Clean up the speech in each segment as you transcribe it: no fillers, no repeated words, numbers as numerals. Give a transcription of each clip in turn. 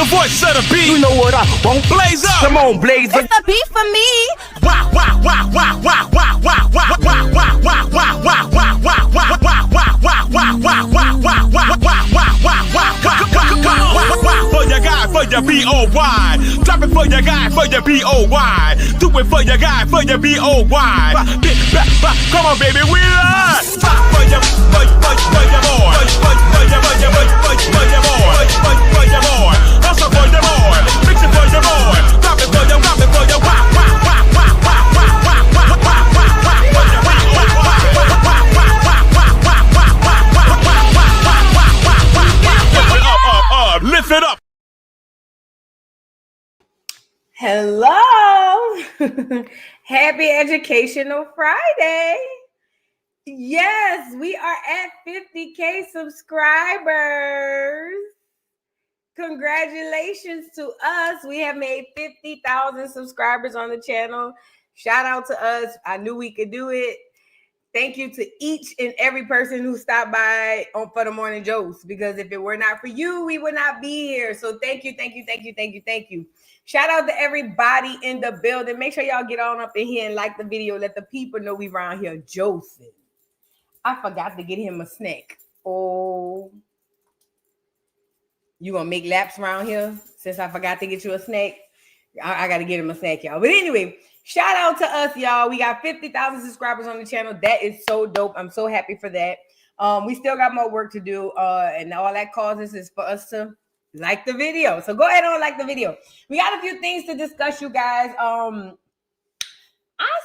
voice of the beat. You know what I won't blaze up. Come on, blaze up. It's the beat for me. Wow, wow, wow, wow, wow, wow, wow, wow, wow, wow, wow, wow, wow, wow, wow, wow, for your guy, for your B-O-Y. Drop it for your guy, for your B-O-Y. Do it for your guy, for your B-O-Y. Come on, baby, we are. For your boy. For your boy. Also for your boy. Fix it for your boy. Drop it for your, lift it up. Hello. Happy Educational Friday. Yes, we are at 50K subscribers. Congratulations to us. We have made 50,000 subscribers on the channel. Shout out to us. I knew we could do it. Thank you to each and every person who stopped by for the morning Joce, because if it were not for you, we would not be here. So thank you. Shout out to everybody in the building. Make sure y'all get on up in here and like the video. Let the people know we around here. Joce, I forgot to get him a snack. Oh, you gonna make laps around here since I forgot to get you a snack? I gotta get him a snack, y'all. But anyway, shout out to us, y'all. We got 50,000 subscribers on the channel. That is so dope. I'm so happy for that. We still got more work to do, and all that causes is for us to like the video. So go ahead and like the video. We got a few things to discuss, you guys. I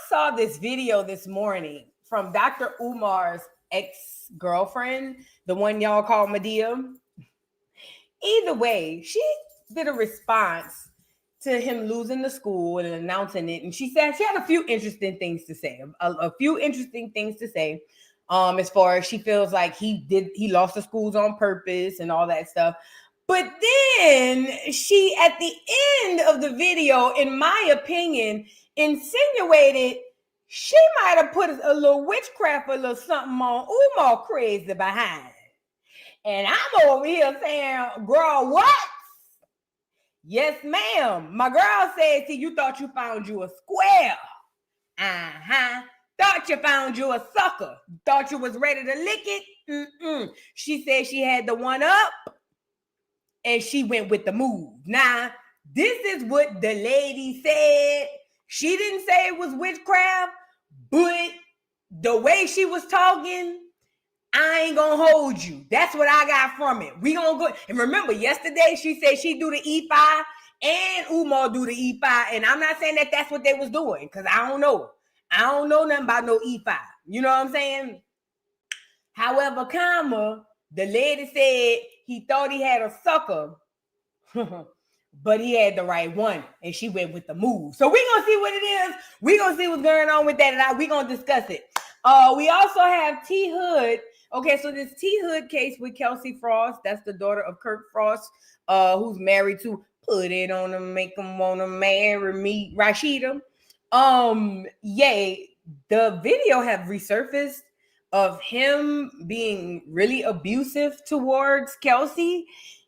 saw this video this morning from Dr. Umar's ex-girlfriend, the one y'all call Medea. Either way, she did a response to him losing the school and announcing it. And she said she had a few interesting things to say. As far as she feels like he lost the schools on purpose and all that stuff. But then she, at the end of the video, in my opinion, insinuated she might have put a little witchcraft, a little something on Umar crazy behind. And I'm over here saying, girl, what? Yes, ma'am. My girl said, see, you thought you found you a square. Thought you found you a sucker. Thought you was ready to lick it. She said she had the one up and she went with the move. Now, this is what the lady said. She didn't say it was witchcraft, but the way she was talking, I ain't gonna hold you. That's what I got from it. We gonna go. And remember, yesterday she said she do the E5 and Umar do the E5. And I'm not saying that that's what they was doing, because I don't know. I don't know nothing about no E5. You know what I'm saying? However, the lady said he thought he had a sucker, but he had the right one. And she went with the move. So we gonna see what it is. We gonna see what's going on with that. And we gonna discuss it. We also have Thood. Okay, so this Thood case with Kelsie Frost, that's the daughter of Kirk Frost, who's married to Put It On Him, Make Him Wanna Marry Me, Rashida. The video have resurfaced of him being really abusive towards Kelsie,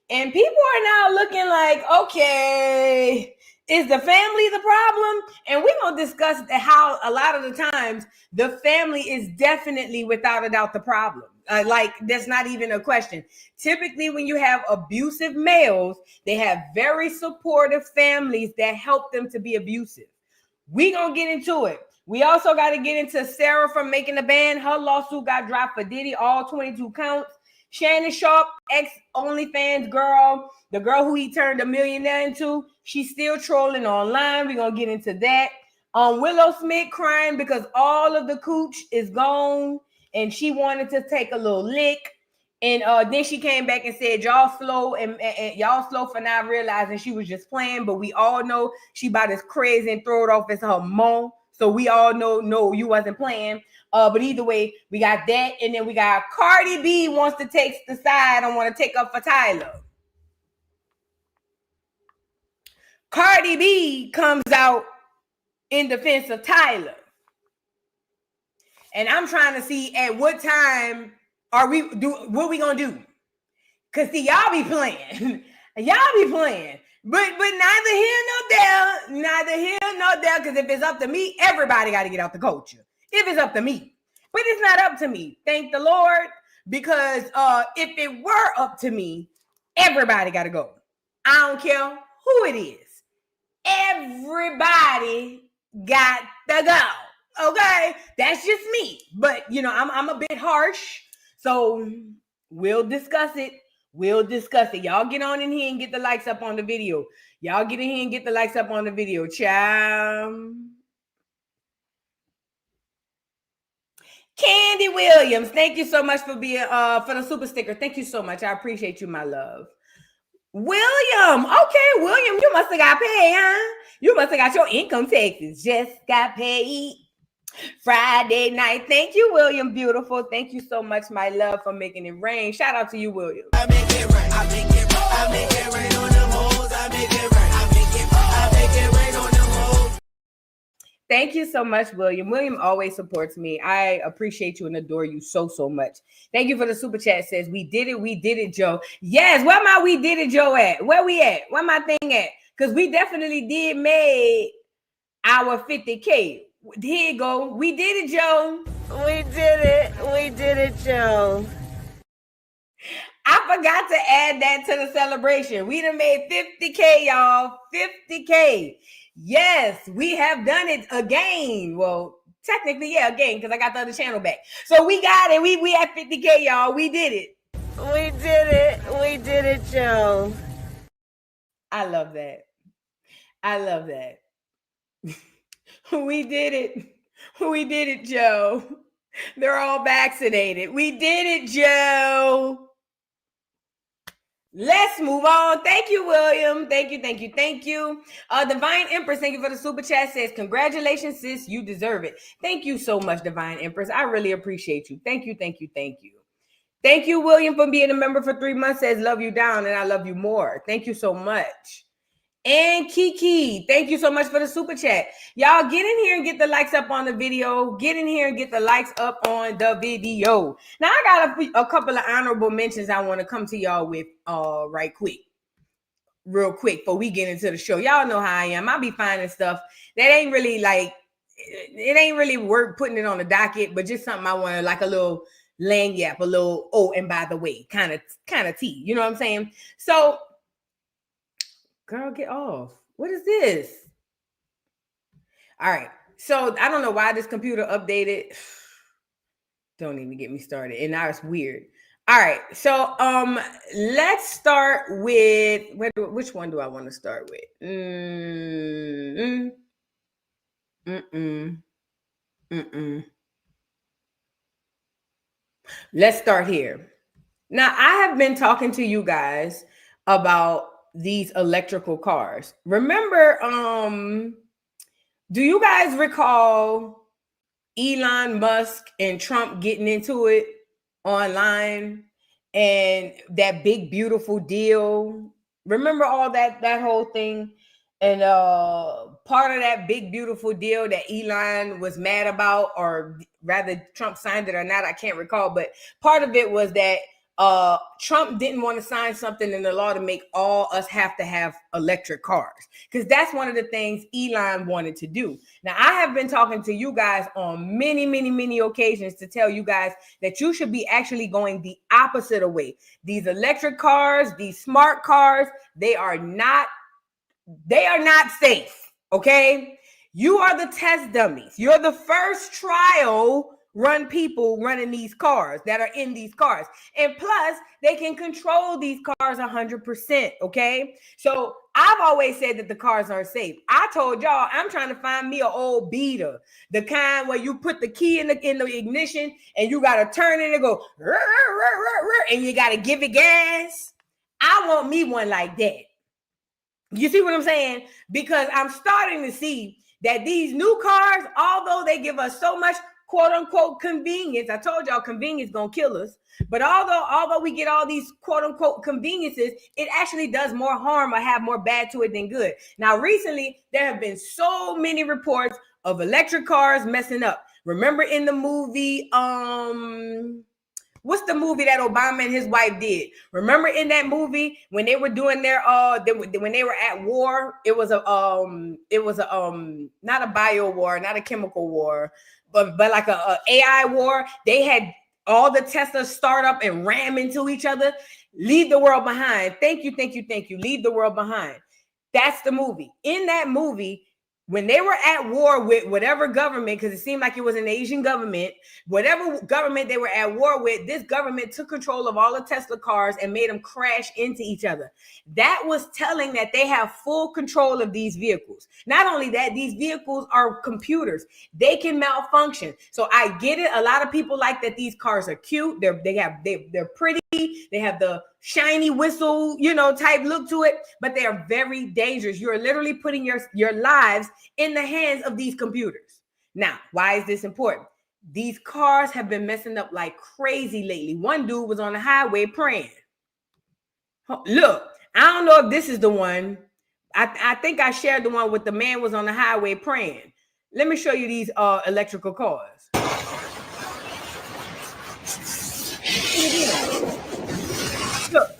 and people are now looking like, okay, is the family the problem? And we're going to discuss how a lot of the times the family is definitely, without a doubt, the problem. That's not even a question. Typically, when you have abusive males, they have very supportive families that help them to be abusive. We're going to get into it. We also got to get into Sara from Making the Band. Her lawsuit got dropped for Diddy, all 22 counts. Shannon Sharpe, ex-OnlyFans girl, the girl who he turned a millionaire into, she's still trolling online. We're going to get into that. Willow Smith crying because all of the cooch is gone and she wanted to take a little lick. And then she came back and said, y'all slow and y'all slow for not realizing she was just playing. But we all know she about as crazy and throw it off as her mom. So we all know, no, you wasn't playing. But either way, we got that. And then we got Cardi B wants to take the side and want to take up for Tyla. Cardi B comes out in defense of Tyla. And I'm trying to see at what time what we gonna do? Cause see, y'all be playing. Y'all be playing. But neither here nor there. Neither here nor there. Because if it's up to me, everybody got to get out the culture. If it's up to me. But it's not up to me. Thank the Lord. Because if it were up to me, everybody got to go. I don't care who it is. Everybody got to go. Okay? That's just me. But, you know, I'm a bit harsh. So we'll discuss it. We'll discuss it. Y'all get on in here and get the likes up on the video. Y'all get in here and get the likes up on the video. Ciao. Candy Williams, thank you so much for being for the super sticker. Thank you so much. I appreciate you, my love. William, okay, William, you must have got paid, huh? You must have got your income taxes. Just got paid Friday night. Thank you, William, beautiful. Thank you so much, my love, for making it rain. Shout out to you, William. I make it rain. I make it rain. I make it rain on them hoes. I make it rain. I make it rain on them hoes. Thank you so much, William. William always supports me. I appreciate you and adore you so much. Thank you for the super chat. Says, we did it, Joe. Yes, where my we did it, Joe at? Where we at? Where my thing at? Because we definitely did make our 50K. Here you go. We did it, Joe. We did it, Joe. I forgot to add that to the celebration. We done made 50K, y'all. 50K. Yes, we have done it again. Well, technically, yeah, again, because I got the other channel back. So we got it. We at 50K, y'all. We did it. We did it, Joe. I love that. We did it, Joe. They're all vaccinated. We did it, Joe. Let's move on. Thank you, William. Thank you. Divine Empress, thank you for the super chat. Says, congratulations, sis. You deserve it. Thank you so much, Divine Empress. I really appreciate you. Thank you. Thank you, William, for being a member for 3 months. Says, love you down and I love you more. Thank you so much. And Kiki, thank you so much for the super chat. Y'all get in here and get the likes up on the video. Get in here and get the likes up on the video. Now, I got a couple of honorable mentions I want to come to y'all with real quick, before we get into the show. Y'all know how I am. I'll be finding stuff that ain't really it ain't really worth putting it on the docket, but just something I want to, like a little lanyard, a little, oh, and by the way, kind of tea. You know what I'm saying? So, girl, get off. What is this? All right. So I don't know why this computer updated. Don't even get me started. And now it's weird. All right. So let's start with which one do I want to start with? Let's start here. Now, I have been talking to you guys about these electrical cars. Remember, do you guys recall Elon Musk and Trump getting into it online and that big, beautiful deal? Remember all that whole thing? And part of that big, beautiful deal that Elon was mad about, or rather Trump signed it or not, I can't recall. But part of it was that Trump didn't want to sign something in the law to make all us have to have electric cars, because that's one of the things Elon wanted to do. Now, I have been talking to you guys on many occasions to tell you guys that you should be actually going the opposite of way. These electric cars, these smart cars, they are not safe. Okay. You are the test dummies. You're the first trial run people running these cars that are in these cars. And plus, they can control these cars 100%. Okay. So I've always said that the cars aren't safe. I told y'all I'm trying to find me an old beater, the kind where you put the key in the ignition and you got to turn it and go, and you got to give it gas. I want me one like that. You see what I'm saying? Because I'm starting to see that these new cars, although they give us so much quote unquote convenience, I told y'all convenience gonna kill us. But although we get all these quote unquote conveniences, it actually does more harm or have more bad to it than good. Now, recently, there have been so many reports of electric cars messing up. Remember in the movie, What's the movie that Obama and his wife did? Remember in that movie when they were doing their when they were at war, it was a not a bio war, not a chemical war, but like a AI war. They had all the Teslas start up and ram into each other. Leave the world behind. Thank you. Leave the world behind. That's the movie. In that movie, when they were at war with whatever government, because it seemed like it was an Asian government, whatever government they were at war with, this government took control of all the Tesla cars and made them crash into each other. That was telling that they have full control of these vehicles. Not only that, these vehicles are computers. They can malfunction. So I get it. A lot of people like that these cars are cute. They're pretty. They have the shiny whistle, type look to it, but they are very dangerous. You're literally putting your lives in the hands of these computers. Now, why is this important? These cars have been messing up like crazy lately. One dude was on the highway praying. Look, I don't know if this is the one. I think I shared the one with the man was on the highway praying. Let me show you these electrical cars. Look.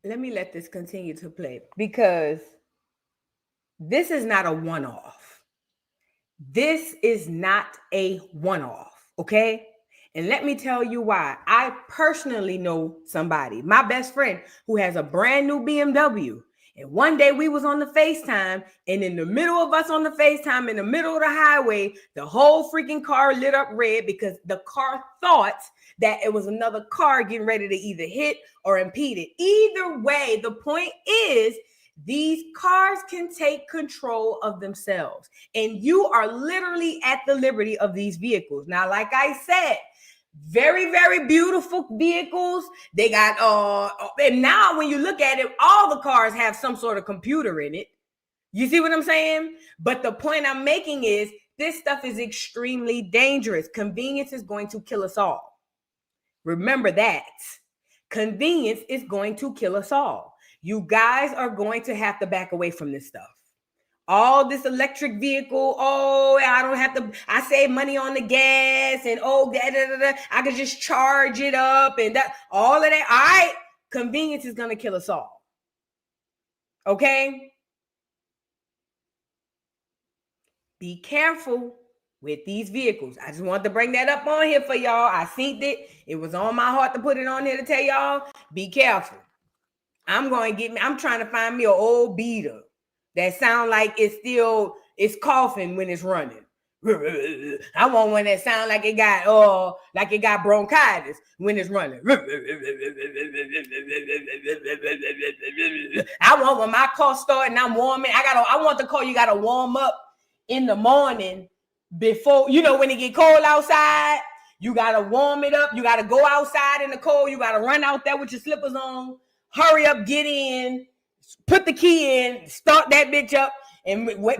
Let me let this continue to play because this is not a one-off. This is not a one-off, okay? And let me tell you why. I personally know somebody, my best friend, who has a brand new BMW. And one day we was on the FaceTime, and in the middle of us on the FaceTime, in the middle of the highway, the whole freaking car lit up red because the car thought that it was another car getting ready to either hit or impede it. Either way, the point is these cars can take control of themselves, and you are literally at the liberty of these vehicles. Now, like I said, very, very beautiful vehicles. They got and now when you look at it, all the cars have some sort of computer in it. You see what I'm saying? But the point I'm making is this stuff is extremely dangerous. Convenience is going to kill us all. Remember that. Convenience is going to kill us all. You guys are going to have to back away from this stuff. All this electric vehicle, I don't have to, I save money on the gas, and I could just charge it up, and that, all of that. All right, convenience is going to kill us all. Okay? Be careful with these vehicles. I just wanted to bring that up on here for y'all. I seen it. It was on my heart to put it on here to tell y'all, be careful. I'm trying to find me an old beater that sound like it's coughing when it's running. I want one that sound like it got bronchitis when it's running. I want when my car starts and I'm warming. I want the car you gotta warm up in the morning before, when it get cold outside. You gotta warm it up. You gotta go outside in the cold. You gotta run out there with your slippers on. Hurry up, get in, put the key in, start that bitch up,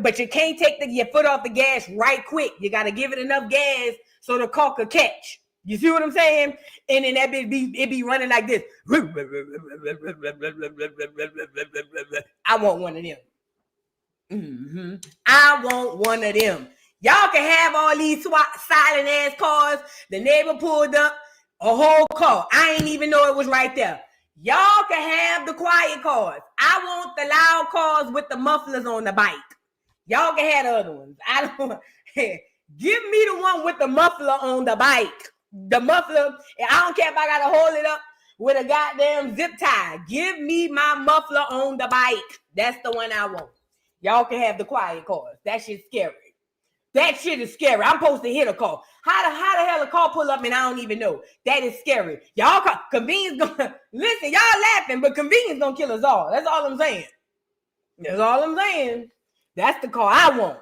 but you can't take your foot off the gas right quick. You got to give it enough gas so the car could catch. You see what I'm saying? And then that bitch be running like this. I want one of them. Mm-hmm. I want one of them. Y'all can have all these silent ass cars. The neighbor pulled up a whole car. I ain't even know it was right there. Y'all can have the quiet cars. I want the loud cars with the mufflers on the bike. Y'all can have the other ones. Give me the one with the muffler on the bike. The muffler, I don't care if I gotta hold it up with a goddamn zip tie. Give me my muffler on the bike. That's the one I want. Y'all can have the quiet cars. That shit's scary. That shit is scary. I'm supposed to hit a call. How the hell a call pull up and I don't even know? That is scary. Y'all, convenience gonna, listen, y'all laughing, but convenience gonna kill us all. That's all I'm saying. That's all I'm saying. That's the call I want.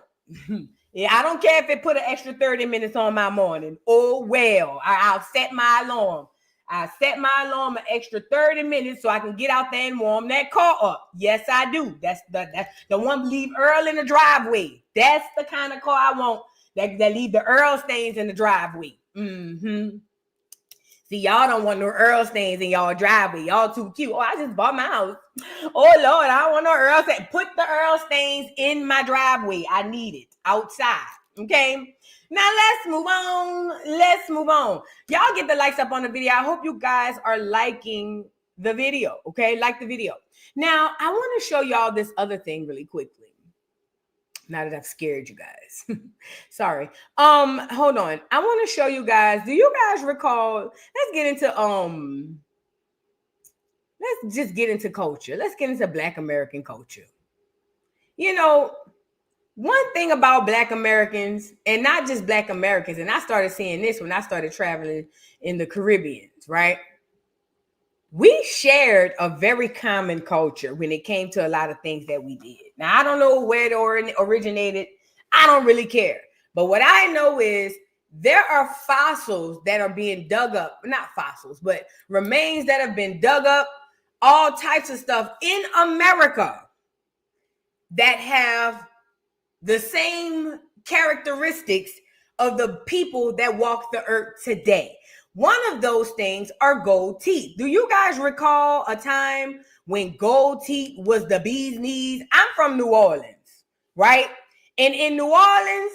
Yeah, I don't care if it put an extra 30 minutes on my morning. Oh, well, I'll set my alarm. I set my alarm an extra 30 minutes so I can get out there and warm that car up. Yes, I do. That's the one leave Earl in the driveway. That's the kind of car I want that leave the Earl stains in the driveway. Mm-hmm. See, y'all don't want no Earl stains in y'all driveway. Y'all too cute. Oh, I just bought my house. Oh, Lord, I don't want no Earl stains. Put the Earl stains in my driveway. I need it outside. Okay? Now, let's move on. Y'all get the likes up on the video. I hope you guys are liking the video. Okay? Like the video. Now, I want to show y'all this other thing really quickly. Now that I've scared you guys. Sorry. Hold on. I want to show you guys. Do you guys recall? Let's just get into culture. Let's get into Black American culture. You know, one thing about Black Americans, and not just Black Americans, and I started seeing this when I started traveling in the Caribbean, right? We shared a very common culture when it came to a lot of things that we did. Now, I don't know where it originated. I don't really care. But what I know is there are fossils that are being dug up, not fossils, but remains that have been dug up, all types of stuff in America that have the same characteristics of the people that walk the earth today. One of those things are gold teeth. Do you guys recall a time when gold teeth was the bee's knees? I'm from New Orleans, right? And in New Orleans,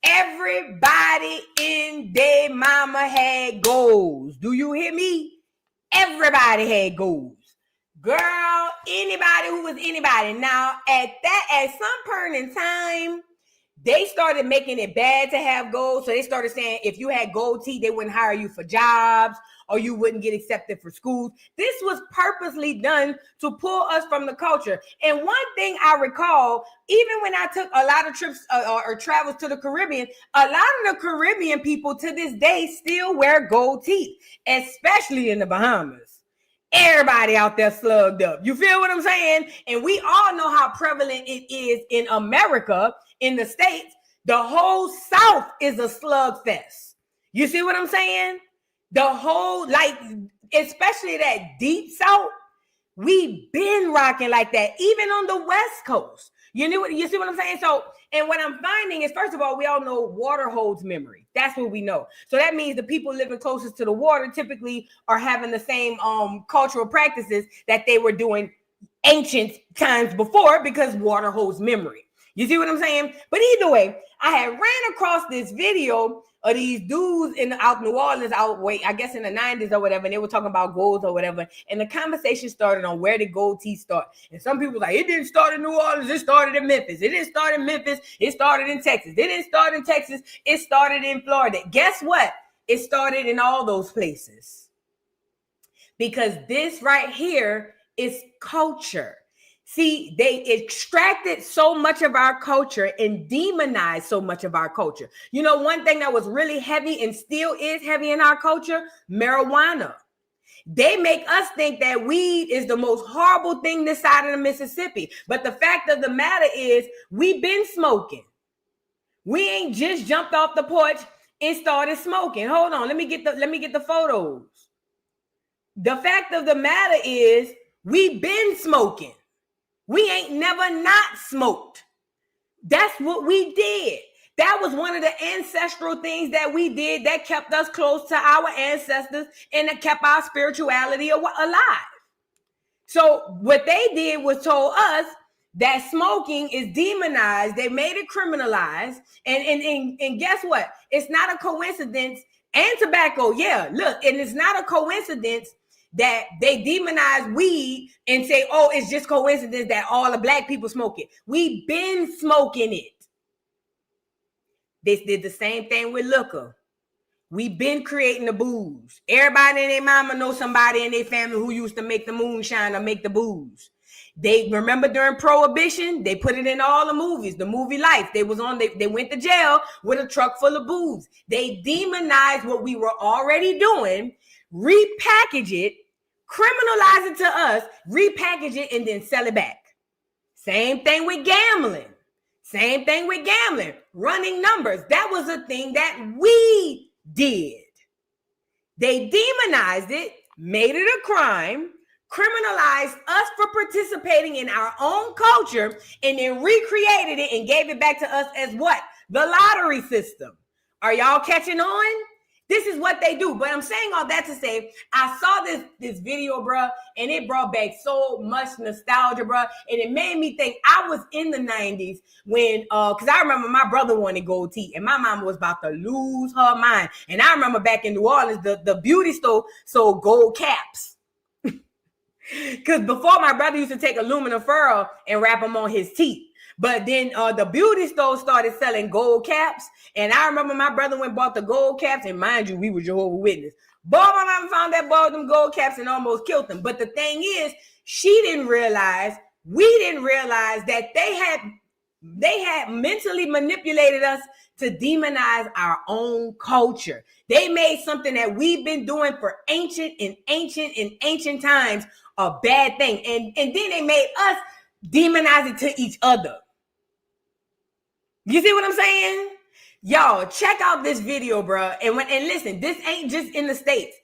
everybody in their mama had golds. Do you hear me? Everybody had golds. Girl, anybody who was anybody. Now, at some point in time, they started making it bad to have gold. So they started saying if you had gold teeth, they wouldn't hire you for jobs or you wouldn't get accepted for schools. This was purposely done to pull us from the culture. And one thing I recall, even when I took a lot of trips or travels to the Caribbean, a lot of the Caribbean people to this day still wear gold teeth, especially in the Bahamas. Everybody out there slugged up. You feel what I'm saying? And we all know how prevalent it is in America, in the States. The whole South is a slug fest. You see what I'm saying? The whole, like, especially that deep South, we been rocking like that, even on the West Coast. You see what I'm saying? So, and what I'm finding is, first of all, we all know water holds memory. That's what we know. So that means the people living closest to the water typically are having the same cultural practices that they were doing ancient times before, because water holds memory. You see what I'm saying? But either way, I had ran across this video of these dudes out New Orleans, I guess in the 90s or whatever, and they were talking about golds or whatever. And the conversation started on where did gold teeth start. And some people were like, it didn't start in New Orleans, it started in Memphis. It didn't start in Memphis, it started in Texas. It didn't start in Texas, it started in Florida. Guess what? It started in all those places. Because this right here is culture. See, they extracted so much of our culture and demonized so much of our culture. You know, one thing that was really heavy and still is heavy in our culture, marijuana. They make us think that weed is the most horrible thing this side of the Mississippi. But the fact of the matter is, we've been smoking. We ain't just jumped off the porch and started smoking. Hold on, let me get the photos. The fact of the matter is, we've been smoking. We ain't never not smoked. That's what we did. That was one of the ancestral things that we did that kept us close to our ancestors and that kept our spirituality alive. So what they did was told us that smoking is demonized. They made it criminalized. And guess what? It's not a coincidence. And tobacco, yeah, look, and it's not a coincidence that they demonize weed and say, oh, it's just coincidence that all the black people smoke it. We've been smoking it. They did the same thing with liquor. We've been creating the booze. Everybody and their mama knows somebody in their family who used to make the moonshine or make the booze. They remember during Prohibition, they put it in all the movies, the movie Life. They went to jail with a truck full of booze. They demonized what we were already doing, repackage it, criminalize it to us, repackage it, and then sell it back. Same thing with gambling. Running numbers. That was a thing that we did. They demonized it, made it a crime, criminalized us for participating in our own culture, and then recreated it and gave it back to us as what? The lottery system. Are y'all catching on? This is what they do. But I'm saying all that to say, I saw this video, bruh, and it brought back so much nostalgia, bruh. And it made me think I was in the 90s when, because I remember my brother wanted gold teeth, and my mama was about to lose her mind. And I remember back in New Orleans, the beauty store sold gold caps. Because before, my brother used to take aluminum foil and wrap them on his teeth. But then the beauty store started selling gold caps. And I remember my brother went and bought the gold caps. And mind you, we were Jehovah's Witness. Boy, my mama found that boy with them gold caps and almost killed him. But the thing is, we didn't realize that they had mentally manipulated us to demonize our own culture. They made something that we've been doing for ancient times a bad thing. And then they made us demonize it to each other. You see what I'm saying? Y'all, check out this video, bro. And listen, this ain't just in the States.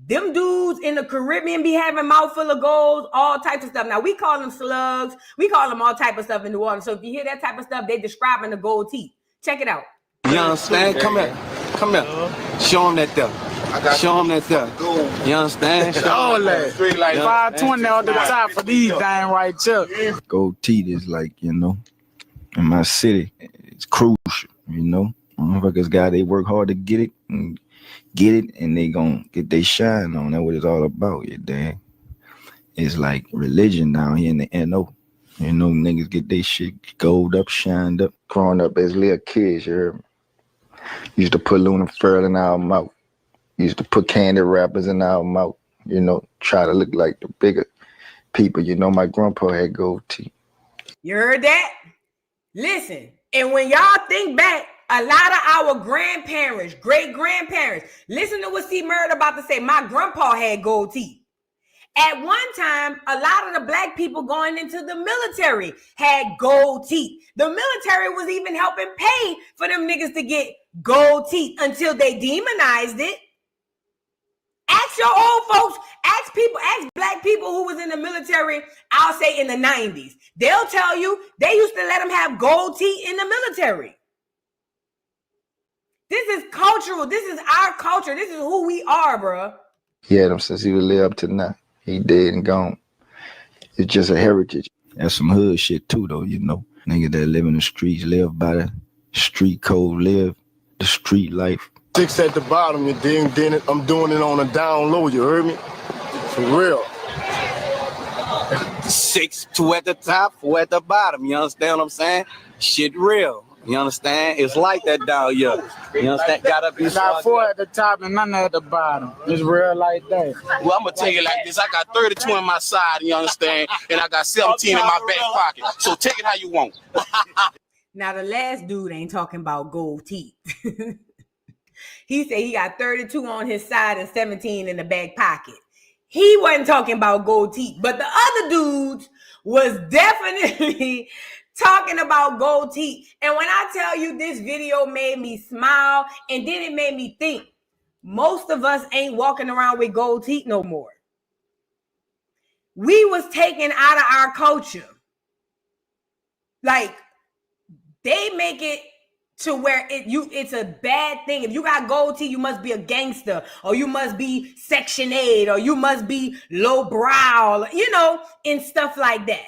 Them dudes in the Caribbean be having mouthful of gold, all types of stuff. Now, we call them slugs. We call them all type of stuff in the water. So if you hear that type of stuff, they describing the gold teeth. Check it out. You understand? Come here. Show them that there. Show them that there. You understand? All that. 520 on the top for these dang right here. Gold teeth is like, in my city, it's crucial, Motherfuckers they work hard to get it, and they gonna get their shine on. That's what it's all about, damn. It's like religion down here in the NO. Niggas get their shit gold up, shined up. Growing up as little kids, you heard me? Used to put aluminum foil in our mouth. Used to put candy wrappers in our mouth, try to look like the bigger people. My grandpa had gold teeth. You heard that? Listen, and when y'all think back, a lot of our grandparents, great-grandparents, listen to what C. Murd about to say. My grandpa had gold teeth. At one time, a lot of the black people going into the military had gold teeth. The military was even helping pay for them niggas to get gold teeth until they demonized it. Ask your old folks, ask black people who was in the military, I'll say in the 90s. They'll tell you they used to let them have gold teeth in the military. This is cultural. This is our culture. This is who we are, bro. He had him since he was live up to now. He dead and gone. It's just a heritage. That's some hood shit too, though, Niggas that live in the streets, live by the street code, live the street life. 6 at the bottom, you dig? Then I'm doing it on a down low, you heard me? For real. 6, 2 at the top, 4 at the bottom. You understand what I'm saying? Shit real. You understand? It's like that down here. You understand? Gotta be got 4 at the top and none at the bottom. It's real like that. Well, I'm gonna tell you like this. I got 32 in my side, you understand? And I got 17 in my back pocket. So take it how you want. Now, the last dude ain't talking about gold teeth. He said he got 32 on his side and 17 in the back pocket. He wasn't talking about gold teeth, but the other dudes was definitely talking about gold teeth. And when I tell you this video made me smile, and then it made me think, most of us ain't walking around with gold teeth no more. We was taken out of our culture. Like, they make it to where it's a bad thing. If you got gold teeth, you must be a gangster, or you must be Section 8, or you must be low brow, and stuff like that.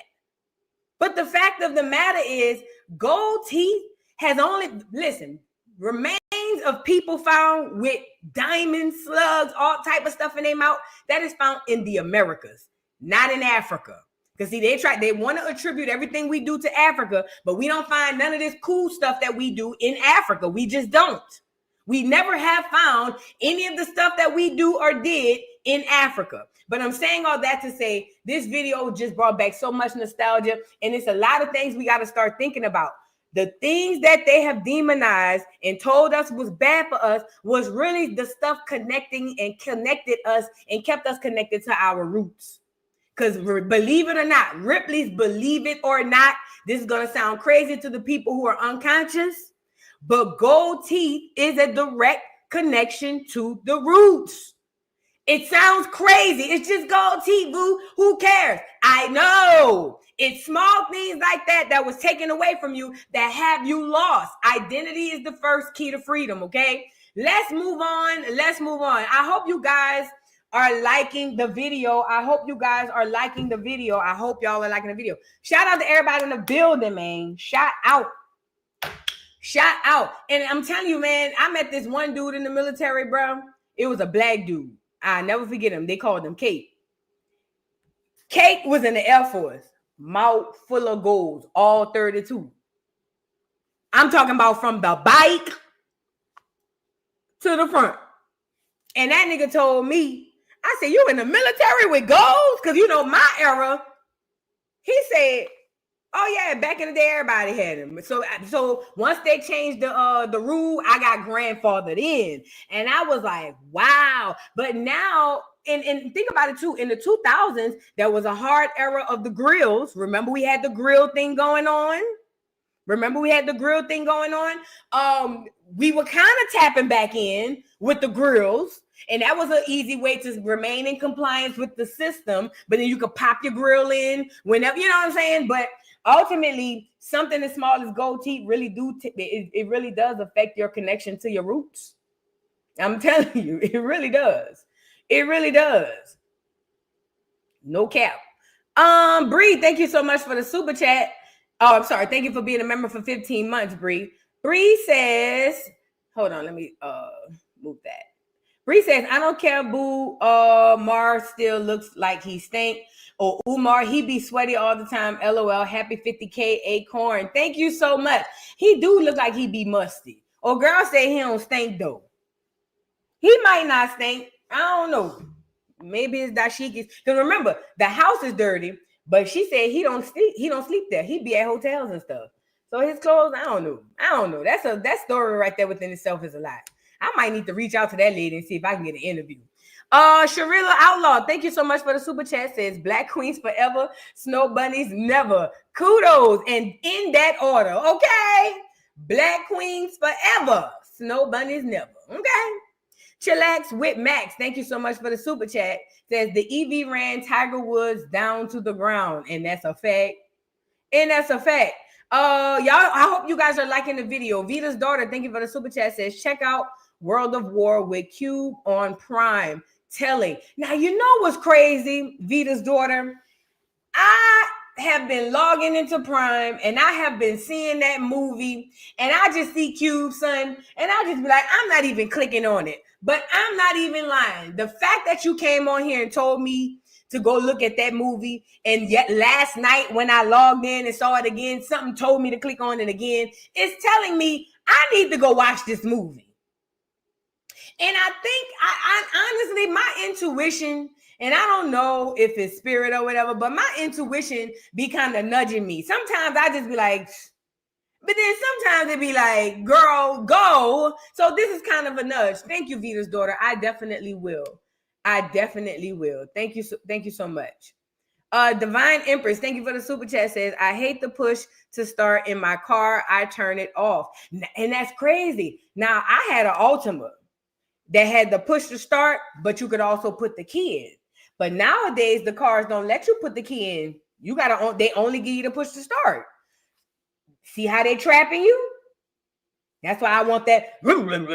But the fact of the matter is, gold teeth has remains of people found with diamonds, slugs, all type of stuff in their mouth, that is found in the Americas, not in Africa. Because see, they want to attribute everything we do to Africa, but we don't find none of this cool stuff that we do in Africa. We just don't. We never have found any of the stuff that we do or did in Africa. But I'm saying all that to say this video just brought back so much nostalgia, and it's a lot of things we got to start thinking about. The things that they have demonized and told us was bad for us was really the stuff connecting and connected us and kept us connected to our roots. Because believe it or not, Ripley's believe it or not, this is going to sound crazy to the people who are unconscious, but gold teeth is a direct connection to the roots. It sounds crazy. It's just gold teeth, boo. Who cares? I know. It's small things like that was taken away from you that have you lost. Identity is the first key to freedom, okay? Let's move on. I hope you guys are liking the video. I hope y'all are liking the video. Shout out to everybody in the building, man. Shout out. And I'm telling you, man, I met this one dude in the military, bro. It was a black dude. I never forget him. They called him Kate. Kate was in the Air Force. Mouth full of goals, all 32. I'm talking about from the bike to the front. And that nigga told me, I said, you in the military with goals? Because you know my era. He said, oh yeah, back in the day, everybody had them. So once they changed the rule, I got grandfathered in. And I was like, wow. But now, and think about it too, in the 2000s, there was a hard era of the grills. Remember we had the grill thing going on? We were kind of tapping back in with the grills. And that was an easy way to remain in compliance with the system. But then you could pop your grill in whenever, you know what I'm saying? But ultimately, something as small as gold teeth really it really does affect your connection to your roots. I'm telling you, it really does. No cap. Bree, thank you so much for the super chat. Oh, I'm sorry. Thank you for being a member for 15 months, Bree. Bree says, hold on, let me move that. Bree says, I don't care, boo. Mar still looks like he stink. Or Umar, he be sweaty all the time. LOL, happy 50K Acorn. Thank you so much. He do look like he be musty. Or girl say he don't stink though. He might not stink. I don't know. Maybe it's dashikis. Because remember, the house is dirty, but she said he don't sleep there. He be at hotels and stuff. So his clothes, I don't know. That story right there within itself is a lot. I might need to reach out to that lady and see if I can get an interview. Sharilla Outlaw, thank you so much for the super chat. Says Black Queens forever, Snow Bunnies never. Kudos, and in that order, okay? Black Queens forever, Snow Bunnies never, okay? Chillax with Max, thank you so much for the super chat. Says the EV ran Tiger Woods down to the ground, and that's a fact. Y'all, I hope you guys are liking the video. Vita's daughter, thank you for the super chat. Says check out World of War with Cube on Prime. Telling. Now, you know what's crazy, Vita's daughter? I have been logging into Prime and I have been seeing that movie and I just see Cube, son, and I just be like, I'm not even clicking on it. But I'm not even lying. The fact that you came on here and told me to go look at that movie, and yet last night when I logged in and saw it again, something told me to click on it again. It's telling me I need to go watch this movie. And I think, I honestly, my intuition, and I don't know if it's spirit or whatever, but my intuition be kind of nudging me. Sometimes I just be like, but then sometimes it be like, girl, go. So this is kind of a nudge. Thank you, Vita's daughter. I definitely will. Thank you so much. Divine Empress, thank you for the super chat. Says, I hate the push to start in my car. I turn it off. And that's crazy. Now, I had an Altima that had the push to start, but you could also put the key in. But nowadays, the cars don't let you put the key in. They only give you the push to start. See how they trapping you? That's why I want that. I want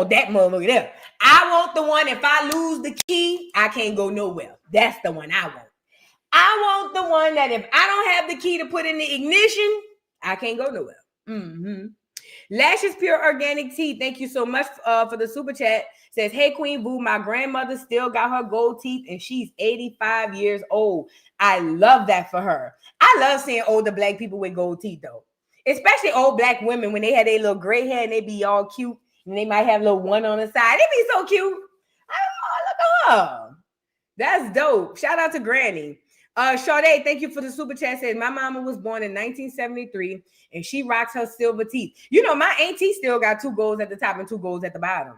that motherfucker there. I want the one, if I lose the key, I can't go nowhere. That's the one I want. I want the one that if I don't have the key to put in the ignition, I can't go nowhere. Mm-hmm. Lashes Pure Organic Tea, thank you so much for the super chat. Says, hey, Queen Boo, my grandmother still got her gold teeth and she's 85 years old. I love that for her. I love seeing older Black people with gold teeth, though. Especially old Black women when they had their little gray hair and they be all cute and they might have a little one on the side. They be so cute. I Yeah, that's dope. Shout out to Granny. Sade, thank you for the super chat. Says my mama was born in 1973 and she rocks her silver teeth. You know, my auntie still got 2 golds at the top and 2 golds at the bottom.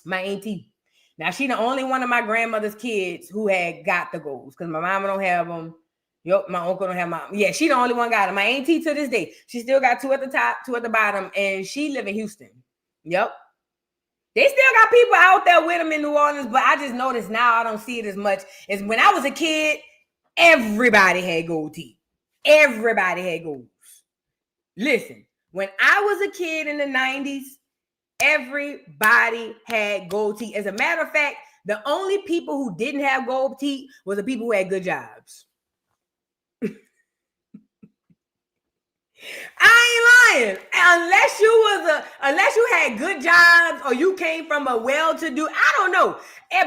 My auntie. Now she the only one of my grandmother's kids who had got the golds because my mama don't have them. Yup, my uncle don't have my. Yeah, she the only one got them. My auntie to this day, she still got 2 at the top, 2 at the bottom, and she live in Houston. Yep. They still got people out there with them in New Orleans, but I just noticed now I don't see it as much as when I was a kid. Everybody had gold teeth. Everybody had golds. Listen, when I was a kid in the 90s, everybody had gold teeth. As a matter of fact, the only people who didn't have gold teeth was the people who had good jobs. I ain't lying. Unless you had good jobs or you came from a well-to-do, I don't know.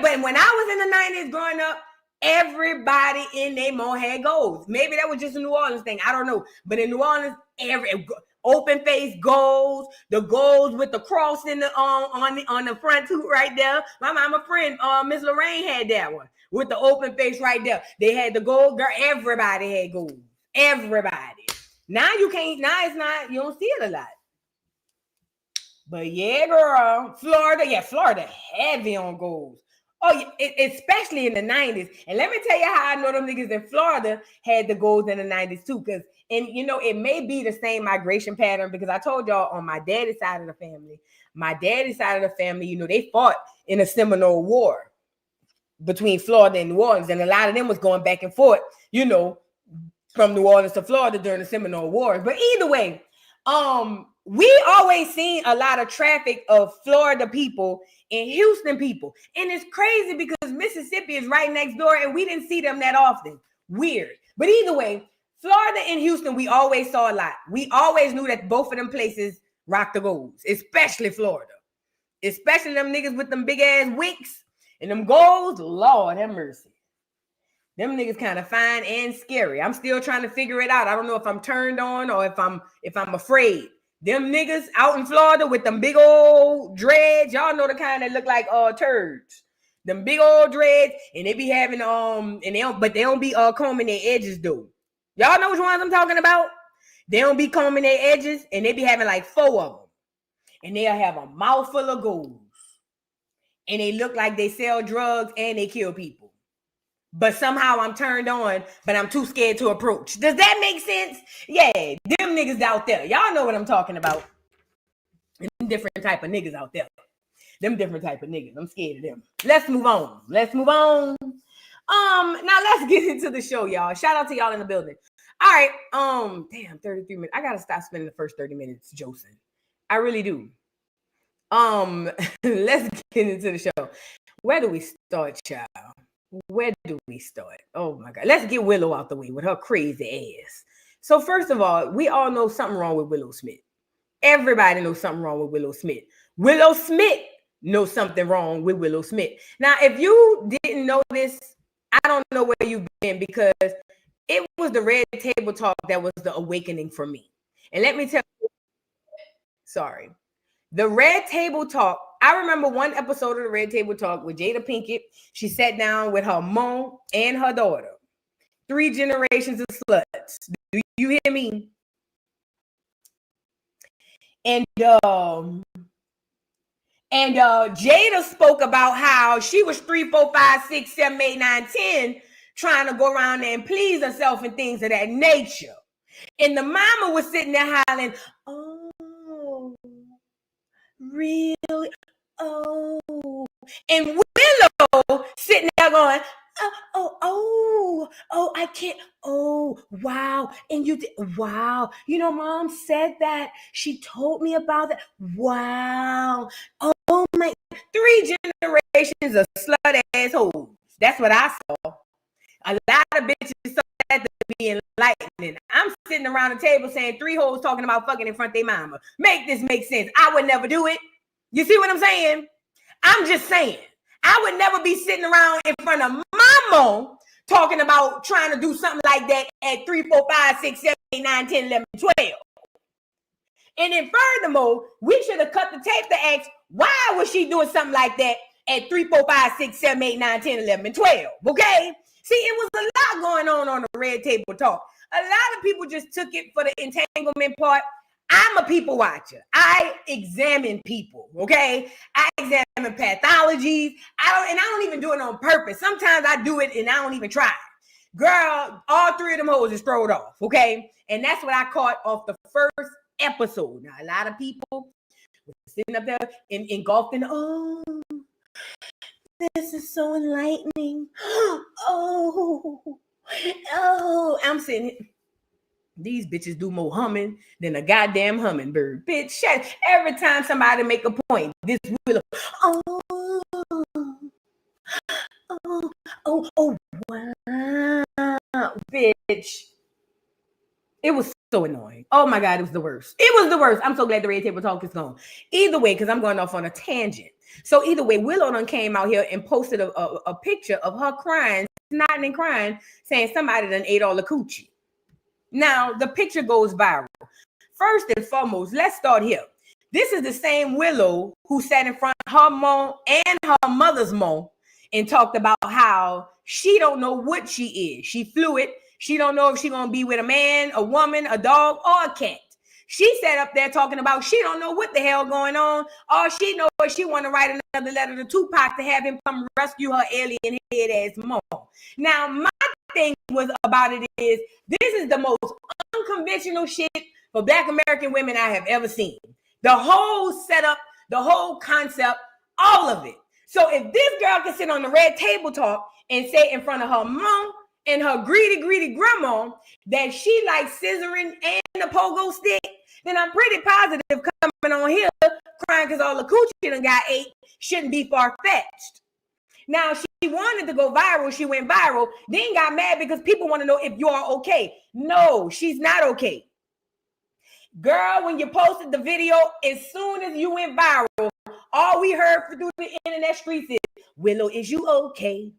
But when I was in the 90s growing up, everybody in their mom had golds. Maybe that was just a New Orleans thing. I don't know. But in New Orleans, every open face golds, the golds with the cross in the on the front too, right there. My mama friend, Miss Lorraine had that one with the open face right there. They had the gold girl. Everybody had gold. Everybody. Now you can't. Now it's not. You don't see it a lot. But yeah, girl, Florida. Yeah, Florida heavy on golds. Oh, especially in the 90s. And let me tell you how I know them niggas in Florida had the golds in the 90s too. Because, and you know, it may be the same migration pattern because I told y'all on my daddy's side of the family, you know, they fought in a Seminole War between Florida and New Orleans. And a lot of them was going back and forth, you know, from New Orleans to Florida during the Seminole Wars. But either way, we always seen a lot of traffic of Florida people and Houston people. And it's crazy because Mississippi is right next door and we didn't see them that often. Weird. But either way, Florida and Houston, we always saw a lot. We always knew that both of them places rock the golds, especially Florida. Especially them niggas with them big ass wicks and them golds. Lord have mercy. Them niggas kind of fine and scary. I'm still trying to figure it out. I don't know if I'm turned on or if I'm afraid. Them niggas out in Florida with them big old dreads. Y'all know the kind that look like turds. Them big old dreads, and they be having but they don't be combing their edges though. Y'all know which ones I'm talking about? They don't be combing their edges, and they be having like 4 of them. And they'll have a mouthful of golds. And they look like they sell drugs and they kill people. But somehow I'm turned on, but I'm too scared to approach. Does that make sense? Yeah, them niggas out there. Y'all know what I'm talking about. Them different type of niggas out there. Them different type of niggas. I'm scared of them. Let's move on. Now let's get into the show, y'all. Shout out to y'all in the building. All right. Damn, 33 minutes. I gotta stop spending the first 30 minutes Joce. I really do. Let's get into the show. Where do we start, child? Where do we start? Oh my God. Let's get Willow out the way with her crazy ass. So first of all, we all know something wrong with Willow Smith. Everybody knows something wrong with Willow Smith. Willow Smith knows something wrong with Willow Smith. Now, if you didn't know this, I don't know where you've been because it was the Red Table Talk that was the awakening for me. And let me tell you, sorry. The Red Table Talk, I remember one episode of the Red Table Talk with Jada Pinkett. She sat down with her mom and her daughter. 3 generations of sluts. Do you hear me? And Jada spoke about how she was 3, 4, 5, 6, 7, 8, 9, 10 trying to go around there and please herself and things of that nature. And the mama was sitting there hollering, oh, really? Oh. And Willow sitting there going, oh, I can't. Oh, wow. And you did. Wow. You know, mom said that. She told me about that. Wow. Oh, my. 3 generations of slut assholes. That's what I saw. A lot of bitches saw that to be enlightening. I'm sitting around the table saying 3 hoes talking about fucking in front of their mama. Make this make sense. I would never do it. You see what I'm saying? I'm just saying. I would never be sitting around in front of my mom talking about trying to do something like that at 3, 4, 5, 6, 7, 8, 9, 10, 11, 12. And then furthermore, we should have cut the tape to ask, why was she doing something like that at 3, 4, 5, 6, 7, 8, 9, 10, 11, and 12. Okay? See, it was a lot going on the Red Table Talk. A lot of people just took it for the entanglement part. I'm a people watcher. I examine people, okay? I examine pathologies. I don't even do it on purpose. Sometimes I do it and I don't even try. Girl, all 3 of them hoes is thrown off, okay? And that's what I caught off the first episode. Now, a lot of people were sitting up there engulfed in, oh, this is so enlightening. Oh, I'm sitting here. These bitches do more humming than a goddamn hummingbird. Bitch, shut. Every time somebody make a point, this will, oh, wow, bitch. It was so annoying. Oh my God, it was the worst. It was the worst. I'm so glad the Red Table Talk is gone. Either way, because I'm going off on a tangent. So either way, Willow done came out here and posted a picture of her crying, snotting and crying, saying somebody done ate all the coochie. Now, the picture goes viral. First and foremost, let's start here. This is the same Willow who sat in front of her mom and her mother's mom and talked about how she don't know what she is. She fluid. She don't know if she's going to be with a man, a woman, a dog, or a cat. She sat up there talking about she don't know what the hell going on. All she knows is she want to write another letter to Tupac to have him come rescue her alien head ass mom. Now, my thing was about it is this is the most unconventional shit for Black American women I have ever seen. The whole setup, the whole concept, all of it. So if this girl can sit on the Red Table Talk and say in front of her mom and her greedy grandma that she likes scissoring and the pogo stick, then I'm pretty positive coming on here crying because all the coochie done got ate shouldn't be far-fetched. Now, she wanted to go viral. She went viral. Then got mad because people want to know if you are okay. No, she's not okay. Girl, when you posted the video, as soon as you went viral, all we heard through the internet streets is, Willow, is you okay?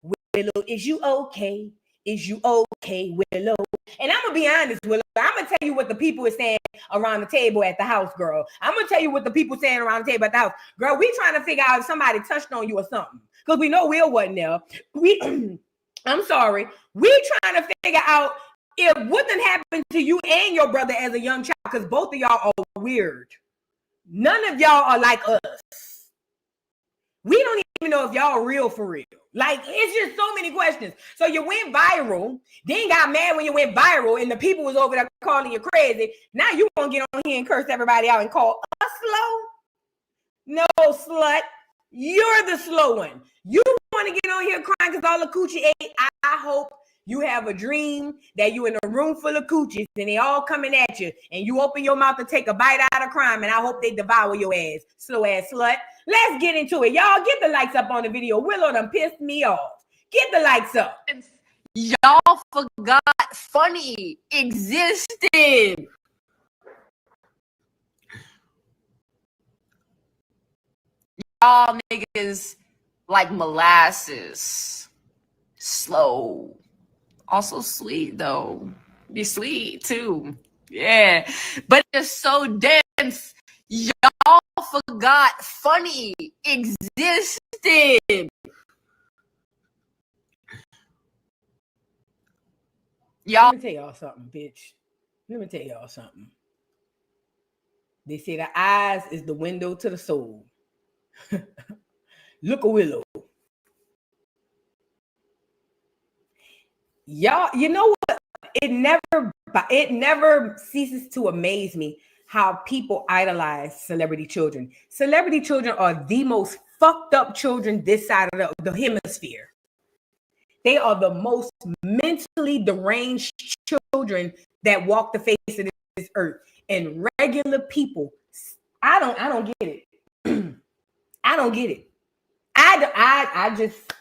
Willow, is you okay? Is you okay, Willow? And I'm going to be honest, Willow. I'm going to tell you what the people are saying around the table at the house, girl. I'm going to tell you what the people saying around the table at the house. Girl, we trying to figure out if somebody touched on you or something. Because we know Will wasn't there. I'm sorry. We trying to figure out if what done happened to you and your brother as a young child, because both of y'all are weird. None of y'all are like us. We don't even know if y'all are real for real. Like, it's just so many questions. So you went viral, then got mad when you went viral, and the people was over there calling you crazy. Now you want to get on here and curse everybody out and call us slow? No, slut. You're the slow one. You want to get on here crying because all the coochie ate. I hope you have a dream that you in a room full of coochies and they all coming at you and you open your mouth to take a bite out of crime and I hope they devour your ass, slow ass slut. Let's get into it. Y'all get the likes up on the video. Willow done pissed me off. Get the likes up. Y'all forgot funny existed. Y'all niggas like molasses. Slow. Also sweet though. Be sweet too. Yeah. But it's so dense. Y'all forgot funny existed. Let me tell y'all something, bitch. Let me tell y'all something. They say the eyes is the window to the soul. Look at Willow. Y'all, you know what? It never ceases to amaze me how people idolize celebrity children. Celebrity children are the most fucked up children this side of the hemisphere. They are the most mentally deranged children that walk the face of this earth. And regular people, I don't get it. I don't get it. I just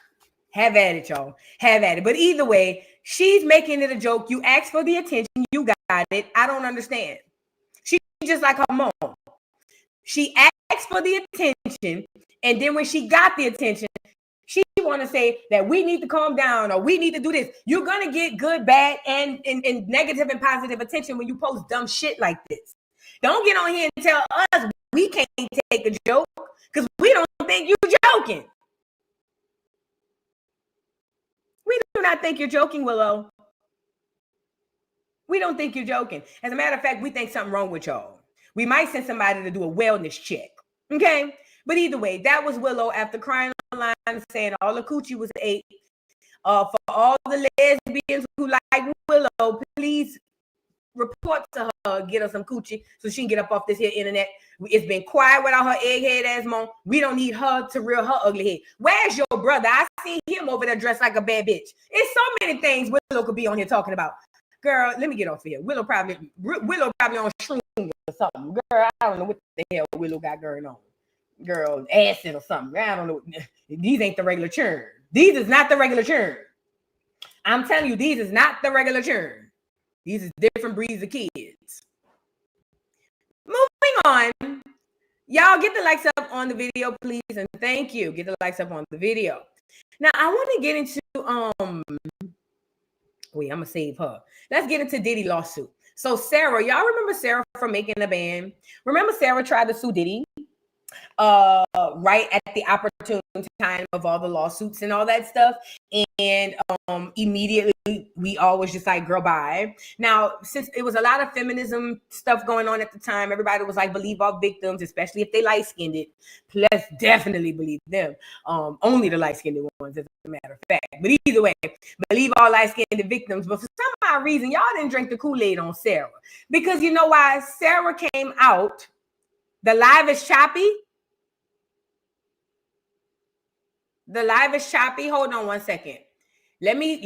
have at it, y'all. Have at it. But either way, she's making it a joke. You asked for the attention. You got it. I don't understand. She's just like her mom. She asked for the attention. And then when she got the attention, she want to say that we need to calm down or we need to do this. You're going to get good, bad, and negative and positive attention when you post dumb shit like this. Don't get on here and tell us we can't take a joke Because we don't think you're joking. We do not think you're joking, Willow. We don't think you're joking. As a matter of fact, we think something wrong with y'all. We might send somebody to do a wellness check. Okay? But either way, that was Willow after crying online saying all the coochie was ate. For all the lesbians who like Willow, please report to her, get her some coochie so she can get up off this here internet. It's been quiet without her egghead ass mom. We don't need her to reel her ugly head. Where's your brother? I see him over there dressed like a bad bitch. It's so many things Willow could be on here talking about. Girl, let me get off here. Willow probably on shrooms or something. Girl, I don't know what the hell Willow got going on. Girl, acid or something. I don't know. These ain't the regular churn. These is not the regular churn. I'm telling you, these is not the regular churn. These is different breeds of kids. Moving on. Y'all get the likes up on the video, please. And thank you. Get the likes up on the video. Now, I want to get into, wait, I'm going to save her. Let's get into Diddy lawsuit. So Sara, y'all remember Sara from Making the Band? Remember Sara tried to sue Diddy? Right at the opportune time of all the lawsuits and all that stuff. And immediately we all was just like, girl, bye. Now, since it was a lot of feminism stuff going on at the time, everybody was like, believe all victims, especially if they light-skinned it. Let's definitely believe them. Only the light-skinned ones, as a matter of fact. But either way, believe all light-skinned victims. But for some odd reason, y'all didn't drink the Kool-Aid on Sara. Because you know why? Sara came out, the live is choppy. The live is choppy. Hold on one second. Let me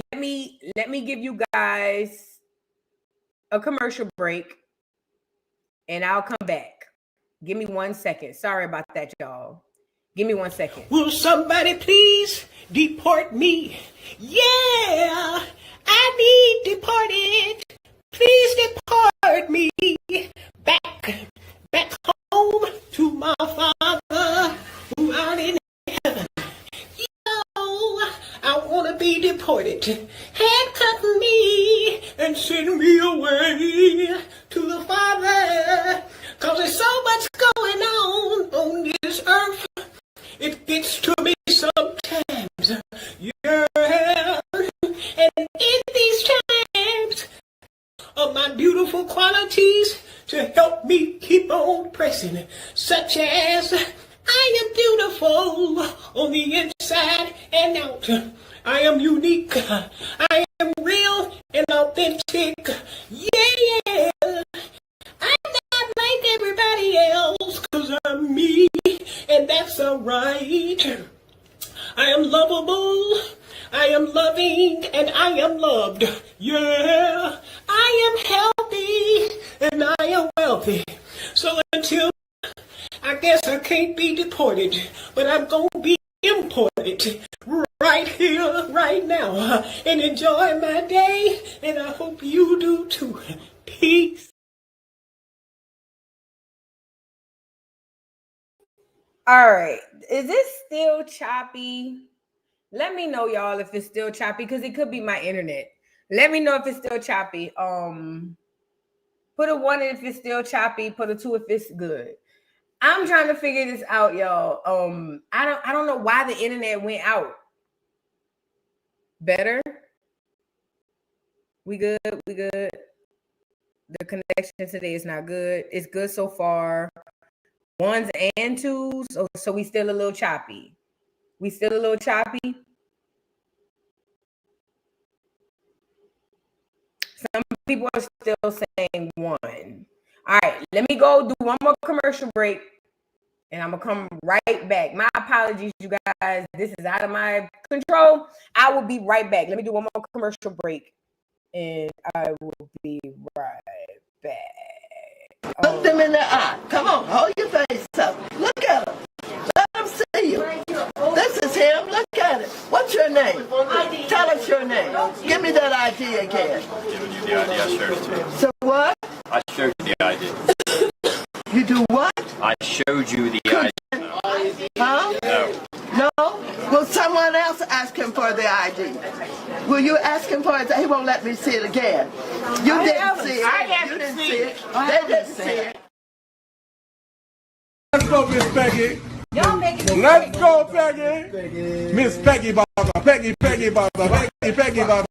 give you guys a commercial break and I'll come back. Give me 1 second. Sorry about that, y'all. Give me 1 second. Will somebody please deport me? Yeah, I need deported. Please deport me back home to my father who out in heaven. I want to be deported. Handcuff me and send me away to the Father. Cause there's so much going on this earth. It gets to me sometimes. Yeah. And in these times of my beautiful qualities to help me keep on pressing, such as I am beautiful on the inside and out. I am unique. I am real and authentic. Yeah. I'm not like everybody else because I'm me. And that's alright. I am lovable. I am loving and I am loved. Yeah. I am healthy and I am wealthy. So until I guess I can't be deported, but I'm going to be imported right here, right now, and enjoy my day, and I hope you do too. Peace. All right. Is this still choppy? Let me know, y'all, if it's still choppy, because it could be my internet. Let me know if it's still choppy. Put a 1 if it's still choppy, put a 2 if it's good. I'm trying to figure this out, y'all. I don't know why the internet went out. Better? We good? We good? The connection today is not good. It's good so far. 1s and 2s. So we still a little choppy. We still a little choppy. Some people are still saying 1. All right, let me go do one more commercial break, and I'm going to come right back. My apologies, you guys. This is out of my control. I will be right back. Let me do one more commercial break, and I will be right back. Look them in the eye. Come on, hold your face up. Look at him. Let them see you. This is him. Look at it. What's your name? Tell us your name. Give me that ID again. Giving you the ID, I showed it to you. So what? I showed you the ID. You do what? I showed you the ID. Huh? No. No? Will someone else ask him for the ID? Will you ask him for it? He won't let me see it again. You didn't see it. You didn't see it. They didn't see it. Let's go, Miss Becky. Y'all make Let's go, Peggy. Miss Peggy Bother, Peggy Bother, Peggy Bother.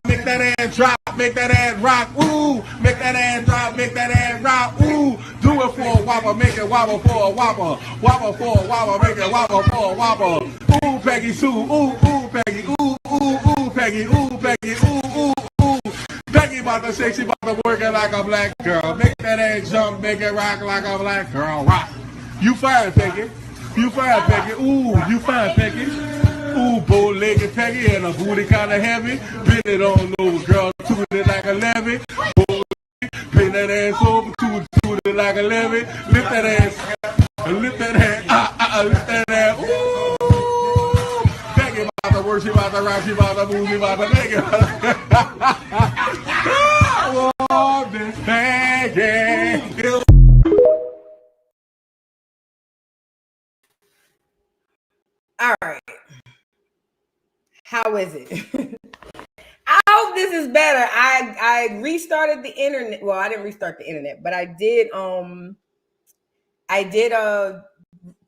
Make that ass drop, make that ass rock, ooh. Make that ass drop, make that ass rock, ooh. Do it for a whopper, make it wobble for a whopper. Wobble for a whopper, make it wobble for a whopper. Ooh, Peggy Sue, ooh, Peggy, ooh, Peggy, ooh. Peggy about to say she about to work it like a black girl. Make that ass jump, make it rock like a black girl. Rock. You fine, Peggy. You fine, Peggy. Ooh, you fine, Peggy. Ooh, bow-legged Peggy and a booty kind of heavy. Bend it on over, girl. Toot it like a levy. Bend that ass over, toot it like a levy. Lift that ass. Lift that ass. Lift that ass. Ooh. Peggy about to work, she about to rock, she about to move, she about to make it. Oh, Miss Peggy. All right. How is it? I hope this is better. I restarted the internet. Well, I didn't restart the internet, but I did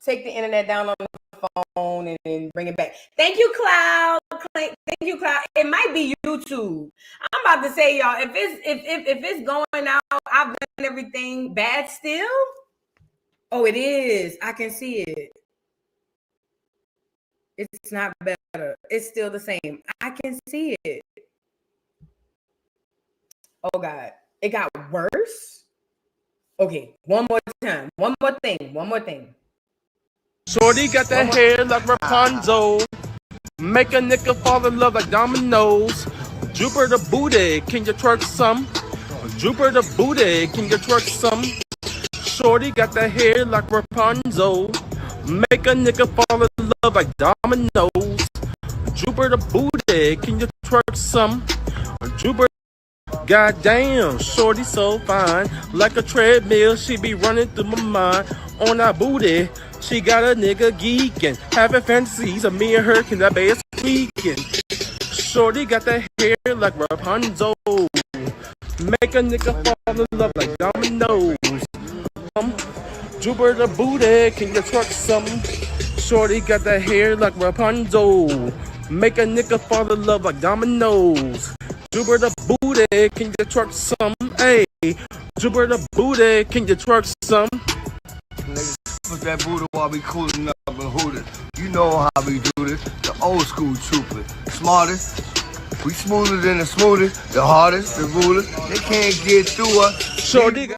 take the internet down on the phone and then bring it back. Thank you, Cloud. Thank you, Cloud. It might be YouTube. I'm about to say, y'all, if it's going out, I've done everything bad still. Oh, it is. I can see it. It's not better. It's still the same. I can see it. Oh, God. It got worse? Okay, one more time. One more thing. Shorty got that hair like Rapunzel. Make a nigga fall in love like dominoes. Jupiter booty, can you twerk some? Jupiter booty, can you twerk some? Shorty got that hair like Rapunzel. Make a nigga fall in love like dominoes. Jupiter booty, can you twerk some? Jupiter, goddamn, shorty so fine. Like a treadmill, she be running through my mind. On that booty, she got a nigga geeking. Having fantasies of me and her, can that be squeaking? Shorty got that hair like Rapunzel. Make a nigga fall in love like dominoes. Jupiter booty, can you twerk some? Shorty got that hair like Rapunzel. Make a nigga fall in love like dominoes. Jupiter booty, can you twerk some? Hey, Jupiter booty, can you twerk some? Niggas put that booty while we cooling up and hooting. You know how we do this. The old school trooper. Smartest. We smoother than the smoothest. The hardest, the rulers. They can't get through us. Shorty.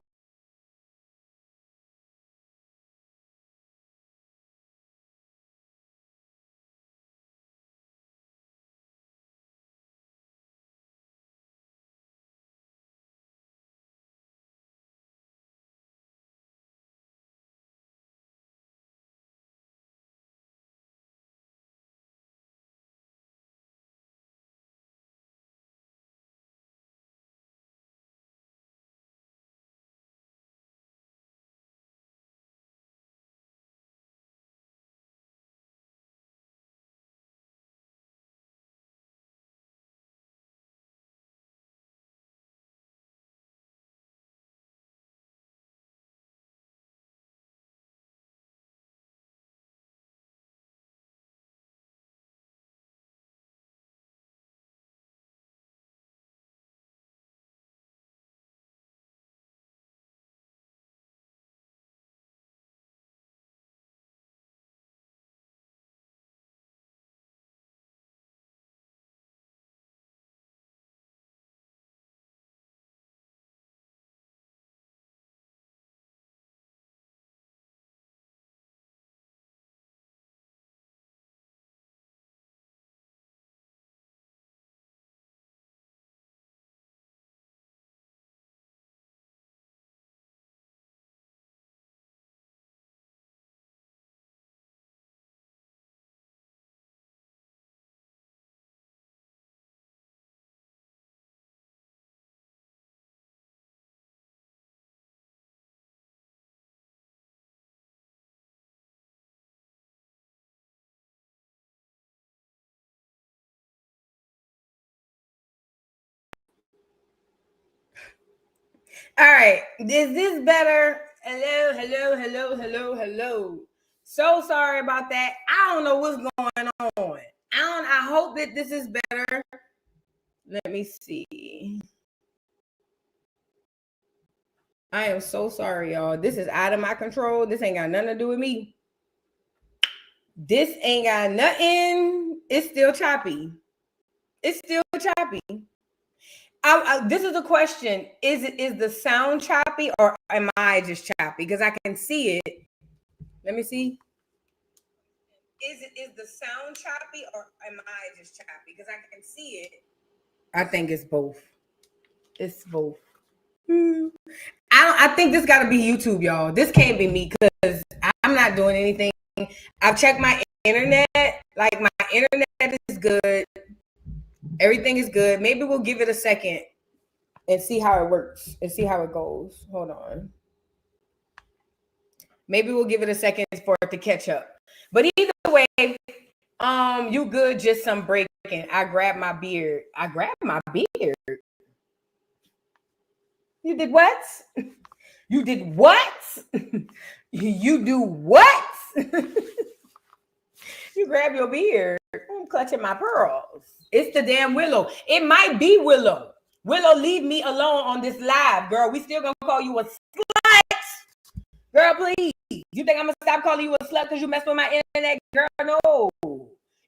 All right. Is this better? Hello. So sorry about that. I don't know what's going on. I hope that this is better. Let me see. I am so sorry, y'all. This is out of my control. This ain't got nothing to do with me. This ain't got nothing. It's still choppy. This is a question. Is the sound choppy or am I just choppy? Because I can see it. Let me see. Is the sound choppy or am I just choppy? Because I can see it. I think it's both. It's both. I think this got to be YouTube, y'all. This can't be me because I'm not doing anything. I've checked my internet. Like, my internet is good. Everything is good. Maybe we'll give it a second and see how it works and see how it goes. Hold on. Maybe we'll give it a second for it to catch up. But either way, you good, just some breaking. I grabbed my beard. You did what? You did what? You do what? You grab your beard. I'm clutching my pearls. It's the damn Willow. It might be Willow. Willow, leave me alone on this live, girl. We still gonna call you a slut. Girl, please. You think I'm gonna stop calling you a slut because you mess with my internet? Girl, no.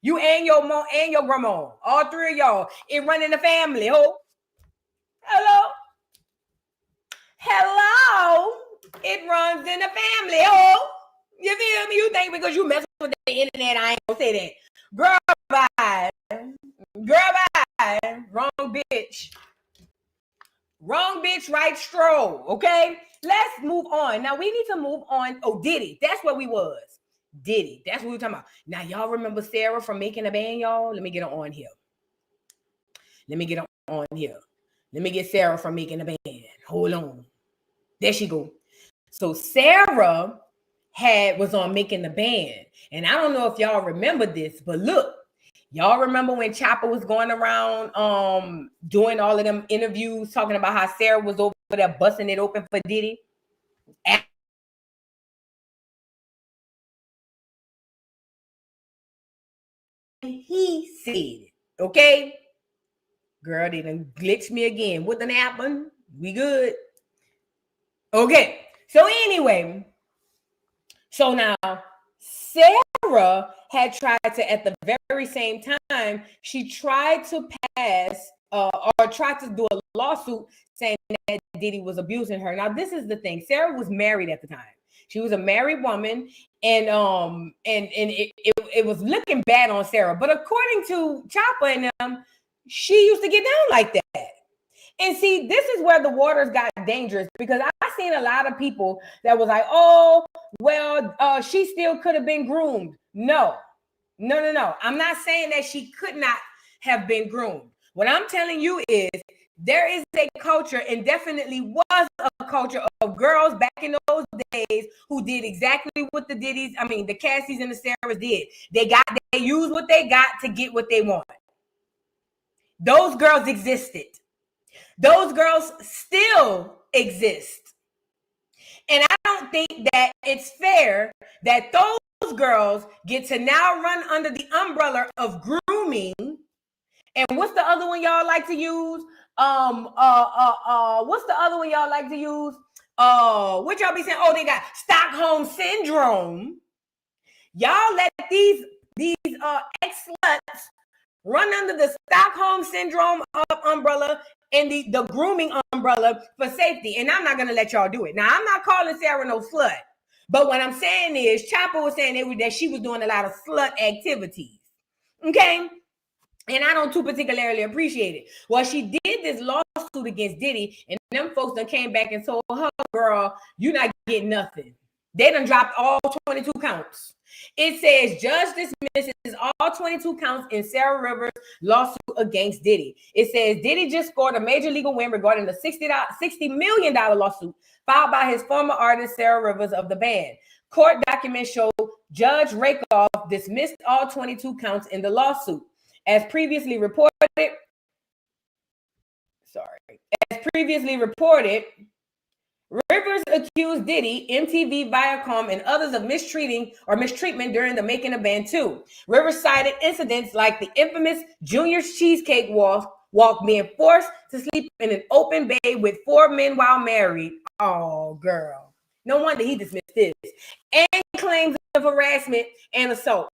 You and your mom and your grandma. All three of y'all. It run in the family. Oh. Hello. It runs in the family. Oh. You feel me? You think because you mess with the internet, I ain't gonna say that. Girl, bye. Wrong bitch. Right stroll. Okay? Let's move on. Now we need to move on. Oh, Diddy. That's where we was. Diddy. That's what we were talking about. Now, y'all remember Sara from Making a Band, y'all? Let me get her on here. Let me get Sara from Making a Band. Hold on. There she go. So Sara was on Making the Band. And I don't know if y'all remember this, but look, y'all remember when Chopper was going around doing all of them interviews talking about how Sara was over there busting it open for Diddy? He said it. Okay? Girl, they done glitched me again. What done happened? We good. Okay. So anyway, so now Sara had tried to, at the very same time, she tried to pass or tried to do a lawsuit saying that Diddy was abusing her. Now, this is the thing. Sara was married at the time. She was a married woman, and it was looking bad on Sara. But according to Chopper and them, she used to get down like that. And see, this is where the waters got dangerous, because I seen a lot of people that was like, oh, well, she still could have been groomed. No. I'm not saying that she could not have been groomed. What I'm telling you is there is a culture, and definitely was a culture, of girls back in those days who did exactly what the Diddies, the Cassies and the Saras did. They used what they got to get what they want. Those girls existed. Those girls still exist. And I don't think that it's fair that those girls get to now run under the umbrella of grooming. And what's the other one y'all like to use? What's the other one y'all like to use? What y'all be saying? Oh, they got Stockholm syndrome. Y'all let these ex-sluts run under the Stockholm syndrome umbrella and the grooming umbrella for safety. And I'm not going to let y'all do it. Now, I'm not calling Sara no slut. But what I'm saying is, Chopper was saying that she was doing a lot of slut activities. Okay? And I don't too particularly appreciate it. Well, she did this lawsuit against Diddy, and them folks done came back and told her, girl, you're not getting nothing. They done dropped all 22 counts. It says judge dismisses all 22 counts in Sara Rivers' lawsuit against Diddy. It says Diddy just scored a major legal win regarding the $60 million lawsuit filed by his former artist Sara Rivers of the band. Court documents show Judge Rakoff dismissed all 22 counts in the lawsuit. As previously reported, Rivers accused Diddy, MTV, Viacom, and others of mistreatment during the making of Band 2. Rivers cited incidents like the infamous Junior's Cheesecake Walk being forced to sleep in an open bay with 4 men while married. Oh, girl. No wonder he dismissed this. And claims of harassment and assault.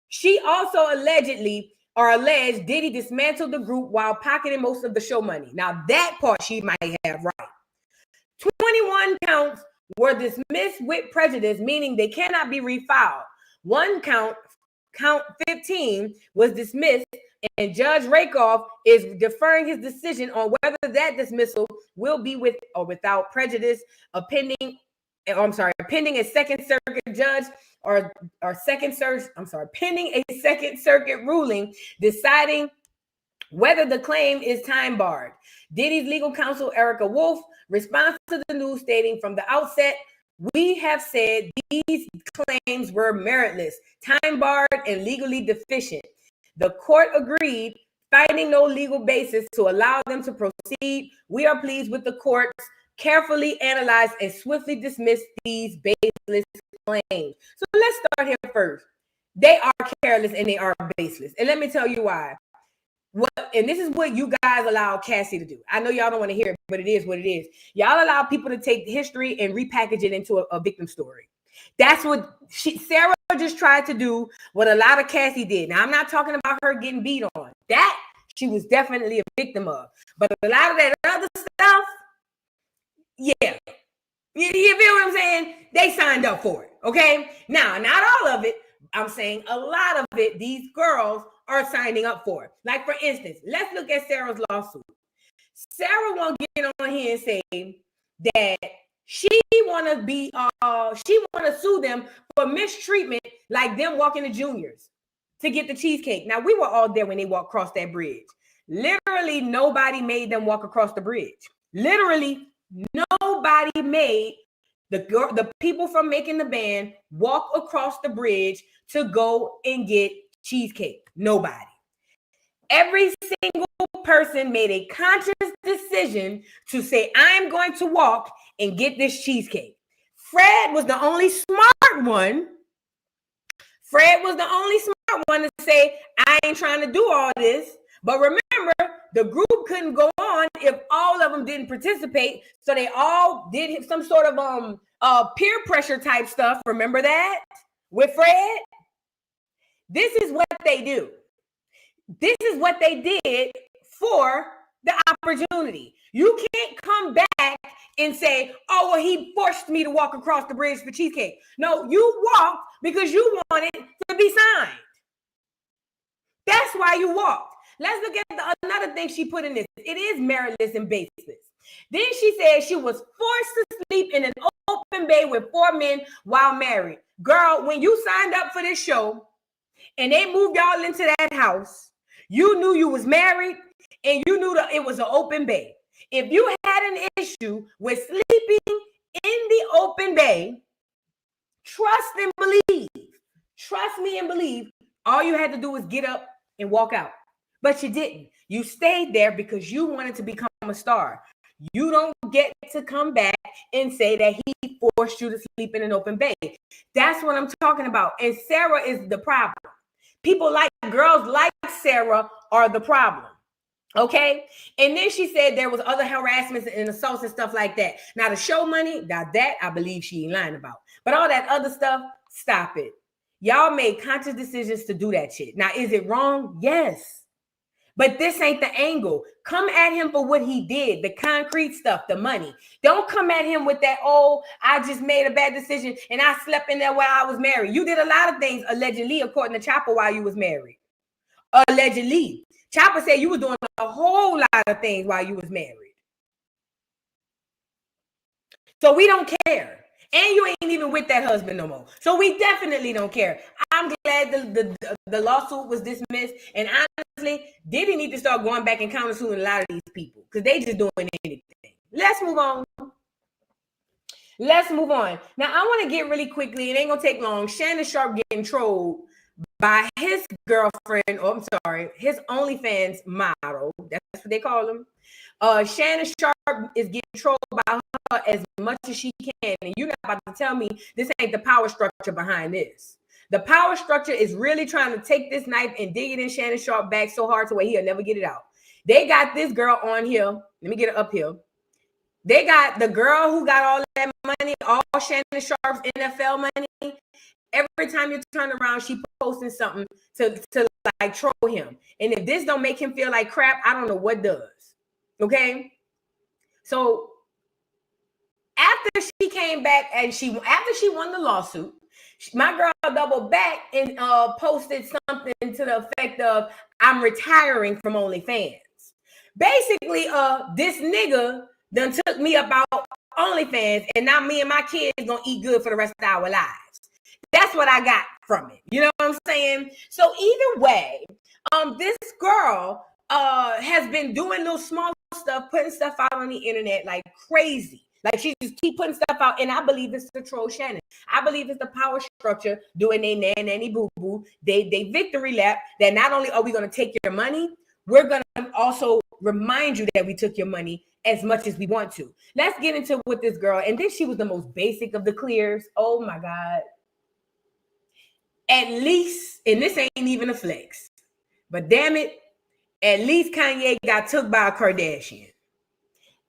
She also alleged Diddy dismantled the group while pocketing most of the show money. Now, that part she might have right. 21 counts were dismissed with prejudice, meaning they cannot be refiled. One count 15, was dismissed, and Judge Rakoff is deferring his decision on whether that dismissal will be with or without prejudice, pending a Second Circuit judge pending a Second Circuit ruling deciding whether the claim is time barred. Diddy's legal counsel, Erica Wolf, responds to the news stating, from the outset, we have said these claims were meritless, time barred, and legally deficient. The court agreed, finding no legal basis to allow them to proceed. We are pleased with the court's carefully analyzed and swiftly dismissed these baseless claims. So let's start here first. They are careless and they are baseless. And let me tell you why. And this is what you guys allow Cassie to do. I know y'all don't want to hear it, but it is what it is. Y'all allow people to take history and repackage it into a victim story. That's what Sara just tried to do, what a lot of Cassie did. Now, I'm not talking about her getting beat on. That she was definitely a victim of. But a lot of that other stuff, yeah. You feel what I'm saying? They signed up for it, okay? Now, not all of it. I'm saying a lot of it, these girls are signing up for it. Like, for instance, let's look at Sara's lawsuit. Sara won't get on here and say that she want to sue them for mistreatment, like them walking to Junior's to get the cheesecake. Now, we were all there when they walked across that bridge. Literally, nobody made them walk across the bridge. Literally, nobody made the people from making the band walk across the bridge to go and get cheesecake. Nobody. Every single person made a conscious decision to say, I'm going to walk and get this cheesecake. Fred was the only smart one. Fred was the only smart one to say, I ain't trying to do all this. But remember, the group couldn't go on if all of them didn't participate. So they all did some sort of peer pressure type stuff. Remember that with Fred? This is what they do. This is what they did for the opportunity. You can't come back and say, oh, well, he forced me to walk across the bridge for cheesecake. No, you walked because you wanted to be signed. That's why you walked. Let's look at another thing she put in this. It is meritless and baseless. Then she said she was forced to sleep in an open bay with 4 men while married. Girl, when you signed up for this show and they moved y'all into that house, you knew you was married and you knew that it was an open bay. If you had an issue with sleeping in the open bay, trust and believe. Trust me and believe. All you had to do was get up and walk out. But you didn't. You stayed there because you wanted to become a star. You don't get to come back and say that he forced you to sleep in an open bay. That's what I'm talking about. And Sara is the problem. Girls like Sara are the problem. Okay? And then she said there was other harassments and assaults and stuff like that. Now, the show money, that I believe she ain't lying about. But all that other stuff, stop it. Y'all made conscious decisions to do that shit. Now, is it wrong? Yes. But this ain't the angle. Come at him for what he did, the concrete stuff, the money. Don't come at him with that, oh, I just made a bad decision and I slept in there while I was married. You did a lot of things, allegedly, according to Chopper, while you was married. Allegedly. Chopper said you was doing a whole lot of things while you was married. So we don't care. And you ain't even with that husband no more. So we definitely don't care. I'm glad the lawsuit was dismissed. And honestly, Diddy need to start going back and countersuing a lot of these people because they just doing anything. Let's move on. Now, I want to get really quickly, it ain't going to take long. Shannon Sharpe getting trolled by his girlfriend, his OnlyFans model. That's what they call him. Shannon Sharpe is getting trolled by as much as she can. And you're not about to tell me this ain't the power structure behind this. The power structure is really trying to take this knife and dig it in Shannon Sharpe back so hard to where he'll never get it out. They got this girl on here. Let me get it up here. They got the girl who got all that money, all Shannon Sharpe's NFL money. Every time you turn around, she posting something to like troll him. And if this don't make him feel like crap, I don't know what does. Okay? So after she came back and after she won the lawsuit, my girl doubled back and posted something to the effect of, I'm retiring from OnlyFans. Basically, this nigga done took me about OnlyFans, and now me and my kids gonna eat good for the rest of our lives. That's what I got from it. You know what I'm saying? So either way, this girl has been doing little small stuff, putting stuff out on the internet like crazy. Like she just keep putting stuff out, and I believe it's to troll Shannon. I believe it's the power structure doing they nanny boo boo. They victory lap that not only are we gonna take your money, we're gonna also remind you that we took your money as much as we want to. Let's get into with this girl. And then she was the most basic of the clears. Oh my God. At least, and this ain't even a flex, but damn it, at least Kanye got took by a Kardashian.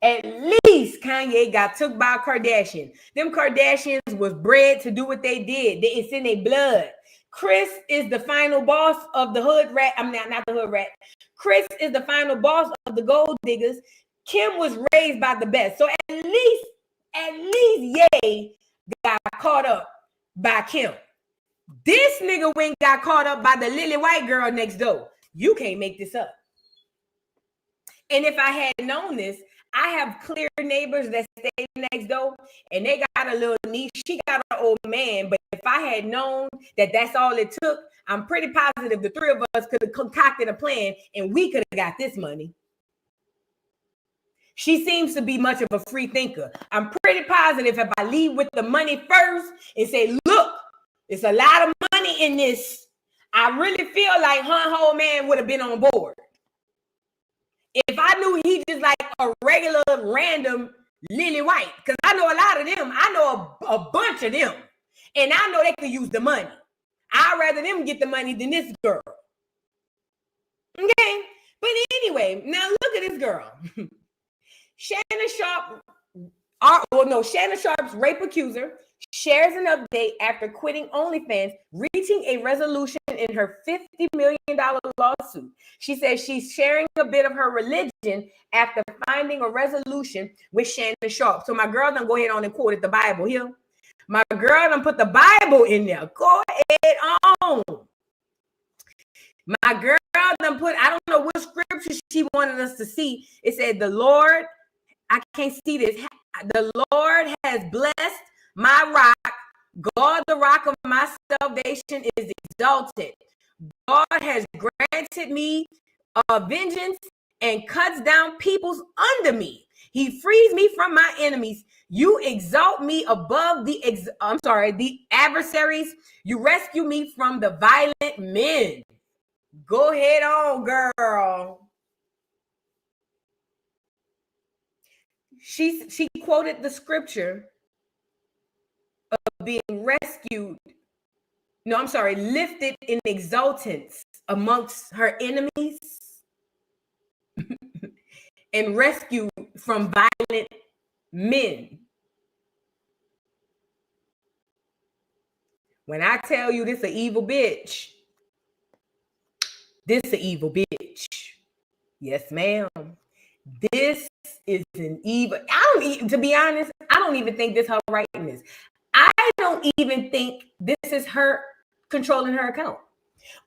At least Kanye got took by a Kardashian. Them Kardashians was bred to do what they did. It's in their blood. Chris is the final boss of the hood rat. I'm not the hood rat. Chris is the final boss of the gold diggers. Kim was raised by the best. So at least Ye got caught up by Kim. This nigga went got caught up by the lily white girl next door. You can't make this up. And if I had known this, I have clear neighbors that stay next door, and they got a little niece. She got an old man, but if I had known that that's all it took, I'm pretty positive the three of us could have concocted a plan, and we could have got this money. She seems to be much of a free thinker. I'm pretty positive if I leave with the money first and say, look, it's a lot of money in this, I really feel like her whole man would have been on board. If I knew he just like a regular random lily white, because I know a lot of them, I know a bunch of them, and I know they could use the money. I'd rather them get the money than this girl. Okay? But anyway, now look at this girl. Shannon Sharpe's rape accuser shares an update after quitting OnlyFans, reaching a resolution in her $50 million lawsuit. She says she's sharing a bit of her religion after finding a resolution with Shannon Sharpe. So my girl done go ahead on and quoted the Bible here. My girl done put the Bible in there. Go ahead on. My girl done put, I don't know what scripture she wanted us to see. It said, the Lord, I can't see this. The Lord has blessed my rock. God, the rock of my salvation, is exalted. God has granted me vengeance and cuts down peoples under me. He frees me from my enemies. You exalt me above the adversaries. You rescue me from the violent men. Go ahead on, girl. She quoted the scripture of being rescued. Lifted in exaltance amongst her enemies and rescued from violent men. When I tell you this an evil bitch, this an evil bitch. Yes, ma'am. This is an evil. To be honest, I don't even think this her writing this. I don't even think this is her controlling her account.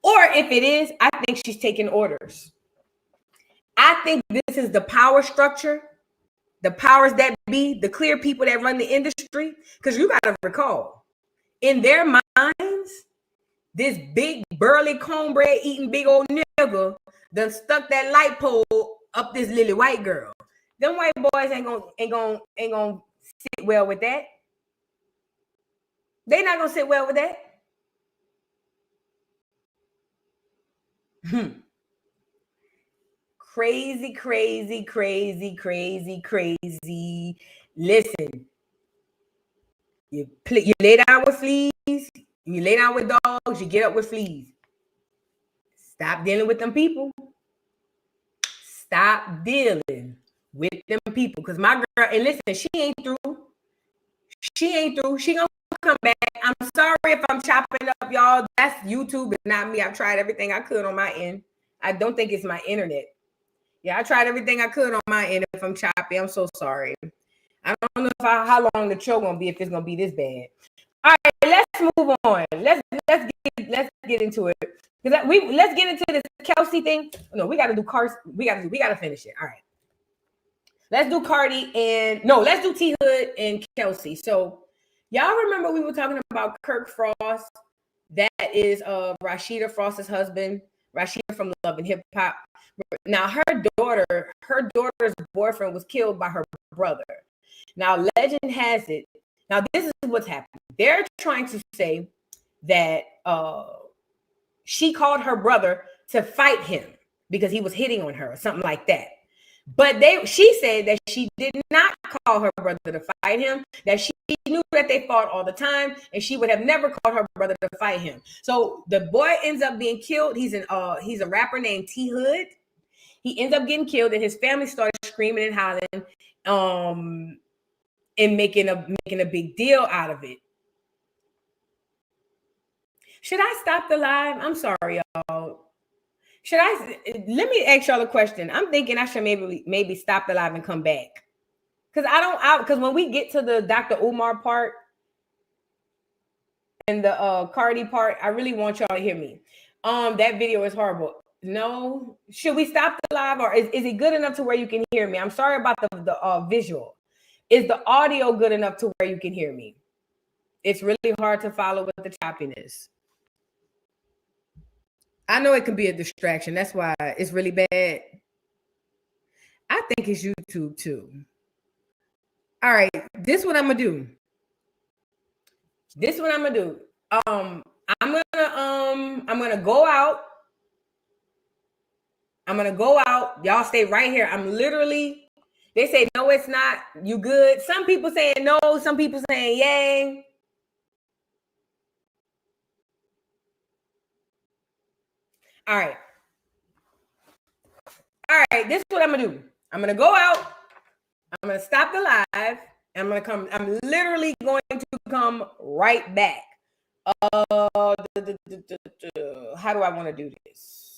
Or if it is, I think she's taking orders. I think this is the power structure, the powers that be, the clear people that run the industry. Because you got to recall, in their minds, this big, burly, cornbread eating big old nigga done stuck that light pole up this lily white girl. Them white boys ain't gonna sit well with that. They not gonna sit well with that. Crazy, crazy, crazy, crazy, crazy. Listen, you lay down with fleas, you lay down with dogs, you get up with fleas. Stop dealing with them people. Stop dealing with them people. Because my girl, and listen, she ain't through. She ain't through. She gonna come back. I'm sorry if I'm chopping up, y'all. That's YouTube. It's not me. I've tried everything I could on my end. I don't think it's my internet. Yeah, I tried everything I could on my end. If I'm choppy, I'm so sorry. I don't know how long the show gonna be, if it's gonna be this bad. All right, let's move on. Let's get into it. Let's get into this Kelsie thing. No, we gotta do Cardi. We gotta finish it. All right. Let's do Cardi let's do Thood and Kelsie. So y'all remember we were talking about Kirk Frost. That is Rashida Frost's husband, Rashida from Love and Hip Hop. Now her daughter's boyfriend was killed by her brother. Now legend has it. Now this is what's happening. They're trying to say that she called her brother to fight him because he was hitting on her or something like that. But she said that she did not call her brother to fight him, that she knew that they fought all the time, and she would have never called her brother to fight him. So the boy ends up being killed. He's a rapper named Thood. He ends up getting killed, and his family started screaming and hollering, and making a big deal out of it. Should I stop the live? I'm sorry, y'all. Let me ask y'all a question. I'm thinking I should maybe stop the live and come back. Because when we get to the Dr. Umar part and the Cardi part, I really want y'all to hear me. That video is horrible. No, should we stop the live, or is it good enough to where you can hear me? I'm sorry about the visual. Is the audio good enough to where you can hear me? It's really hard to follow with the choppiness. I know it can be a distraction. That's why it's really bad. I think it's YouTube too. All right, this is what I'm gonna do. I'm gonna go out. Y'all stay right here. They say no, it's not. You good? Some people saying no. Some people saying yay. All right, this is what I'm gonna do. I'm gonna go out. I'm gonna stop the live. I'm gonna come. I'm literally going to come right back. How do I want to do this?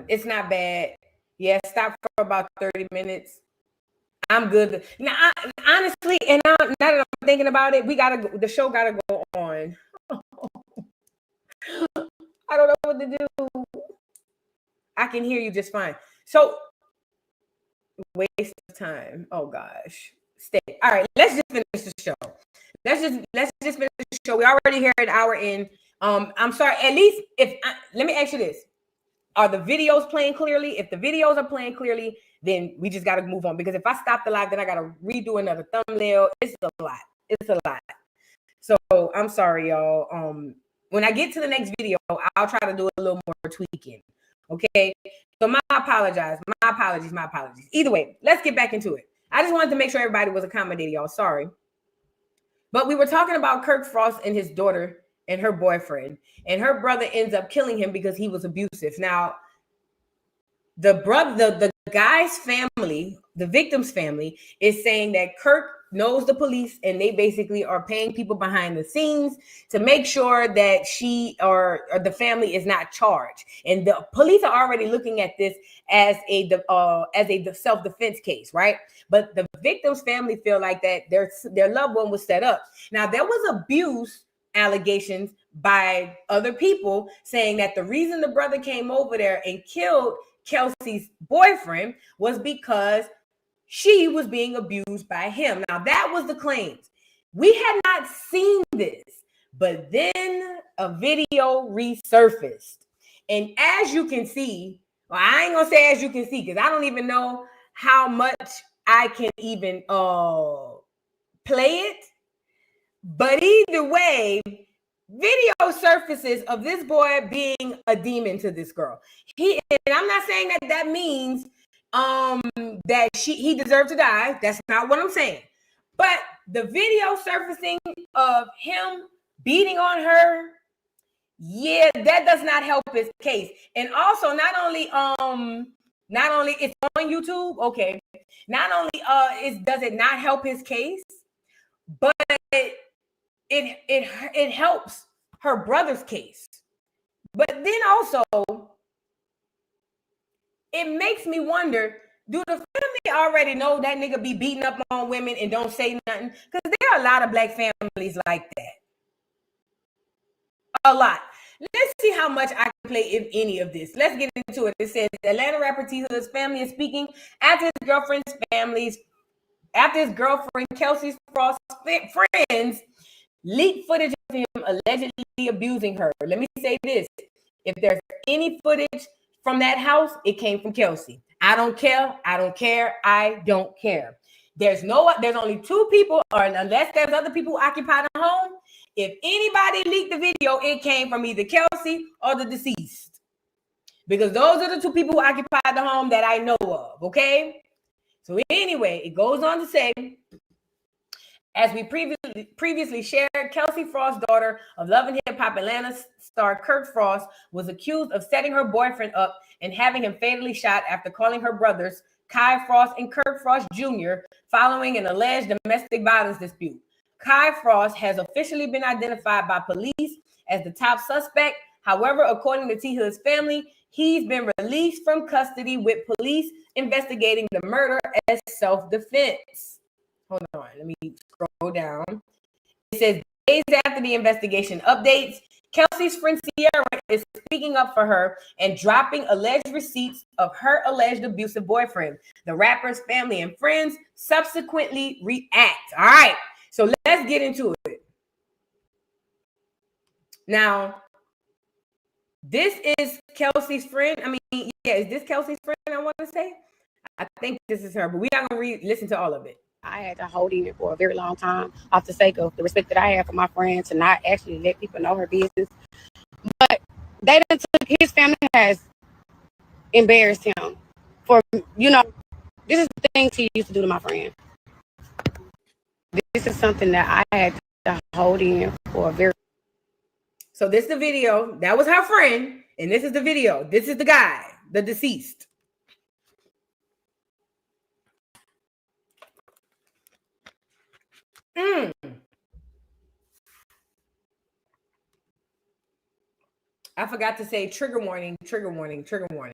It's not bad. Yeah, stop for about 30 minutes. I'm good. Now, honestly, and now that I'm thinking about it, the show gotta go on. I don't know what to do. I can hear you just fine. So, waste of time. Oh gosh. Stay. All right, let's just finish the show. Let's just finish the show. We already here an hour in. I'm sorry. At least let me ask you this. Are the videos playing clearly? If the videos are playing clearly, then we just got to move on. Because if I stop the live, then I got to redo another thumbnail. It's a lot. So I'm sorry, y'all. When I get to the next video, I'll try to do a little more tweaking. Okay. So my apologies. Either way, let's get back into it. I just wanted to make sure everybody was accommodated, y'all. Sorry. But we were talking about Kirk Frost and his daughter and her boyfriend, and her brother ends up killing him because he was abusive. Now, the guy's family, the victim's family, is saying that Kirk knows the police and they basically are paying people behind the scenes to make sure that she or the family is not charged. And the police are already looking at this as a self-defense case, right? But the victim's family feel like that their loved one was set up. Now, there was abuse allegations by other people saying that the reason the brother came over there and killed Kelsie's boyfriend was because she was being abused by him. Now, that was the claims. We had not seen this, but then a video resurfaced. And as you can see, well, I ain't gonna say as you can see, because I don't even know how much I can even play it. But either way, video surfaces of this boy being a demon to this girl. And I'm not saying that means that he deserved to die. That's not what I'm saying. But the video surfacing of him beating on her, yeah, that does not help his case. And also, not only it's on YouTube, okay. Not only does it not help his case, but it helps her brother's case. But then also, it makes me wonder, do the family already know that nigga be beating up on women and don't say nothing? Because there are a lot of black families like that. A lot. Let's see how much I can play, if any of this. Let's get into it. It says Atlanta rapper Thood's family is speaking after his girlfriend Kelsie Frost's friends leaked footage of him allegedly abusing her. Let me say this. If there's any footage from that house, it came from Kelsie. I don't care. I don't care. I don't care. There's only two people, or unless there's other people who occupy the home. If anybody leaked the video, it came from either Kelsie or the deceased. Because those are the two people who occupied the home that I know of, okay? So anyway, it goes on to say, as we previously shared, Kelsie Frost's daughter of Love and Hip Hop Atlanta star Kirk Frost was accused of setting her boyfriend up and having him fatally shot after calling her brothers, Kai Frost and Kirk Frost Jr., following an alleged domestic violence dispute. Kai Frost has officially been identified by police as the top suspect. However, according to T Hood's family, he's been released from custody with police investigating the murder as self-defense. Hold on, let me scroll down. It says, days after the investigation updates, Kelsie's friend Sara is speaking up for her and dropping alleged receipts of her alleged abusive boyfriend. The rapper's family and friends subsequently react. All right, so let's get into it. Now, this is Kelsie's friend. I mean, yeah, is this Kelsie's friend, I want to say? I think this is her, but we are going to listen to all of it. I had to hold in for a very long time off the sake of the respect that I have for my friend, to not actually let people know her business. But they done took, his family has embarrassed him for, this is the things he used to do to my friend. This is something that I had to hold in for a very. So this is the video. That was her friend. And this is the video. This is the guy, the deceased. I forgot to say trigger warning, trigger warning, trigger warning.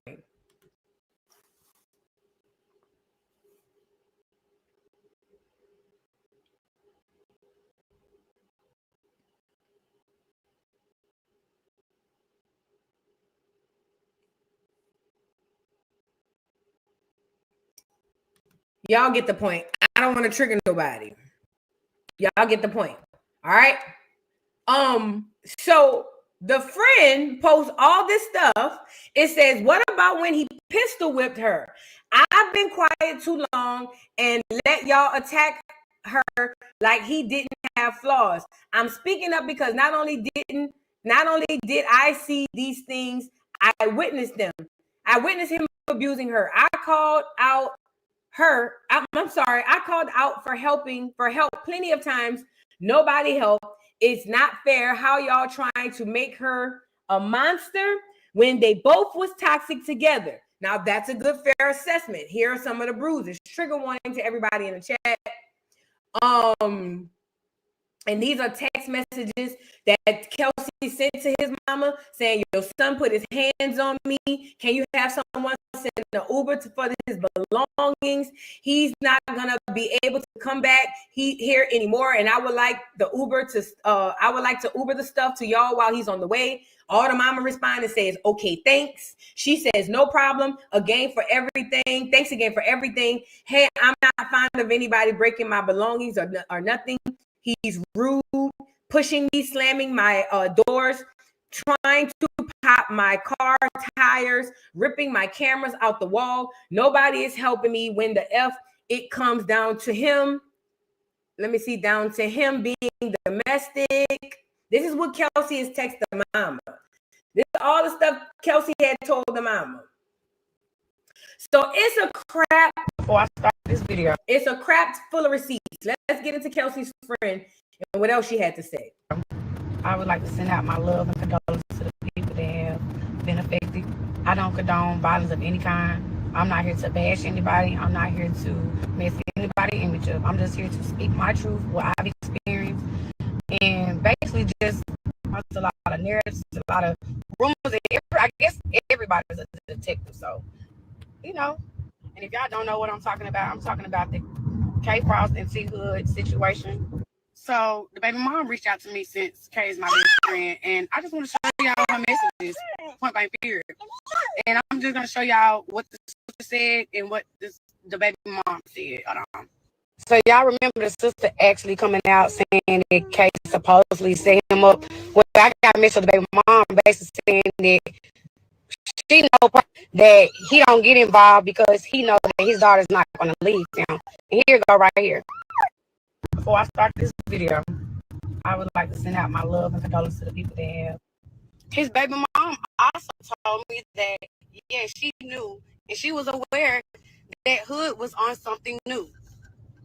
Y'all get the point. I don't want to trigger nobody. Y'all get the point. All right. So the friend posts all this stuff. It says, what about when he pistol whipped her? I've been quiet too long and let y'all attack her like he didn't have flaws. I'm speaking up because not only did I see these things, I witnessed them. I witnessed him abusing her. I called out her. I called out for help plenty of times. Nobody helped. It's not fair how y'all trying to make her a monster when they both was toxic together. Now that's a good, fair assessment. Here are some of the bruises. Trigger warning to everybody in the chat. And these are text messages that Kelsie sent to his mama saying, your son put his hands on me. Can you have someone send an Uber for his belongings? He's not going to be able to come back here anymore. And I would like to Uber the stuff to y'all while he's on the way. All the mama responds and says, okay, thanks. She says, no problem. Again for everything. Thanks again for everything. Hey, I'm not fond of anybody breaking my belongings or nothing. He's rude, pushing me, slamming my doors, trying to pop my car tires, ripping my cameras out the wall. Nobody is helping me when it comes down to him. Let me see, down to him being domestic. This is what Kelsie is texting the mama. This is all the stuff Kelsie had told the mama. So it's a crap. Before I start this video, it's a crap full of receipts. Let's get into Kelsie's friend and what else she had to say. I would like to send out my love and condolences to the people that have been affected. I don't condone violence of any kind. I'm not here to bash anybody. I'm not here to mess anybody's image up. I'm just here to speak my truth, what I've experienced, and basically just a lot of narratives, a lot of rumors. I guess everybody's a detective, so you know. And if y'all don't know what I'm talking about the K Frost and T Hood situation. So the baby mom reached out to me since Kay is my best friend, and I just want to show y'all her messages, point blank period. And I'm just gonna show y'all what the sister said and what the baby mom said. Hold on. So y'all remember the sister actually coming out saying that Kay supposedly set him up. Well, I got a message with the baby mom basically saying that she know that he don't get involved because he knows that his daughter's not gonna leave him. And here you go right here. Before I start this video, I would like to send out my love and condolences to the people that have. His baby mom also told me that, yeah, she knew and she was aware that Hood was on something new.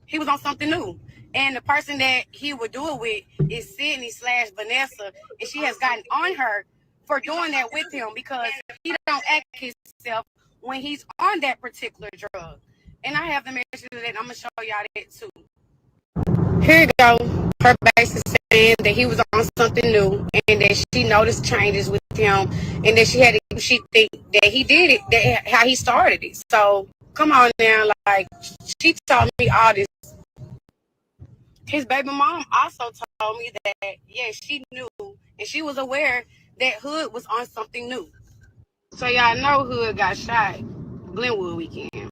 He was on something new. And the person that he would do it with is Sydney/Vanessa, and she has gotten on her for doing that with him because he don't act himself when he's on that particular drug. And I have the message that I'm going to show y'all that too. Here you go. Her base saying that he was on something new and that she noticed changes with him and that she think that he did it, that how he started it. So come on now, like she told me all this. His baby mom also told me that, yeah, she knew and she was aware that Hood was on something new. So y'all know Hood got shot Glenwood weekend.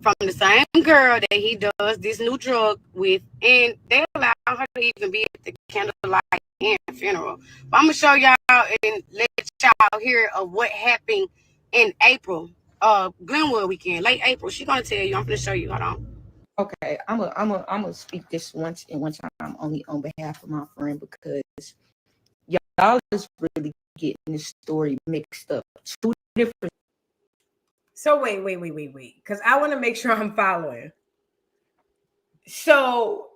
From the same girl that he does this new drug with, and they allow her to even be at the candlelight and funeral. But I'm gonna show y'all and let y'all hear of what happened in April, Glenwood weekend, late April. She's gonna tell you. I'm gonna show you. Hold on. Okay, I'm gonna speak this one time only on behalf of my friend because y'all is really getting this story mixed up. Two different. So wait, because I want to make sure I'm following. So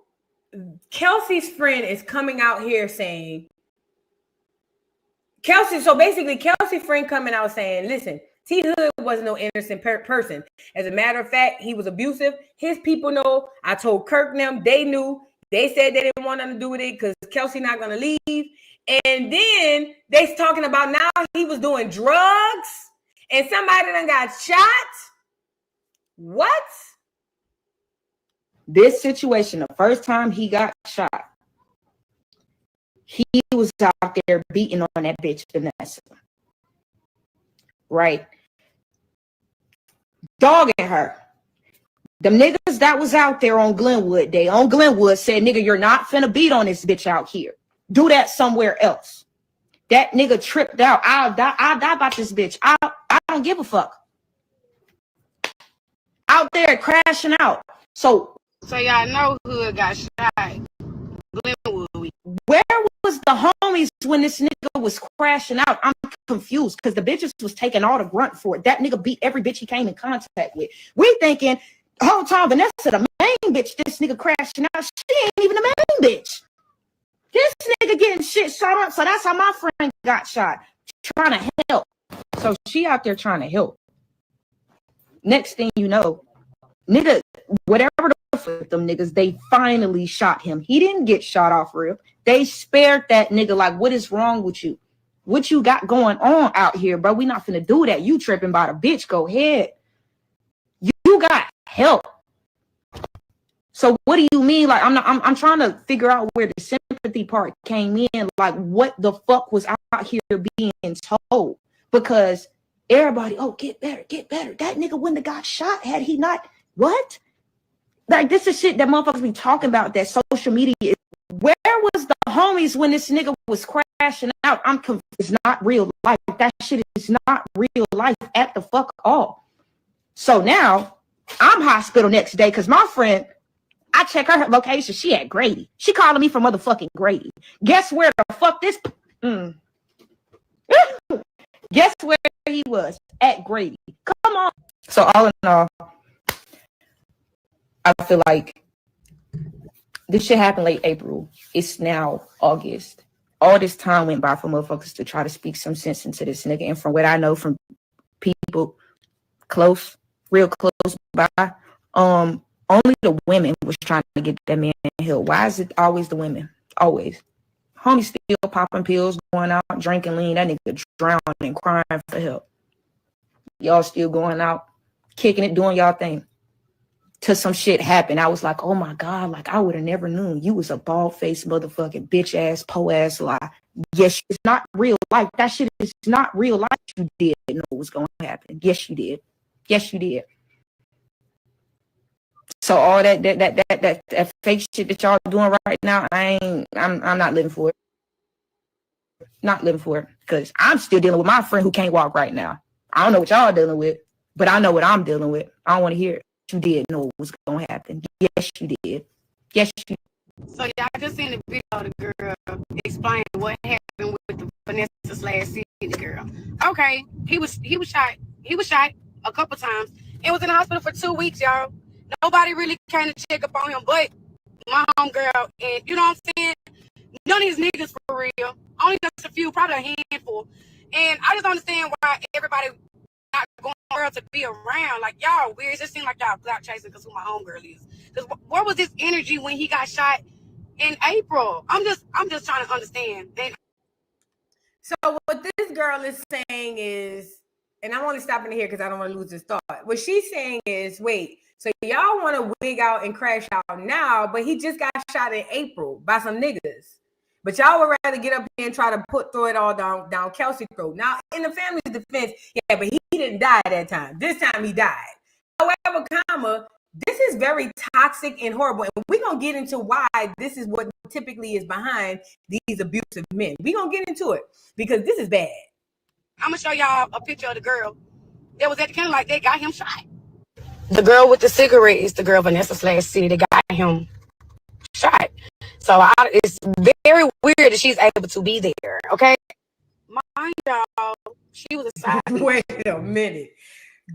Kelsie's friend is coming out here saying, Kelsie's friend coming out saying, listen, T Hood was no innocent person. As a matter of fact, he was abusive. His people know. I told Kirk them, they knew. They said they didn't want nothing to do with it because Kelsie not going to leave. And then they talking about now he was doing drugs. And somebody done got shot? What? This situation, the first time he got shot, he was out there beating on that bitch Vanessa. Right? Dogging her. Them niggas that was out there on Glenwood, they on Glenwood said, nigga, you're not finna beat on this bitch out here. Do that somewhere else. That nigga tripped out. I'll die about this bitch. I don't give a fuck. Out there crashing out. So y'all know Hood got shot. Glenwood. Where was the homies when this nigga was crashing out? I'm confused because the bitches was taking all the grunt for it. That nigga beat every bitch he came in contact with. We thinking the whole time Vanessa the main bitch, this nigga crashing out. She ain't even the main bitch. This nigga getting shit shot up. So that's how my friend got shot. Trying to help. So she out there trying to help. Next thing you know, nigga, whatever the fuck them niggas, they finally shot him. He didn't get shot off rip. They spared that nigga. Like, what is wrong with you? What you got going on out here, bro? We not finna do that. You tripping by the bitch. Go ahead. You got help. So what do you mean? Like, I'm trying to figure out where the sympathy part came in. Like, what the fuck was out here being told? Because everybody, oh, get better. That nigga wouldn't have got shot had he not. What? Like, this is shit that motherfuckers be talking about. That social media is. Where was the homies when this nigga was crashing out? I'm confused. It's not real life. That shit is not real life at the fuck all. So now I'm hospital next day because my friend I check her location. She at Grady. She calling me from motherfucking Grady. Guess where the fuck this? Guess where he was? At Grady. Come on. So all in all, I feel like this shit happened late April. It's now August. All this time went by for motherfuckers to try to speak some sense into this nigga. And from what I know from people close, real close by, only the women was trying to get that man healed. Why is it always the women? Always. Homie still popping pills, going out, drinking lean. That nigga drowning and crying for help. Y'all still going out, kicking it, doing y'all thing. Till some shit happened. I was like, oh my God, like I would have never known you was a bald-faced motherfucking bitch-ass, po-ass lie. Yes, it's not real life. That shit is not real life. You did know what was going to happen. Yes, you did. Yes, you did. So all that fake shit that y'all doing right now, I'm not living for it. Not living for it. Because I'm still dealing with my friend who can't walk right now. I don't know what y'all dealing with, but I know what I'm dealing with. I don't want to hear it. You did know what was going to happen. Yes, you did. Yes, you did. So y'all just seen the video of the girl explaining what happened with the Vanessa/City girl. Okay, he was shot. He was shot a couple times. It was in the hospital for 2 weeks, y'all. Nobody really came to check up on him, but my homegirl, and you know what I'm saying? None of these niggas for real. Only just a few, probably a handful. And I just don't understand why everybody not going world to be around. Like, y'all weird. It just seems like y'all clout chasing because who my homegirl is. Because what was this energy when he got shot in April? I'm just trying to understand. And so what this girl is saying is, and I'm only stopping here because I don't want to lose this thought. What she's saying is, wait, so y'all want to wig out and crash out now, but he just got shot in April by some niggas. But y'all would rather get up here and try to throw it all down Kelsie throat. Now, in the family's defense, yeah, but he didn't die that time. This time he died. However, this is very toxic and horrible. And we're going to get into why this is what typically is behind these abusive men. We're going to get into it because this is bad. I'm going to show y'all a picture of the girl that was at the candlelight that got him shot. The girl with the cigarette is the girl Vanessa/City that got him shot. So it's very weird that she's able to be there, okay? Mind y'all, she was a side. Wait a minute.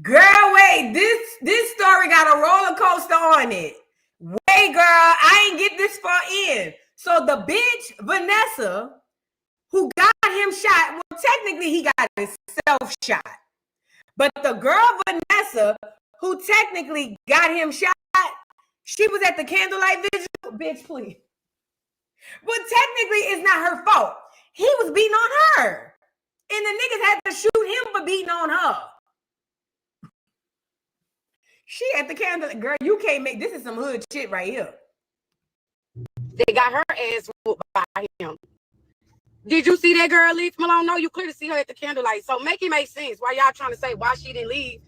Girl, wait. This story got a roller coaster on it. Wait, girl, I ain't get this far in. So the bitch, Vanessa, who got him shot, well, technically he got himself shot. But the girl, Vanessa, who technically got him shot, she was at the candlelight vigil. Bitch, please. But technically, it's not her fault. He was beating on her. And the niggas had to shoot him for beating on her. She at the candlelight. Girl, you can't make... This is some hood shit right here. They got her ass whooped by him. Did you see that girl leave him alone? No, you clearly see her at the candlelight. So make it make sense. Why y'all trying to say why she didn't leave?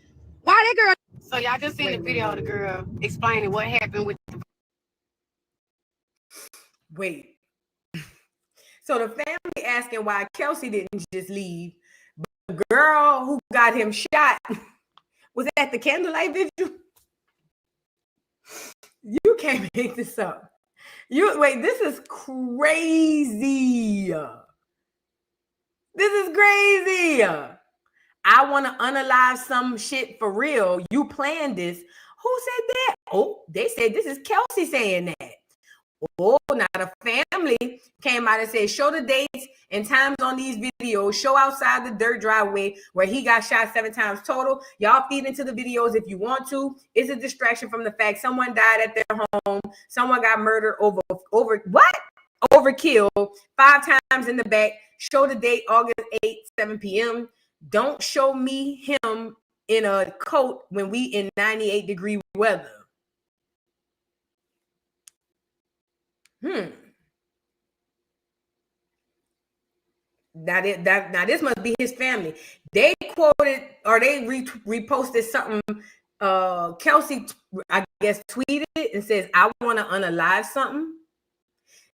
Why that girl... So y'all just seen the video of the girl explaining what happened with the... Wait. So the family asking why Kelsie didn't just leave. But the girl who got him shot was at the candlelight vigil. You can't make this up. Wait, this is crazy. This is crazy. I want to unalive some shit for real. You planned this. Who said that? Oh, they said this is Kelsie saying that. Oh, now the family came out and said, show the dates and times on these videos. Show outside the dirt driveway where he got shot 7 times total. Y'all feed into the videos if you want to. It's a distraction from the fact someone died at their home. Someone got murdered over what? Overkill 5 times in the back. Show the date, August 8th, 7 p.m. Don't show me him in a coat when we in 98-degree weather. Now this must be his family. They quoted or they reposted something. Kelsie, I guess, tweeted and says, "I want to unalive something."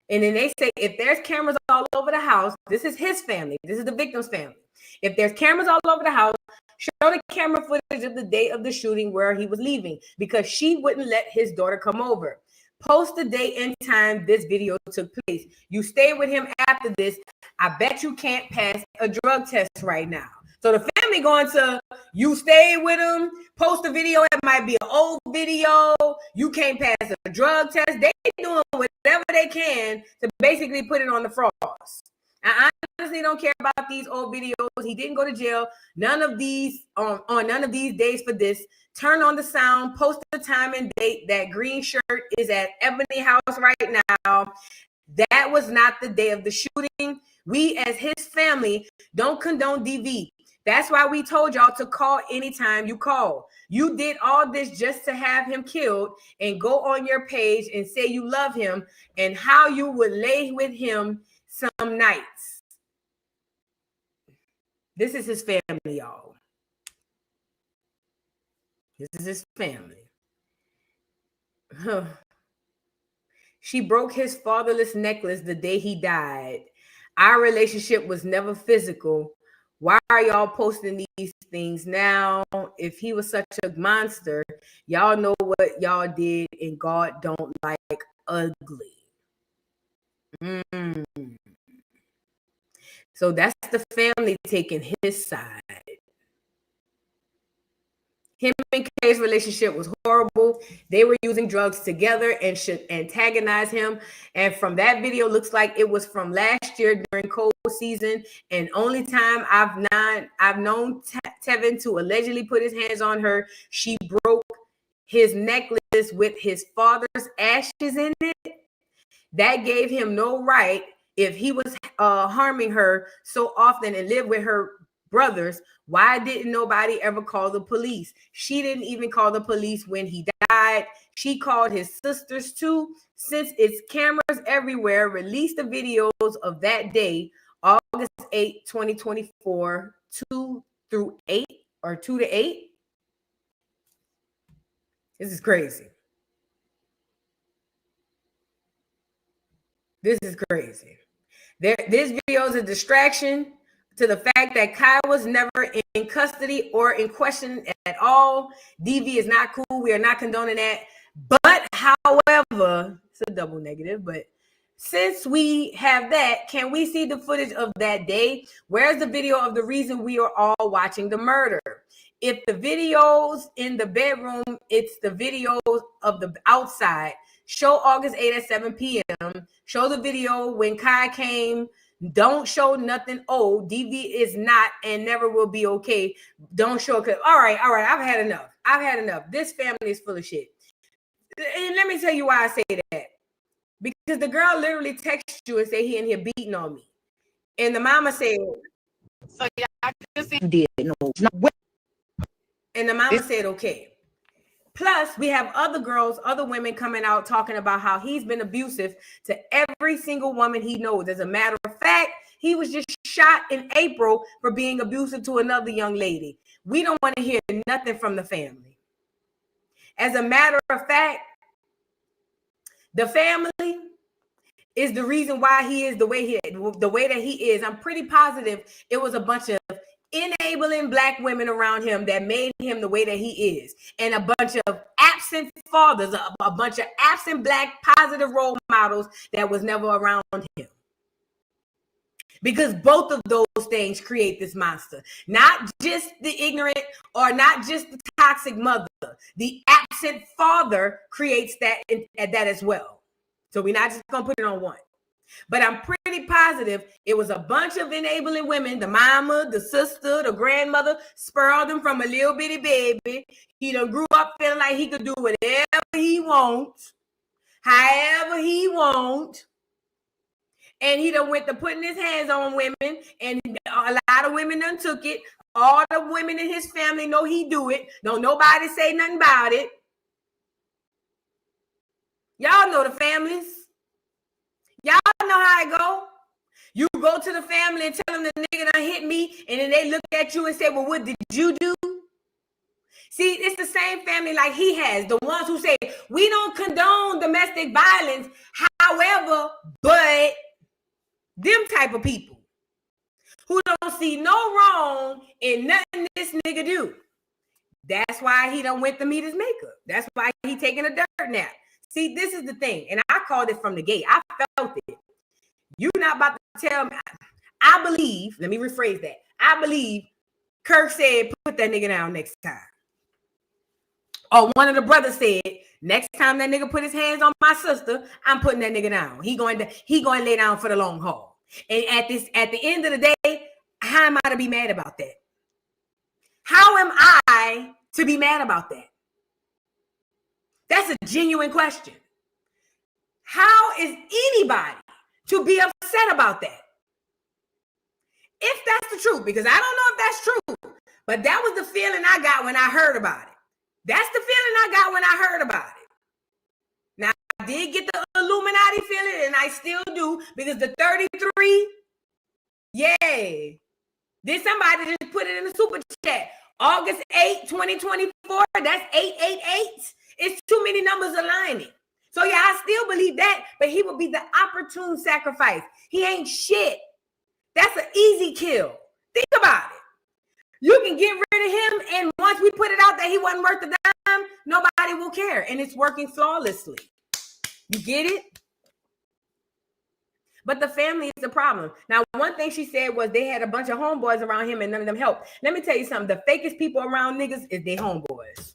And then they say, if there's cameras all over the house, this is his family. This is the victim's family. If there's cameras all over the house, show the camera footage of the day of the shooting where he was leaving because she wouldn't let his daughter come over. Post the date and time this video took place. You stay with him after this. I bet you can't pass a drug test right now. So the family going to, you stay with him, post a video. It might be an old video. You can't pass a drug test. They doing whatever they can to basically put it on the frost. I honestly don't care about these old videos. He didn't go to jail. None of these on none of these days for this. Turn on the sound, post the time and date. That green shirt is at Ebony House right now. That was not the day of the shooting. We as his family don't condone DV. That's why we told y'all to call anytime you call. You did all this just to have him killed and go on your page and say you love him and how you would lay with him some nights. This is his family, y'all. This is his family. She broke his fatherless necklace the day he died. Our relationship was never physical. Why are y'all posting these things now? If he was such a monster, y'all know what y'all did, and God don't like ugly. So that's the family taking his side. Him and Kay's relationship was horrible. They were using drugs together and should antagonize him. And from that video, looks like it was from last year during cold season. And only time I've known Tevin to allegedly put his hands on her, she broke his necklace with his father's ashes in it. That gave him no right, if he was harming her so often and lived with her brothers, why didn't nobody ever call the police? She didn't even call the police when he died. She called his sisters too. Since it's cameras everywhere, release the videos of that day, August 8, 2024, 2 through 8 or 2 to 8. This is crazy. This is crazy. This video is a distraction to the fact that Kai was never in custody or in question at all. DV is not cool. We are not condoning that. But however, it's a double negative, but since we have that, can we see the footage of that day? Where's the video of the reason we are all watching the murder? If the videos in the bedroom, it's the videos of the outside. Show August 8 at 7 p.m. Show the video when Kai came. Don't show nothing old. DV is not and never will be okay. Don't show it. All right. I've had enough. This family is full of shit. And let me tell you why I say that. Because the girl literally texted you and said he in here beating on me. And the mama said, so y'all just did no. And the mama said, okay. Plus, we have other women coming out talking about how he's been abusive to every single woman he knows. As a matter of fact, he was just shot in April for being abusive to another young lady. We don't want to hear nothing from the family. As a matter of fact, the family is the reason why he is the way that he is. I'm pretty positive it was a bunch of enabling black women around him that made him the way that he is, and a bunch of absent fathers, a bunch of absent black positive role models that was never around him. Because both of those things create this monster. Not just the ignorant or not just the toxic mother. The absent father creates that as well. So we're not just gonna put it on one. But I'm pretty positive it was a bunch of enabling women, the mama, the sister, the grandmother, spurred him from a little bitty baby. He done grew up feeling like he could do whatever he wants, however he wants. And he done went to putting his hands on women, and a lot of women done took it. All the women in his family know he do it. Don't nobody say nothing about it. Y'all know the families. Y'all know how it go. You go to the family and tell them the nigga done hit me, and then they look at you and say, well, what did you do? See, it's the same family like he has. The ones who say, we don't condone domestic violence, however, but them type of people who don't see no wrong in nothing this nigga do. That's why he done went to meet his maker. That's why he taking a dirt nap. See, this is the thing, and I called it from the gate. I felt it. You're not about to tell me. I believe, let me rephrase that. I believe Kirk said, put that nigga down next time. Or one of the brothers said, next time that nigga put his hands on my sister, I'm putting that nigga down. He going to lay down for the long haul. And at the end of the day, how am I to be mad about that? How am I to be mad about that? That's a genuine question. How is anybody to be upset about that? If that's the truth, because I don't know if that's true, but that was the feeling I got when I heard about it. That's the feeling I got when I heard about it. Now, I did get the Illuminati feeling, and I still do, because the 33, yay. Then somebody just put it in the super chat. August 8, 2024, that's 888. It's too many numbers aligning. So yeah, I still believe that, but he will be the opportune sacrifice. He ain't shit. That's an easy kill. Think about it. You can get rid of him, and once we put it out that he wasn't worth the dime, nobody will care, and it's working flawlessly. You get it? But the family is the problem. Now, one thing she said was they had a bunch of homeboys around him and none of them helped. Let me tell you something. The fakest people around niggas is their homeboys.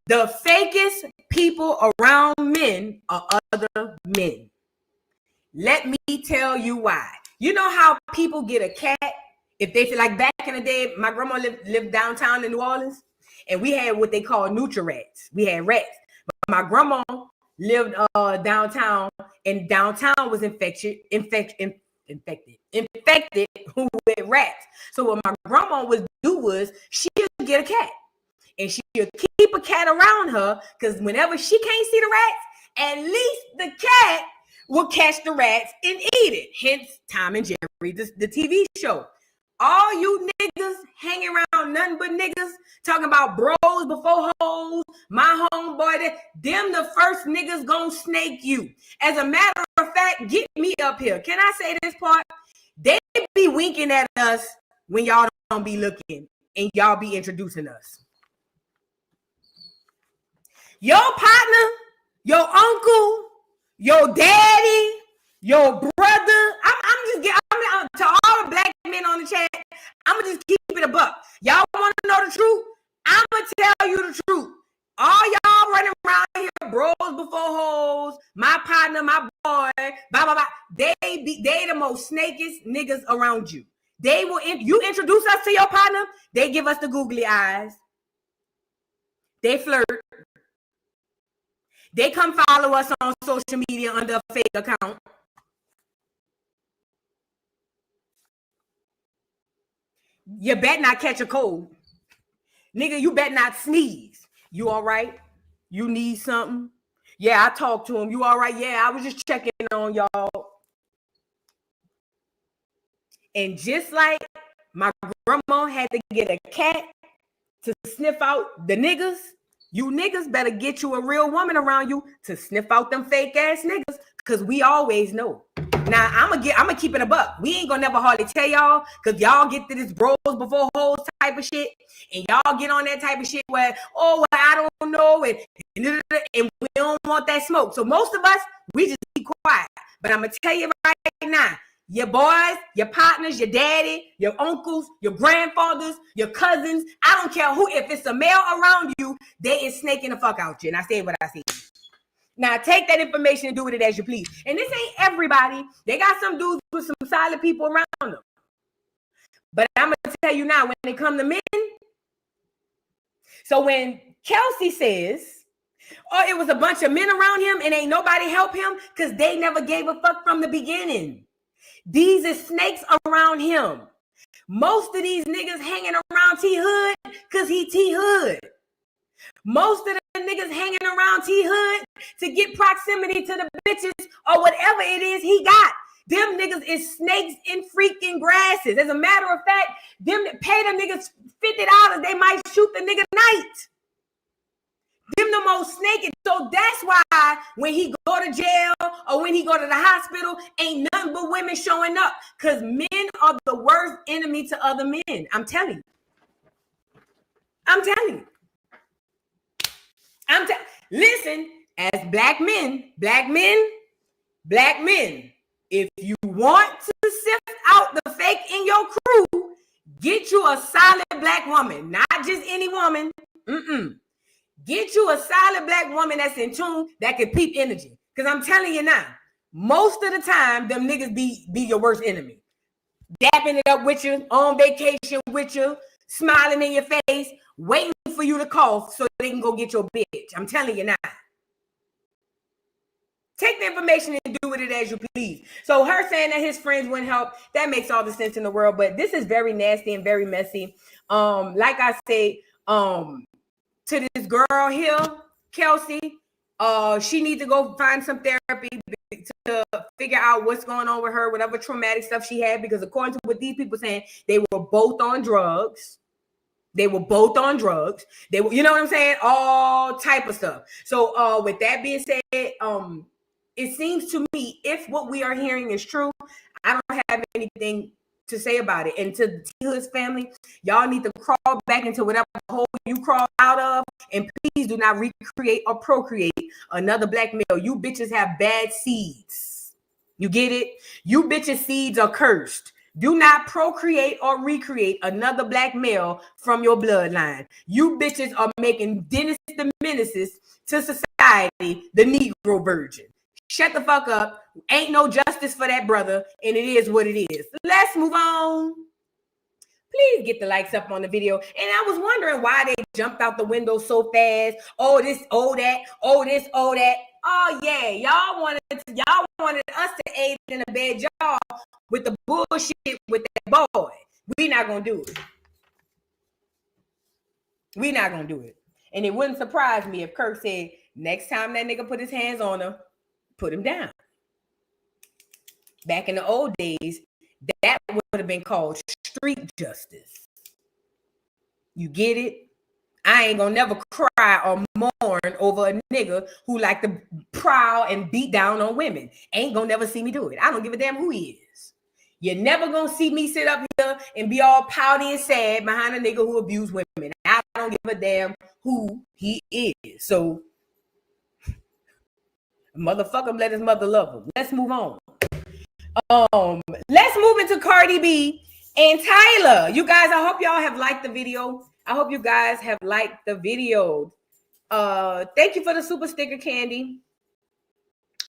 The fakest people around men are other men. Let me tell you why. You know how people get a cat if they feel like back in the day, my grandma lived downtown in New Orleans, and we had what they call Nutri-Rats. We had rats. But my grandma lived downtown, and downtown was infected with rats. So what my grandma would do was she would get a cat, and she would keep a cat around her, because whenever she can't see the rats, at least the cat will catch the rats and eat it. Hence Tom and Jerry, the TV show. All you niggas hanging around nothing but niggas talking about bros before hoes, my homeboy, them the first niggas gonna snake you. As a matter of fact, get me up here. Can I say this part? They be winking at us when y'all don't be looking and y'all be introducing us. Your partner, your uncle, your daddy, your brother. I'm to all the black men on the chat, I'm gonna just keep it a buck. Y'all want to know the truth? I'm gonna tell you the truth. All y'all running around here, bros before hoes, my partner, my boy, blah blah blah. They the most snakiest niggas around you. They will you introduce us to your partner, they give us the googly eyes. They flirt. They come follow us on social media under a fake account. You better not catch a cold. Nigga, you better not sneeze. You all right? You need something? Yeah, I talked to him. You all right? Yeah, I was just checking on y'all. And just like my grandma had to get a cat to sniff out the niggas, you niggas better get you a real woman around you to sniff out them fake ass niggas, because we always know. Now, I'm gonna keep it a buck. We ain't gonna never hardly tell y'all, because y'all get to this bros before hoes type of shit, and y'all get on that type of shit where, oh, well, I don't know, and we don't want that smoke. So most of us, we just keep quiet. But I'm gonna tell you right now, your boys, your partners, your daddy, your uncles, your grandfathers, your cousins, I don't care who, if it's a male around you, they is snaking the fuck out you. And I say what I say. Now, take that information and do with it as you please. And this ain't everybody. They got some dudes with some solid people around them. But I'm going to tell you now, when it comes to men, so when Kelsie says, oh, it was a bunch of men around him and ain't nobody help him because they never gave a fuck from the beginning. These is snakes around him. Most of these niggas hanging around T-Hood because he T-Hood. Most of the niggas hanging around T-Hood to get proximity to the bitches or whatever it is he got. Them niggas is snakes in freaking grasses. As a matter of fact, them that pay them niggas $50, they might shoot the nigga tonight. Them the most snaky. So that's why when he go to jail or when he go to the hospital, ain't nothing but women showing up. Because men are the worst enemy to other men. I'm telling you. I'm telling you. Listen, as black men, if you want to sift out the fake in your crew, get you a solid black woman, not just any woman. Get you a solid black woman that's in tune, that can peep energy. Because I'm telling you now, most of the time, them niggas be your worst enemy. Dapping it up with you, on vacation with you, smiling in your face, waiting for you to cough so they can go get your bitch. I'm telling you now. Take the information and do with it as you please. So her saying that his friends wouldn't help, that makes all the sense in the world. But this is very nasty and very messy. Like I said, to this girl here, Kelsie, she needs to go find some therapy to figure out what's going on with her, whatever traumatic stuff she had, because according to what these people saying, they were both on drugs. They were, you know what I'm saying? All type of stuff. So with that being said, it seems to me, if what we are hearing is true, I don't have anything to say about it. And to Tyla's family, y'all need to crawl back into whatever hole you crawl out of, and please do not recreate or procreate another black male. You bitches have bad seeds. You get it? You bitches' seeds are cursed. Do not procreate or recreate another black male from your bloodline. You bitches are making Dennis the Menaces to society, the Negro virgin. Shut the fuck up. Ain't no justice for that brother, and it is what it is. Let's move on. Please get the likes up on the video. And I was wondering why they jumped out the window so fast. Oh, this, oh, that. Oh, this, oh, that. Oh, yeah. Y'all wanted us to aid and abet y'all with the bullshit with that boy. We not going to do it. We not going to do it. And it wouldn't surprise me if Kirk said, next time that nigga put his hands on her, put him down. Back in the old days, that would have been called street justice. You get it? I ain't gonna never cry or mourn over a nigga who like to prowl and beat down on women. Ain't gonna never see me do it. I don't give a damn who he is. You're never gonna see me sit up here and be all pouty and sad behind a nigga who abused women. I don't give a damn who he is. So, motherfucker, let his mother love him. Let's move on. Let's move into Cardi B and Tyla. You guys, I hope y'all have liked the video. I hope you guys have liked the video. Thank you for the super sticker, Candy.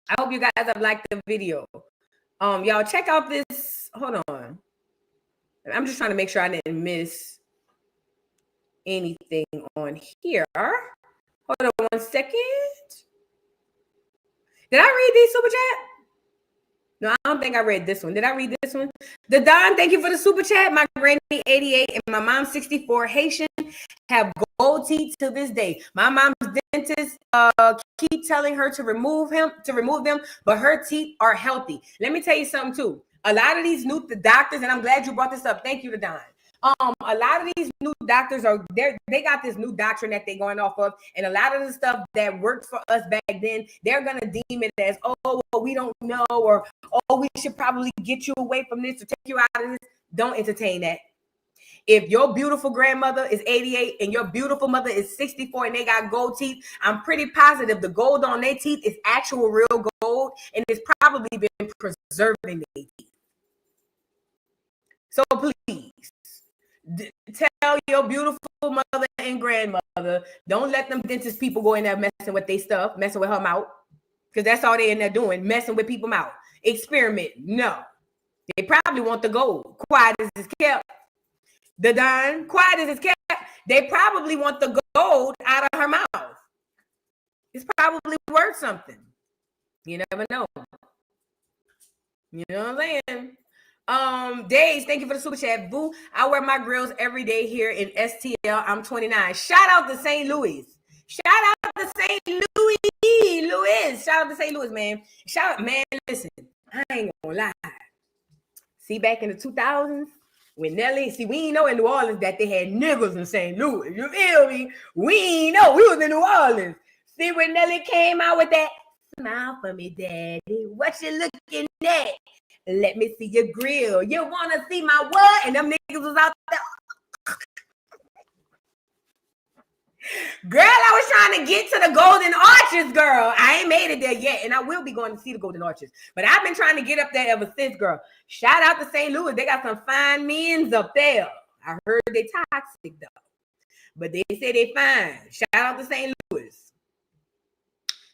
I hope you guys have liked the video. Y'all check out this. Hold on. I'm just trying to make sure I didn't miss anything on here. Hold on 1 second. Did I read these super chat? No, I don't think I read this one. Did I read this one? The Don, thank you for the super chat. My granny 88 and my mom 64 Haitian have gold teeth to this day. My mom's dentist keep telling her to remove them, but her teeth are healthy. Let me tell you something too. A lot of these new doctors, and I'm glad you brought this up. Thank you, the Don. A lot of these new doctors they got this new doctrine that they're going off of, and a lot of the stuff that worked for us back then, they're gonna deem it as, oh, well, we don't know, or oh, we should probably get you away from this or take you out of this. Don't entertain that. If your beautiful grandmother is 88 and your beautiful mother is 64 and they got gold teeth, I'm pretty positive the gold on their teeth is actual real gold, and it's probably been preserving their teeth. So please, tell your beautiful mother and grandmother, don't let them dentist people go in there messing with their stuff, messing with her mouth, because that's all they in there doing, messing with people's mouth. Experiment. No. They probably want the gold. Quiet as it's kept. The Don, quiet as it's kept. They probably want the gold out of her mouth. It's probably worth something. You never know. You know what I'm saying? Days, thank you for the super chat. Boo, I wear my grills every day here in STL. I'm 29. Shout out to St. Louis. Shout out to St. Louis. Shout out to St. Louis, man. Shout out, man. Listen, I ain't gonna lie. See, back in the 2000s, when Nelly, we ain't know in New Orleans that they had niggas in St. Louis. You feel me? We ain't know. We was in New Orleans. See, when Nelly came out with that, smile for me, daddy. What you looking at? Let me see your grill. You want to see my what? And them niggas was out there. Girl, I was trying to get to the Golden Arches, girl. I ain't made it there yet, and I will be going to see the Golden Arches. But I've been trying to get up there ever since, girl. Shout out to St. Louis. They got some fine men's up there. I heard they toxic, though. But they say they fine. Shout out to St. Louis.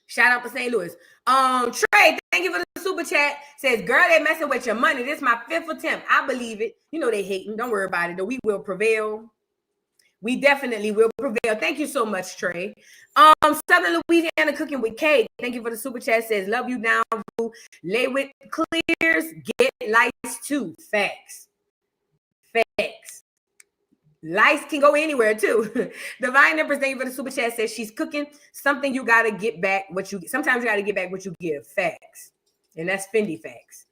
Shout out to St. Louis. Trey, thank you for the super chat. Says, girl, they messing with your money. This is my 5th attempt. I believe it. You know they hating. Don't worry about it, though. We will prevail. We definitely will prevail. Thank you so much, Trey. Southern Louisiana Cooking with Kate. Thank you for the super chat. Says, love you down, boo. Lay with clears. Get lights too. Facts. Facts. Lights can go anywhere too. Divine Empress, thank you for the super chat. Says she's cooking something. You gotta get back what you. Sometimes you gotta get back what you give. Facts, and that's Fendi facts.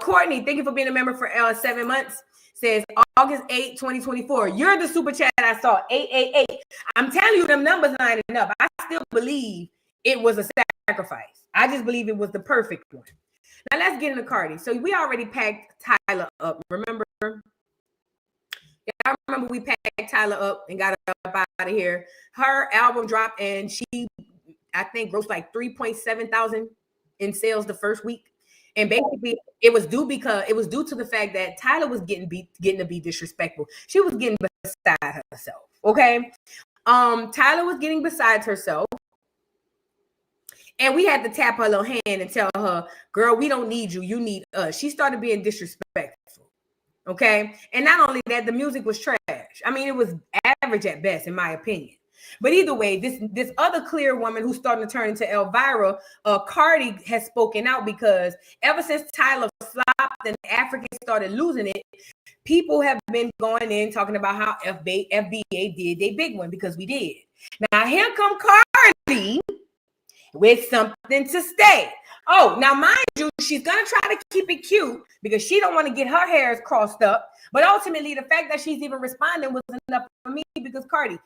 Courtney, thank you for being a member for 7 months. Says August 8, 2024. You're the super chat I saw. 888. I'm telling you, them numbers lining up. I still believe it was a sacrifice. I just believe it was the perfect one. Now let's get into Cardi. So we already packed Tyla up. Remember? I remember we packed Tyla up and got her up out of here. Her album dropped and she, I think, grossed like 3,700 in sales the first week. And basically, it was due to the fact that Tyla was getting to be disrespectful. She was getting beside herself. Okay, Tyla was getting beside herself, and we had to tap her little hand and tell her, "Girl, we don't need you. You need us." She started being disrespectful. Okay, and not only that, the music was trash. I mean, it was average at best, in my opinion. But either way, this other clear woman who's starting to turn into Elvira, Cardi, has spoken out because ever since Tyla flopped and Africans started losing it, people have been going in talking about how FBA did their big one because we did. Now here come Cardi with something to say. Oh, now mind you, she's gonna try to keep it cute because she don't want to get her hairs crossed up. But ultimately, the fact that she's even responding was enough for me because Cardi,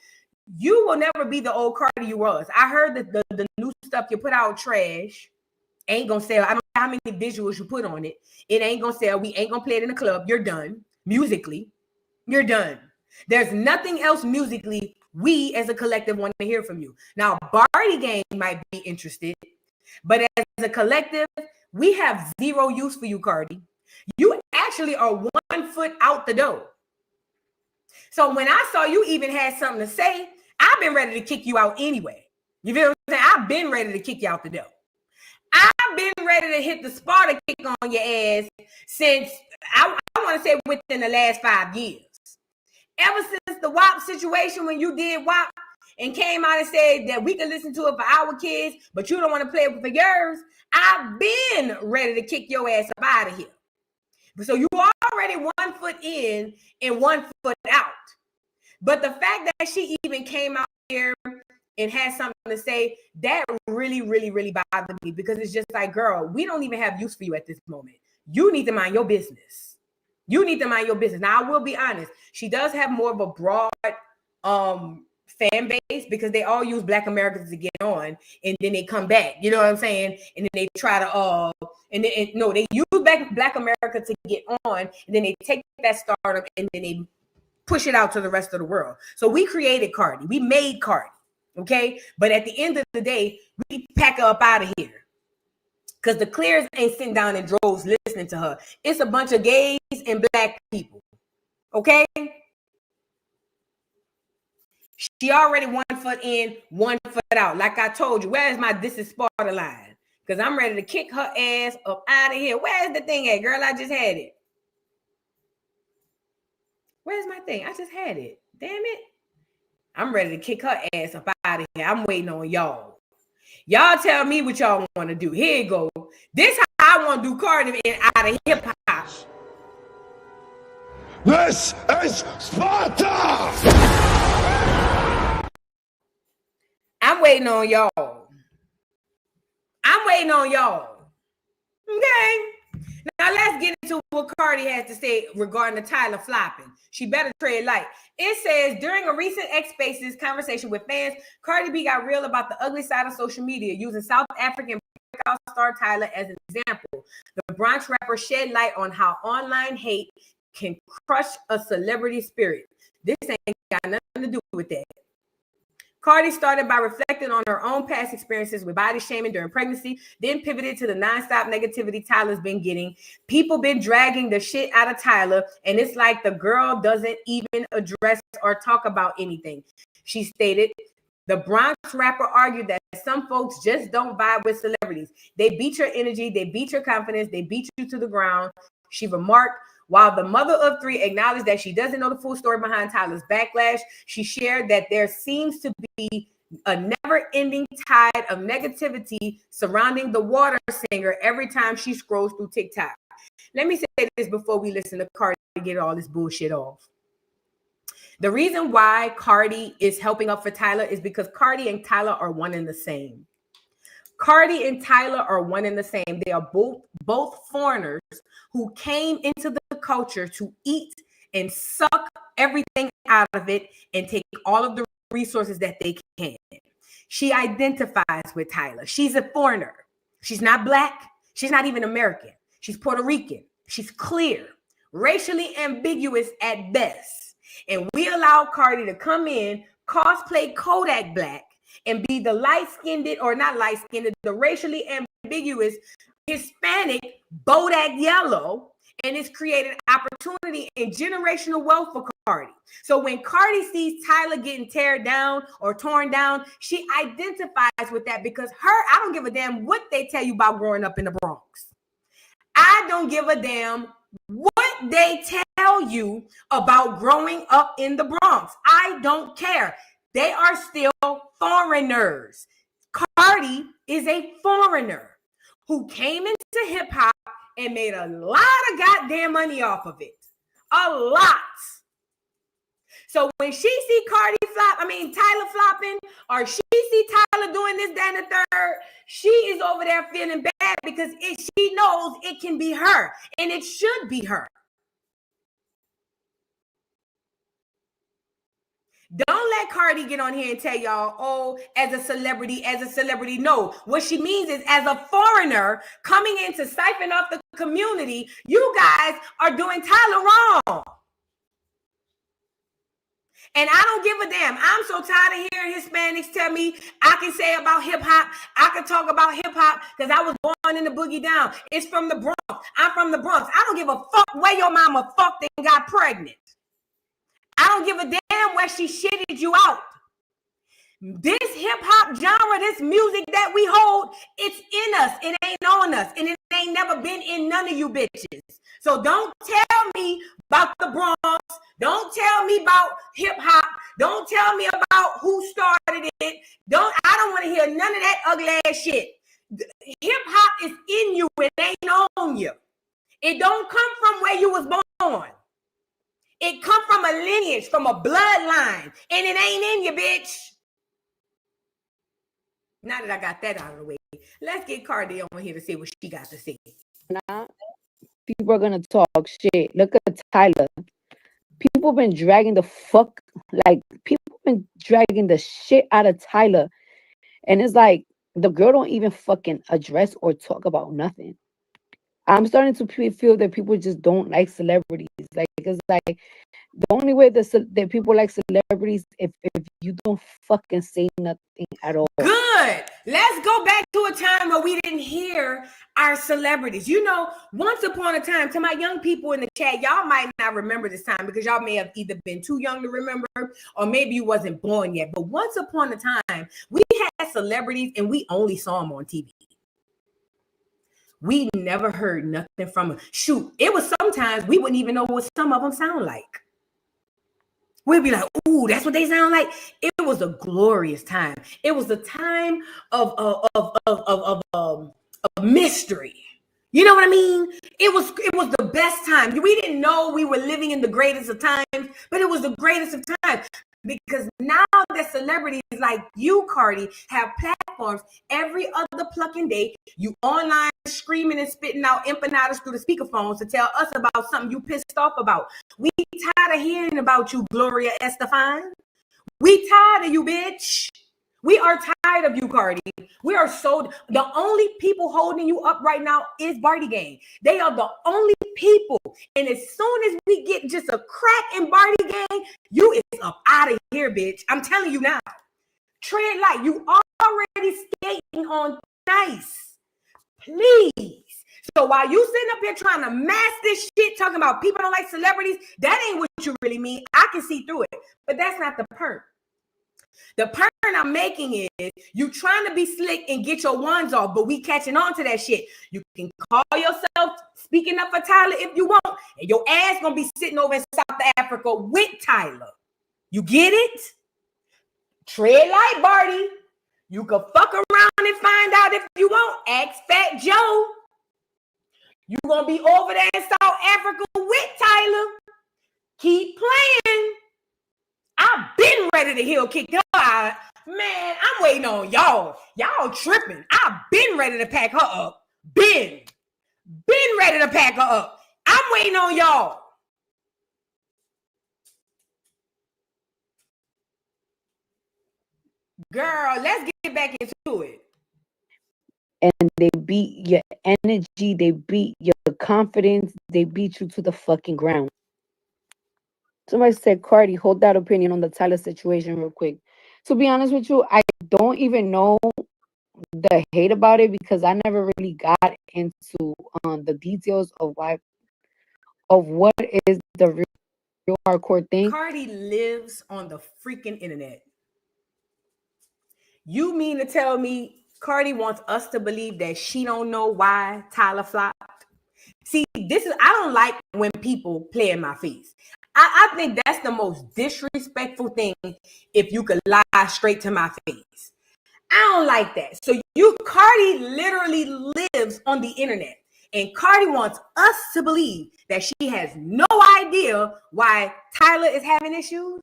you will never be the old Cardi you was. I heard that the new stuff you put out trash ain't gonna sell. I don't know how many visuals you put on it. It ain't gonna sell. We ain't gonna play it in the club. You're done. Musically, you're done. There's nothing else musically we as a collective want to hear from you. Now, Barty Gang might be interested, but as a collective, we have zero use for you, Cardi. You actually are 1 foot out the door. So when I saw you even had something to say, I've been ready to kick you out anyway. You feel what I'm saying? I've been ready to kick you out the door. I've been ready to hit the Sparta kick on your ass since, I want to say, within the last 5 years. Ever since the WAP situation when you did WAP and came out and said that we can listen to it for our kids, but you don't want to play it for yours, I've been ready to kick your ass up out of here. So you already 1 foot in and 1 foot out. But the fact that she even came out here and had something to say, that really, really, really bothered me because it's just like, girl, we don't even have use for you at this moment. You need to mind your business. You need to mind your business. Now, I will be honest. She does have more of a broad fan base because they all use Black Americans to get on and then they come back. You know what I'm saying? And then they try to they use Black America to get on and then they take that stardom and then they push it out to the rest of the world. So we created Cardi. We made Cardi. Okay? But at the end of the day, we pack her up out of here. Because the clears ain't sitting down in droves listening to her. It's a bunch of gays and Black people. Okay? She already 1 foot in, 1 foot out. Like I told you, where's my "this is Sparta" line? Because I'm ready to kick her ass up out of here. Where's the thing at, girl? I just had it. Where's my thing? I just had it. Damn it. I'm ready to kick her ass up out of here. I'm waiting on y'all. Y'all tell me what y'all want to do. Here you go. This how I want to do Cardi and out of hip hop. This is Sparta! I'm waiting on y'all. I'm waiting on y'all. Okay. Now let's get into what Cardi has to say regarding the Tyla flopping. She better tread light. It says, during a recent X Spaces conversation with fans, Cardi B got real about the ugly side of social media, using South African breakout star Tyla as an example. The Bronx rapper shed light on how online hate can crush a celebrity spirit. This ain't got nothing to do with that. Cardi started by reflecting on her own past experiences with body shaming during pregnancy, then pivoted to the nonstop negativity Tyla's been getting. People been dragging the shit out of Tyla, and it's like the girl doesn't even address or talk about anything. She stated, the Bronx rapper argued that some folks just don't vibe with celebrities. They beat your energy, they beat your confidence, they beat you to the ground. She remarked, while the mother of three acknowledged that she doesn't know the full story behind Tyla's backlash, she shared that there seems to be a never-ending tide of negativity surrounding the water singer every time she scrolls through TikTok. Let me say this before we listen to Cardi get all this bullshit off. The reason why Cardi is helping up for Tyla is because Cardi and Tyla are one and the same. Cardi and Tyla are one and the same. They are both foreigners who came into the culture to eat and suck everything out of it and take all of the resources that they can. She identifies with Tyla. She's a foreigner. She's not black. She's not even American. She's Puerto Rican. She's clear, racially ambiguous at best. And we allow Cardi to come in, cosplay Kodak Black, and be the light-skinned, or not light-skinned, the racially ambiguous Hispanic Bodak Yellow, and it's created opportunity and generational wealth for Cardi. So when Cardi sees Tyla getting torn down, she identifies with that because I don't give a damn what they tell you about growing up in the Bronx. I don't give a damn what they tell you about growing up in the Bronx. I don't care. They are still foreigners. Cardi is a foreigner who came into hip hop and made a lot of goddamn money off of it. A lot. So when she see Tyla flopping, or she see Tyla doing this, that, and the third, she is over there feeling bad because she knows it can be her, and it should be her. Don't let Cardi get on here and tell y'all, oh, as a celebrity. No, what she means is as a foreigner coming in to siphon off the community, you guys are doing Tyla wrong. And I don't give a damn. I'm so tired of hearing Hispanics tell me I can say about hip hop. I can talk about hip hop because I was born in the boogie down. It's from the Bronx. I'm from the Bronx. I don't give a fuck where your mama fucked and got pregnant. I don't give a damn where she shitted you out. This hip hop genre, this music that we hold, it's in us. It ain't on us. And it ain't never been in none of you bitches. So don't tell me about the Bronx. Don't tell me about hip hop. Don't tell me about who started it. I don't want to hear none of that ugly ass shit. Hip hop is in you. It ain't on you. It don't come from where you was born. It come from a lineage, from a bloodline, and it ain't in you, bitch. Now that I got that out of the way, let's get Cardi on here to see what she got to say. Now, people are gonna talk shit. Look at Tyla. People been dragging the shit out of Tyla, and it's like the girl don't even fucking address or talk about nothing. I'm starting to feel that people just don't like celebrities. Like, it's like the only way that people like celebrities if you don't fucking say nothing at all. Good. Let's go back to a time where we didn't hear our celebrities. You know, once upon a time, to my young people in the chat, y'all might not remember this time because y'all may have either been too young to remember or maybe you wasn't born yet. But once upon a time, we had celebrities and we only saw them on TV. We never heard nothing from them. Shoot, it was sometimes we wouldn't even know what some of them sound like. We'd be like, ooh, that's what they sound like. It was a glorious time. It was a time of mystery. You know what I mean? It was the best time. We didn't know we were living in the greatest of times, but it was the greatest of times. Because now that celebrities like you, Cardi, have platforms every other plucking day, you online screaming and spitting out empanadas through the speakerphones to tell us about something you pissed off about. We tired of hearing about you, Gloria Estefan. We tired of you, bitch. We are tired of you, Cardi. We are the only people holding you up right now is Barty Gang. They are the only people. And as soon as we get just a crack in Barty Gang, you is up out of here, bitch. I'm telling you now. Tread light. You already skating on nice. Please. So while you sitting up here trying to mask this shit, talking about people don't like celebrities, that ain't what you really mean. I can see through it. But that's not the point. The point I'm making is you trying to be slick and get your ones off, but we catching on to that shit. You can call yourself speaking up for Tyla if you want, and your ass gonna be sitting over in South Africa with Tyla. You get it? Tread light, Barty. You can fuck around and find out if you want. Ask Fat Joe. You gonna be over there in South Africa with Tyla. Keep playing. I've been ready to heel kick her out. Man, I'm waiting on y'all. Y'all tripping. I've been ready to pack her up. Been ready to pack her up. I'm waiting on y'all. Girl, let's get back into it. And they beat your energy, they beat your confidence, they beat you to the fucking ground. Somebody said, Cardi, hold that opinion on the Tyla situation real quick. To be honest with you, I don't even know the hate about it because I never really got into the details of what is the real hardcore thing. Cardi lives on the freaking internet. You mean to tell me Cardi wants us to believe that she don't know why Tyla flopped? See, I don't like when people play in my face. I think that's the most disrespectful thing if you could lie straight to my face. I don't like that. So Cardi literally lives on the internet. And Cardi wants us to believe that she has no idea why Tyla is having issues.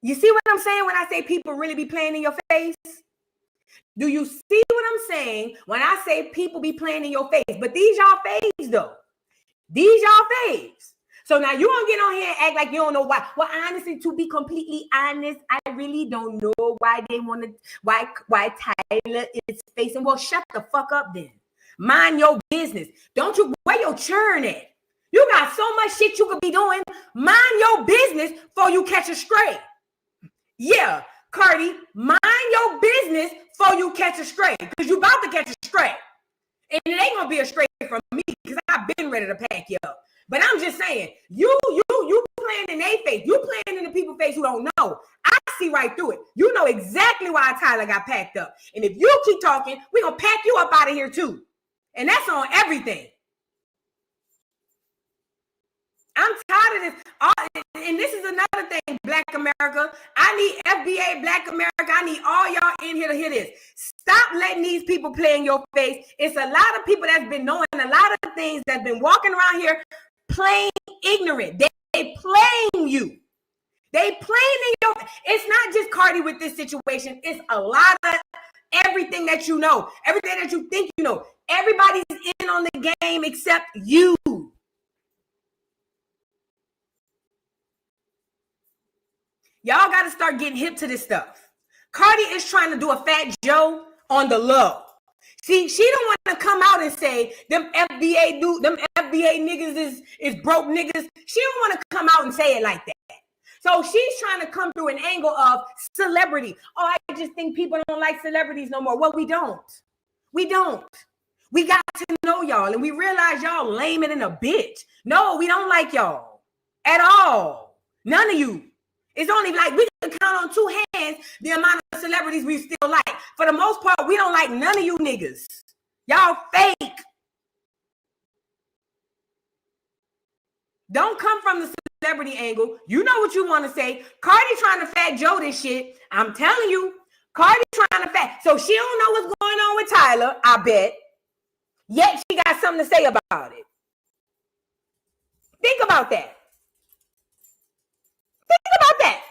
You see what I'm saying when I say people really be playing in your face? Do you see what I'm saying when I say people be playing in your face? But these y'all faves though. These y'all faves. So now you gonna get on here and act like you don't know why. Well, honestly, to be completely honest, I really don't know why they want to, why Tyla is facing. Well, shut the fuck up then. Mind your business. Don't you, where your churn at? You got so much shit you could be doing. Mind your business before you catch a stray. Yeah, Cardi, mind your business before you catch a stray. Because you about to catch a stray. And it ain't gonna be a stray from me because I've been ready to pack you up. But I'm just saying, you playing in their face. You playing in the people's face who don't know. I see right through it. You know exactly why Tyla got packed up. And if you keep talking, we're going to pack you up out of here too. And that's on everything. I'm tired of this. And this is another thing, Black America. I need FBA, Black America. I need all y'all in here to hear this. Stop letting these people play in your face. It's a lot of people that's been knowing a lot of things that's been walking around here playing ignorant. They playing you. They playing in your. It's not just Cardi with this situation. It's a lot of everything that you know, everything that you think you know. Everybody's in on the game except you. Y'all got to start getting hip to this stuff. Cardi is trying to do a Fat Joe on the low. See, she don't want to come out and say them FBA niggas is broke niggas. She don't want to come out and say it like that. So she's trying to come through an angle of celebrity. Oh, I just think people don't like celebrities no more. Well, we don't. We don't. We got to know y'all, and we realize y'all lame and a bitch. No, we don't like y'all at all. None of you. It's only like we can count on two hands the amount of celebrities we still like. For the most part, we don't like none of you niggas. Y'all fake. Don't come from the celebrity angle. You know what you want to say. Cardi trying to Fat Joe this shit. I'm telling you. Cardi trying to Fat. So she don't know what's going on with Tyla, I bet. Yet she got something to say about it. Think about that. Think about that.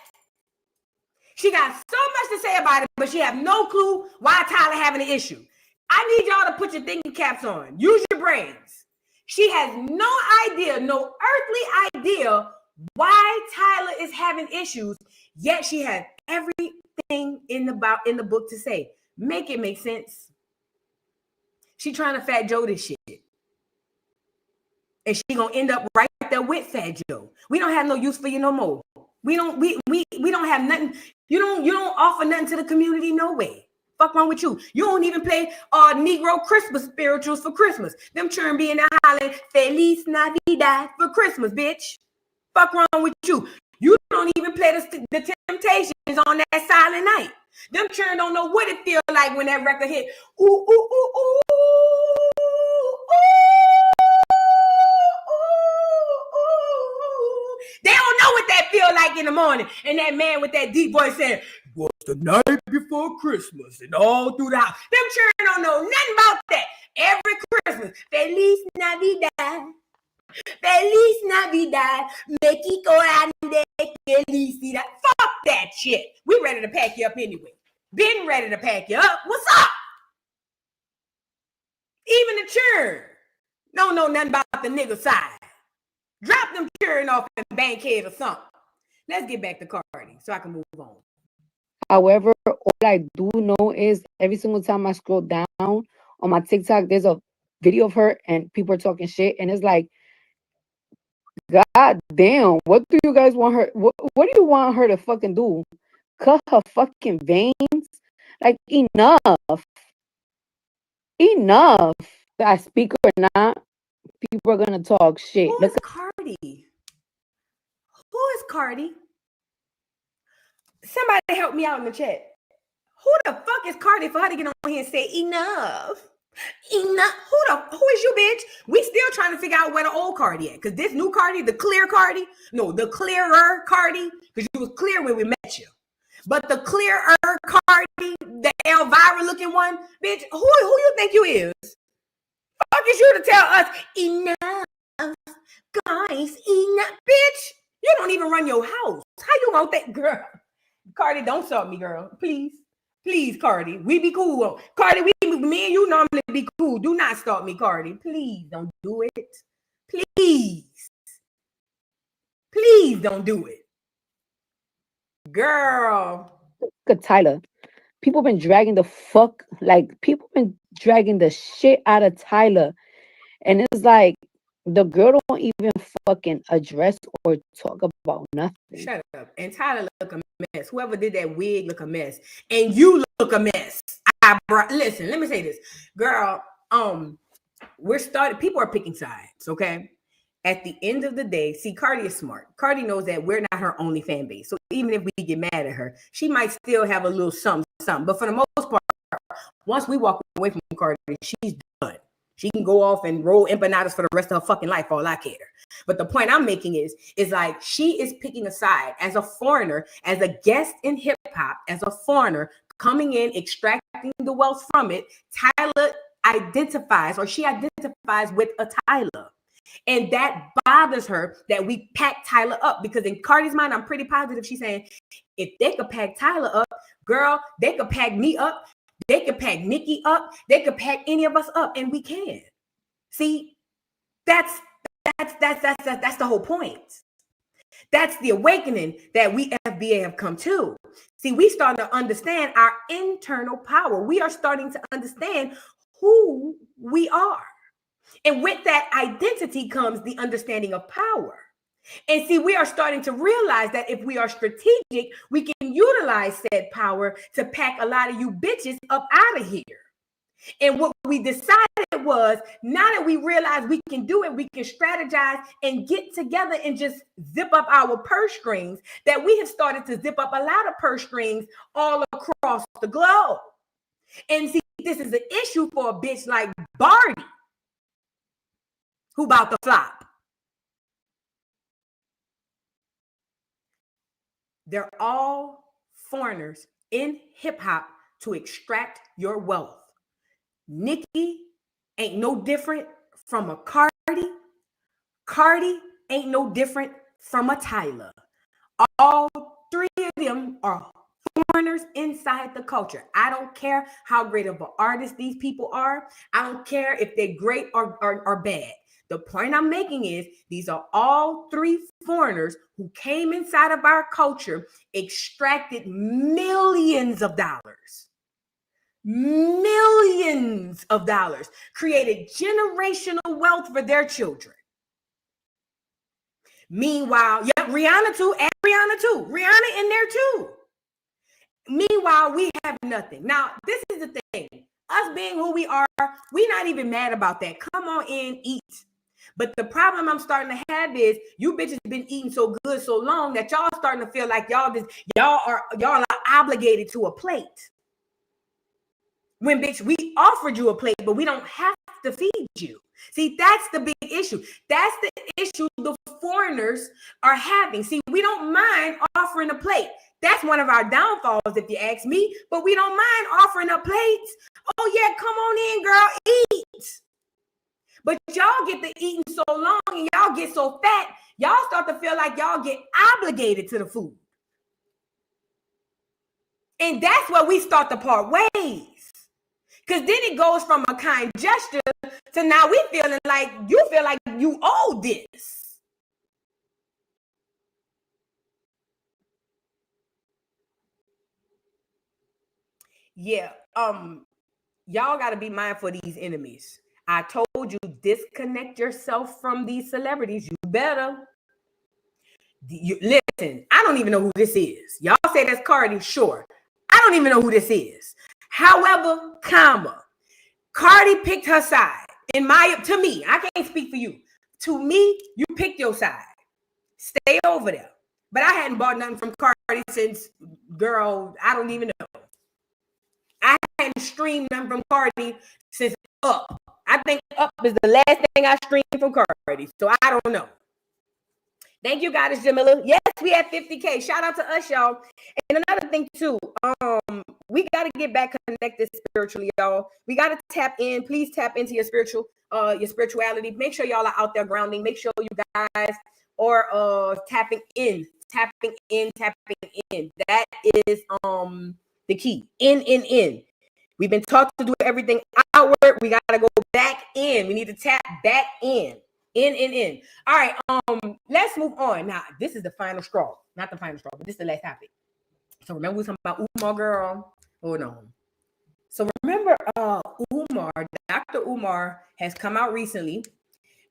She got so much to say about it, but she have no clue why Tyla having an issue. I need y'all to put your thinking caps on. Use your brains. She has no idea, no earthly idea why Tyla is having issues, yet she has everything in the book to say. Make it make sense. She trying to Fat Joe this shit. And she gonna end up right there with Fat Joe. We don't have no use for you no more. We don't have nothing. You don't offer nothing to the community, no way. Fuck wrong with you. You don't even play Negro Christmas spirituals for Christmas. Them children be in the hollering Feliz Navidad for Christmas, bitch. Fuck wrong with you. You don't even play the Temptations on that Silent Night. Them children don't know what it feels like when that record hit. Ooh, ooh, ooh, ooh, ooh, ooh. They don't know what that feel like in the morning. And that man with that deep voice saying, "Was the night before Christmas," and all through the house. Them children don't know nothing about that. Every Christmas, Feliz Navidad. Feliz Navidad, Mexico grande, felicidad. Fuck that shit. We ready to pack you up anyway. Been ready to pack you up. What's up? Even the churn don't know nothing about the nigga side. Drop them churn off in Bankhead or something. Let's get back to Cardi so I can move on. However, all I do know is every single time I scroll down on my TikTok, there's a video of her and people are talking shit, and it's like, God damn, what do you guys want her? What do you want her to fucking do? Cut her fucking veins? Like, enough. Enough. I speak or not, people are gonna talk shit. Who is Cardi? Who is Cardi? Somebody help me out in the chat. Who the fuck is Cardi for her to get on here and say enough? Enough. Who is you, bitch? We still trying to figure out where the old Cardi at. Because this new Cardi, the clear Cardi, no, the clearer Cardi, because you was clear when we met you. But the clearer Cardi, the Elvira looking one, bitch, who you think you is? Fuck is you to tell us enough, guys, enough, bitch? You don't even run your house. How you want that, girl? Cardi, don't salt me, girl. Please. Please, Cardi. We be cool. Cardi, me and you normally be cool. Do not stalk me, Cardi. Please don't do it. Please. Please don't do it. Girl. Look at Tyla. People been dragging the shit out of Tyla. And it's like, the girl don't even fucking address or talk about nothing. Shut up. And Tyla look a mess. Whoever did that wig look a mess. And you look a mess. Listen, let me say this. Girl, people are picking sides, okay? At the end of the day, see, Cardi is smart. Cardi knows that we're not her only fan base. So even if we get mad at her, she might still have a little something. But for the most part, once we walk away from Cardi, she's done. She can go off and roll empanadas for the rest of her fucking life, all I care. But the point I'm making is like she is picking a side as a foreigner, as a guest in hip hop, as a foreigner coming in, extracting the wealth from it. Tyla identifies with a Tyla. And that bothers her that we pack Tyla up, because in Cardi's mind, I'm pretty positive she's saying, if they could pack Tyla up, girl, they could pack me up. They could pack Nikki up. They could pack any of us up, and we can. See, that's the whole point. That's the awakening that we FBA have come to. See, we starting to understand our internal power. We are starting to understand who we are. And with that identity comes the understanding of power. And see, we are starting to realize that if we are strategic, we can utilize said power to pack a lot of you bitches up out of here. And what we decided was, now that we realize we can do it, we can strategize and get together and just zip up our purse strings, that we have started to zip up a lot of purse strings all across the globe. And see, this is an issue for a bitch like Barty, who about to flop. They're all foreigners in hip hop to extract your wealth. Nicki ain't no different from a Cardi. Cardi ain't no different from a Tyla. All three of them are foreigners inside the culture. I don't care how great of an artist these people are. I don't care if they're great or bad. The point I'm making is these are all three foreigners who came inside of our culture, extracted millions of dollars, created generational wealth for their children. Meanwhile, Rihanna too, and Rihanna too. Rihanna in there too. Meanwhile, we have nothing. Now, this is the thing. Us being who we are, we're not even mad about that. Come on in, eat. But the problem I'm starting to have is you bitches been eating so good so long that y'all starting to feel like y'all are obligated to a plate. When bitch, we offered you a plate, but we don't have to feed you. See, that's the big issue. That's the issue the foreigners are having. See, we don't mind offering a plate. That's one of our downfalls, if you ask me. But we don't mind offering up plates. Oh yeah, come on in, girl, eat. But y'all get to eating so long and y'all get so fat, y'all start to feel like y'all get obligated to the food. And that's where we start to part ways. Because then it goes from a kind gesture to now we feeling like you feel like you owe this. Yeah, y'all got to be mindful of these enemies. I told you, disconnect yourself from these celebrities. You better. Listen, I don't even know who this is. Y'all say that's Cardi, sure. I don't even know who this is. However, Cardi picked her side. To me, I can't speak for you. To me, you picked your side. Stay over there. But I hadn't bought nothing from Cardi since, girl, I don't even know. I hadn't streamed nothing from Cardi since Up. I think Up is the last thing I streamed from Cardi. So I don't know. Thank you, Goddess Jamila. Yes, we had 50K. Shout out to us, y'all. And another thing, too, we got to get back connected spiritually, y'all. We got to tap in. Please tap into your spirituality. Make sure y'all are out there grounding. Make sure you guys are tapping in. That is the key. In. We've been taught to do everything outward. We got to go back in. We need to tap back in. In. All right, let's move on. Now, this is the final straw. Not the final straw, but this is the last topic. So remember we were talking about Umar, girl? Hold on. So remember Umar, Dr. Umar has come out recently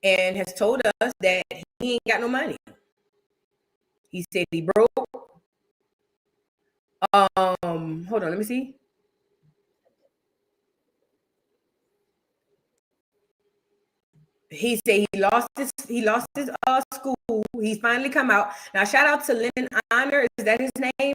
and has told us that he ain't got no money. He said he broke. Hold on, let me see. He said he lost his school. He's finally come out. Now, shout out to Lennon Honor. Is that his name?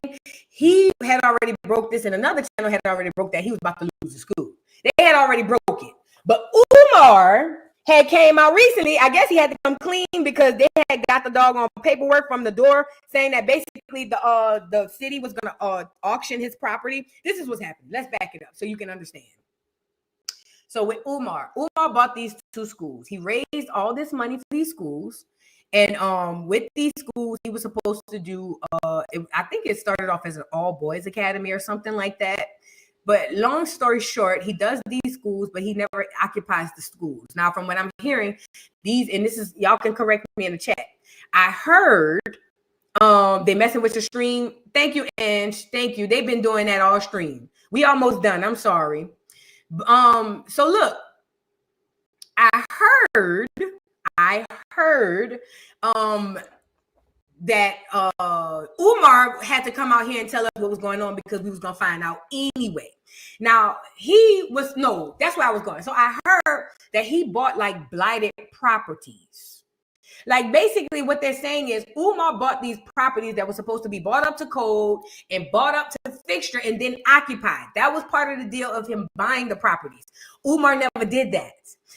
He had already broke this, and another channel had already broke that. He was about to lose the school. They had already broke it. But Umar had came out recently. I guess he had to come clean because they had got the doggone paperwork from the door saying that basically the city was going to auction his property. This is what's happening. Let's back it up so you can understand. So with Umar bought these two schools. He raised all this money for these schools. And with these schools, he was supposed to do, I think it started off as an all-boys academy or something like that. But long story short, he does these schools, but he never occupies the schools. Now, from what I'm hearing, and this is, y'all can correct me in the chat. I heard they messing with the stream. Thank you, Ange. Thank you. They've been doing that all stream. We almost done. I'm sorry. So look, I heard that Umar had to come out here and tell us what was going on because we was gonna find out anyway. Now that's where I was going. So I heard that he bought like blighted properties. Like basically what they're saying is Umar bought these properties that were supposed to be bought up to code and bought up to fixture and then occupied. That was part of the deal of him buying the properties. Umar never did that.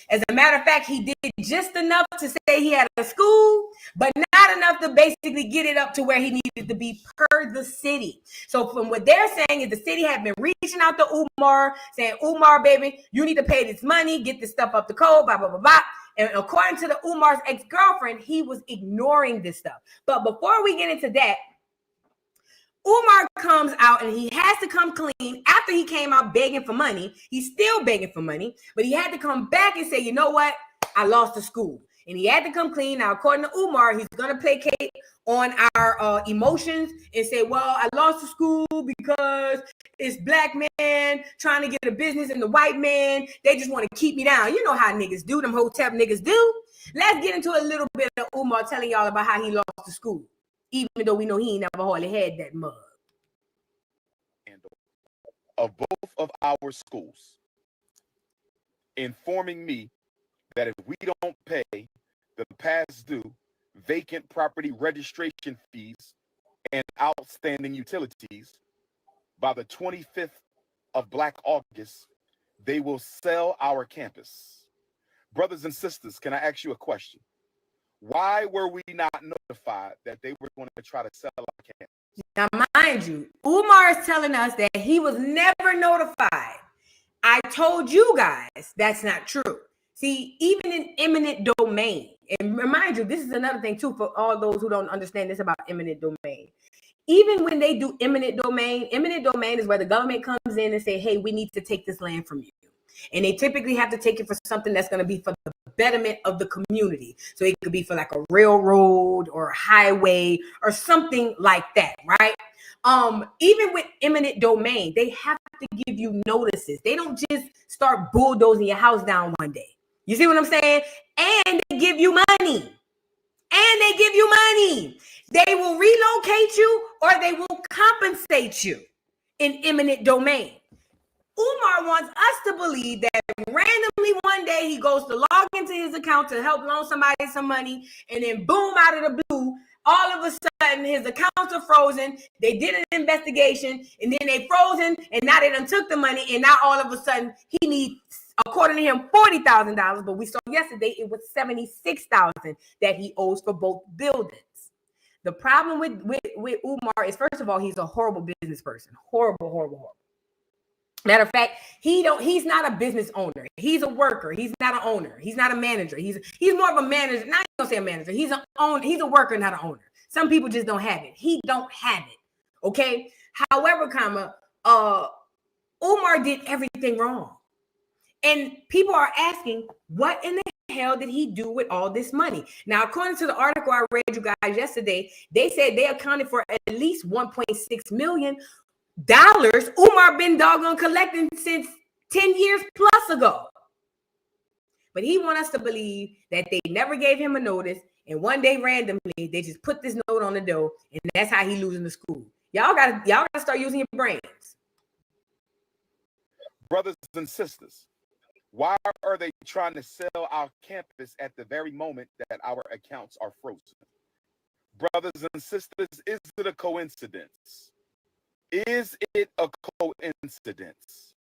As a matter of fact, he did just enough to say he had a school, but not enough to basically get it up to where he needed to be per the city. So from what they're saying is the city had been reaching out to Umar, saying, Umar, baby, you need to pay this money, get this stuff up to code, blah, blah, blah, blah. And according to the Umar's ex-girlfriend, he was ignoring this stuff. But before we get into that, Umar comes out and he has to come clean after he came out begging for money. He's still begging for money, but he had to come back and say, you know what? I lost the school. And he had to come clean. Now, according to Umar, he's going to placate on our emotions and say, well, I lost the school because it's black men trying to get a business and the white man, they just want to keep me down. You know how niggas do, them hotep niggas do. Let's get into a little bit of Umar telling y'all about how he lost the school. even though we know he ain't never hardly had that mug. Of both of our schools, informing me that if we don't pay the past due vacant property registration fees and outstanding utilities by the 25th of Black August, they will sell our campus. Brothers and sisters, can I ask you a question? Why were we not notified that they were going to try to sell our campus? Now, mind you, Umar is telling us that he was never notified. I told you guys that's not true. See, even in eminent domain, and remind you, this is another thing too for all those who don't understand this about eminent domain. Even when they do eminent domain is where the government comes in and say, hey, we need to take this land from you. And they typically have to take it for something that's going to be for the betterment of the community. So it could be for like a railroad or a highway or something like that, right? Even with eminent domain, they have to give you notices. They don't just start bulldozing your house down one day. You see what I'm saying? And they give you money. They will relocate you or they will compensate you in eminent domain. Umar wants us to believe that randomly one day he goes to log into his account to help loan somebody some money, and then boom, out of the blue, all of a sudden his accounts are frozen. They did an investigation, and then they frozen, and now they done took the money, and now all of a sudden he needs, according to him, $40,000. But we saw yesterday it was $76,000 that he owes for both buildings. The problem with Umar is, first of all, he's a horrible business person. Horrible. Matter of fact, he's not a business owner. He's a worker. He's not an owner. He's not a manager. He's more of a manager. Not gonna say a manager. He's a worker, not an owner. Some people just don't have it. He don't have it. Okay. However, Umar did everything wrong. And people are asking, what in the hell did he do with all this money? Now, according to the article I read you guys yesterday, they said they accounted for at least $1.6 million. Umar been doggone collecting since 10 years plus ago. But he wants us to believe that they never gave him a notice, and one day randomly they just put this note on the door, and that's how he losing the school. Y'all gotta start using your brains. Brothers and sisters, why are they trying to sell our campus at the very moment that our accounts are frozen? Brothers and sisters, is it a coincidence? Is it a coincidence?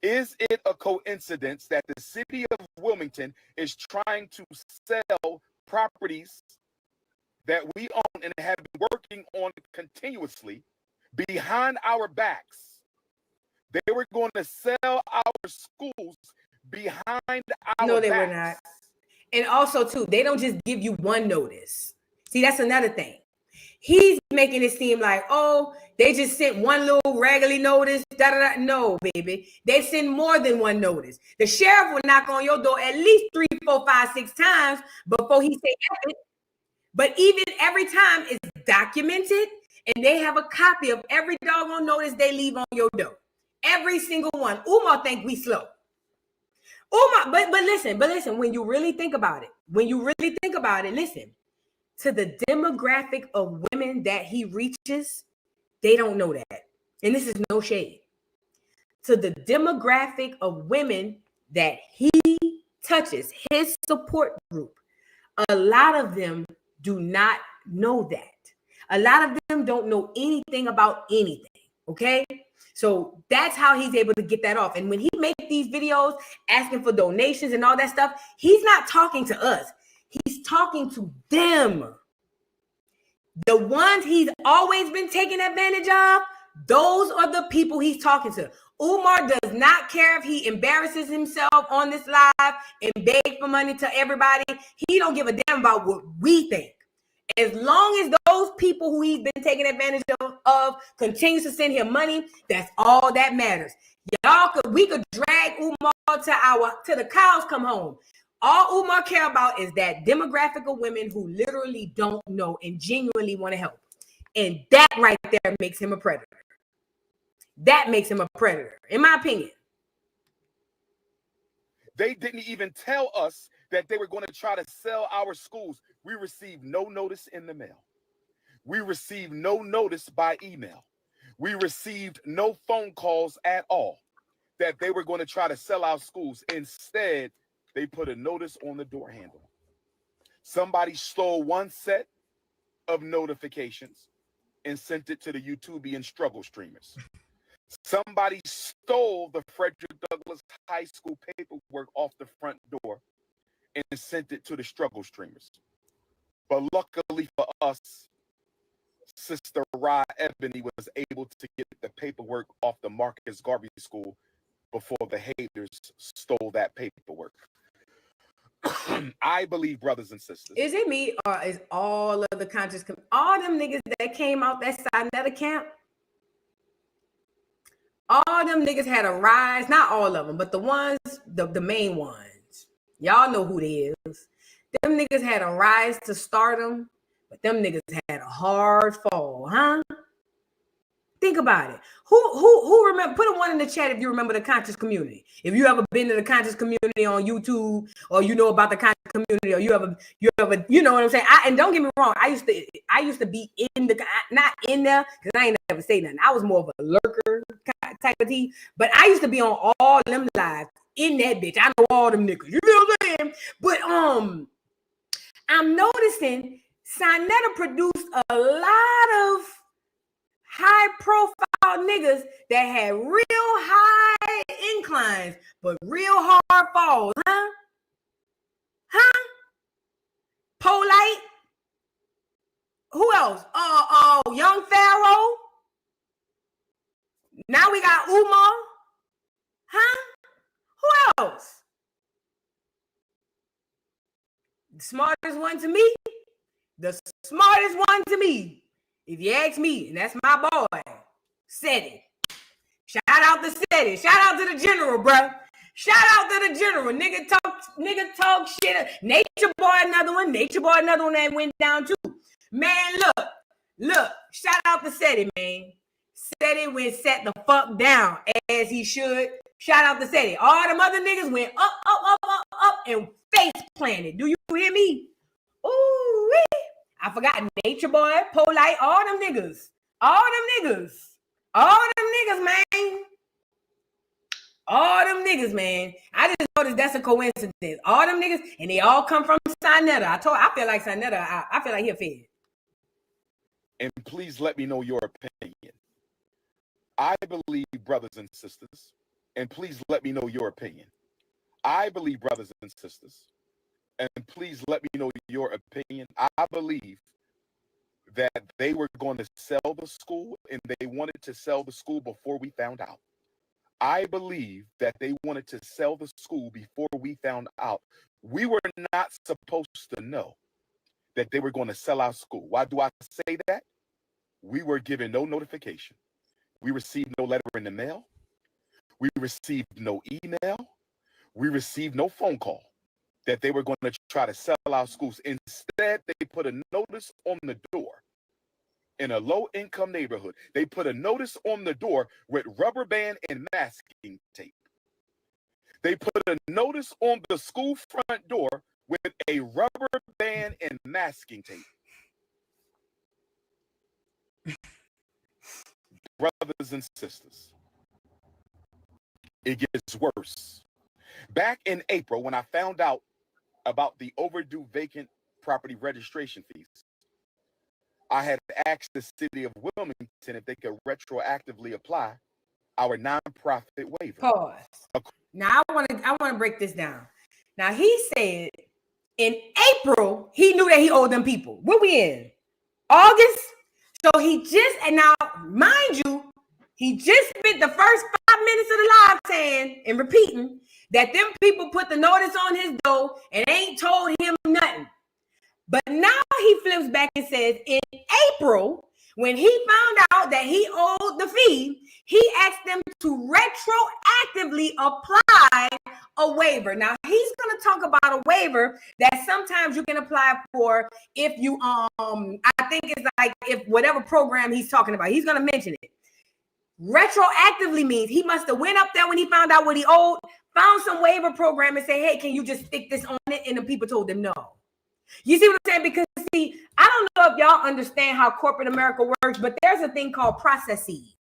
Is it a coincidence that the city of Wilmington is trying to sell properties that we own and have been working on continuously behind our backs? They were going to sell our schools behind our No, they backs. were not. And also, too, they don't just give you one notice. See, that's another thing. He's making it seem like, oh, they just sent one little raggedy notice. No, baby. They send more than one notice. The sheriff will knock on your door at least 3, 4, 5, 6 times before he say it. But even every time it's documented, and they have a copy of every doggone notice they leave on your door. Every single one. Umar think we slow. Umar, but listen, when you really think about it, listen. To the demographic of women that he reaches, they don't know that. And this is no shade. To the demographic of women that he touches, his support group, a lot of them do not know that. A lot of them don't know anything about anything, okay? So that's how he's able to get that off. And when he makes these videos asking for donations and all that stuff, he's not talking to us. He's talking to them. The ones he's always been taking advantage of, those are the people he's talking to. Umar does not care if he embarrasses himself on this live and beg for money to everybody. He don't give a damn about what we think. As long as those people who he's been taking advantage of continues to send him money, that's all that matters. We could drag Umar to the cows come home. All Umar care about is that demographic of women who literally don't know and genuinely want to help. And that right there makes him a predator. That makes him a predator, in my opinion. They didn't even tell us that they were going to try to sell our schools. We received no notice in the mail. We received no notice by email. We received no phone calls at all that they were going to try to sell our schools. Instead, they put a notice on the door handle. Somebody stole one set of notifications and sent it to the YouTubian struggle streamers. Somebody stole the Frederick Douglass High School paperwork off the front door and sent it to the struggle streamers. But luckily for us, Sister Ra Ebony was able to get the paperwork off the Marcus Garvey School before the haters stole that paperwork. I believe, brothers and sisters. Is it me or is all of the conscious, all them niggas that came out that Sinetta camp, all them niggas had a rise, not all of them, but the ones, the main ones. Y'all know who they is. Them niggas had a rise to stardom, but them niggas had a hard fall, huh? Think about it. Who remember? Put a one in the chat if you remember the conscious community. If you ever been to the conscious community on YouTube, or you know about the conscious community, or you ever, you know what I'm saying. And don't get me wrong, I used to be in the, not in there, because I ain't never say nothing. I was more of a lurker type of tea, but I used to be on all them lives in that bitch. I know all them niggas. You know what I'm saying? But I'm noticing Sinetta produced a lot of high profile niggas that had real high inclines, but real hard falls, huh? Polite. Who else? Young Pharaoh. Now we got Umar. Huh? Who else? The smartest one to me. The smartest one to me. If you ask me, and that's my boy, Seti. Shout out to Seti. Shout out to the general, bro. Shout out to the general. Nigga talk shit. Nature Boy, another one that went down too. Man, look. Shout out to Seti, man. Seti went set the fuck down as he should. Shout out to Seti. All them other niggas went up, and face planted. Do you hear me? Ooh, I forgot Nature Boy, Polite, all them niggas, man. All them niggas, man. I just noticed that's a coincidence. All them niggas, and they all come from Sinetta. I feel like Sinetta, I feel like he a fed. And please let me know your opinion. I believe, brothers and sisters, and please let me know your opinion. I believe, brothers and sisters, and please let me know your opinion. I believe that they were going to sell the school, and they wanted to sell the school before we found out. I believe that they wanted to sell the school before we found out. We were not supposed to know that they were going to sell our school. Why do I say that? We were given no notification. We received no letter in the mail. We received no email. We received no phone call that they were going to try to sell our schools. Instead, they put a notice on the door in a low-income neighborhood. They put a notice on the door with rubber band and masking tape. They put a notice on the school front door with a rubber band and masking tape. Brothers and sisters, it gets worse. Back in April, when I found out about the overdue vacant property registration fees, I had asked the city of Wilmington if they could retroactively apply our nonprofit waiver. Pause. Now I want to break this down. Now he said in April he knew that he owed them people. What we in? August? So he just, and now mind you, he just spent the first 5 minutes of the live saying and repeating that them people put the notice on his door and ain't told him nothing. But now he flips back and says in April, when he found out that he owed the fee, he asked them to retroactively apply a waiver. Now he's going to talk about a waiver that sometimes you can apply for if you, I think it's like if whatever program he's talking about, he's going to mention it. Retroactively means he must have went up there when he found out what he owed, found some waiver program and say, hey, can you just stick this on it? And the people told him no. You see what I'm saying? Because See, I don't know if y'all understand how corporate America works, but there's a thing called processes.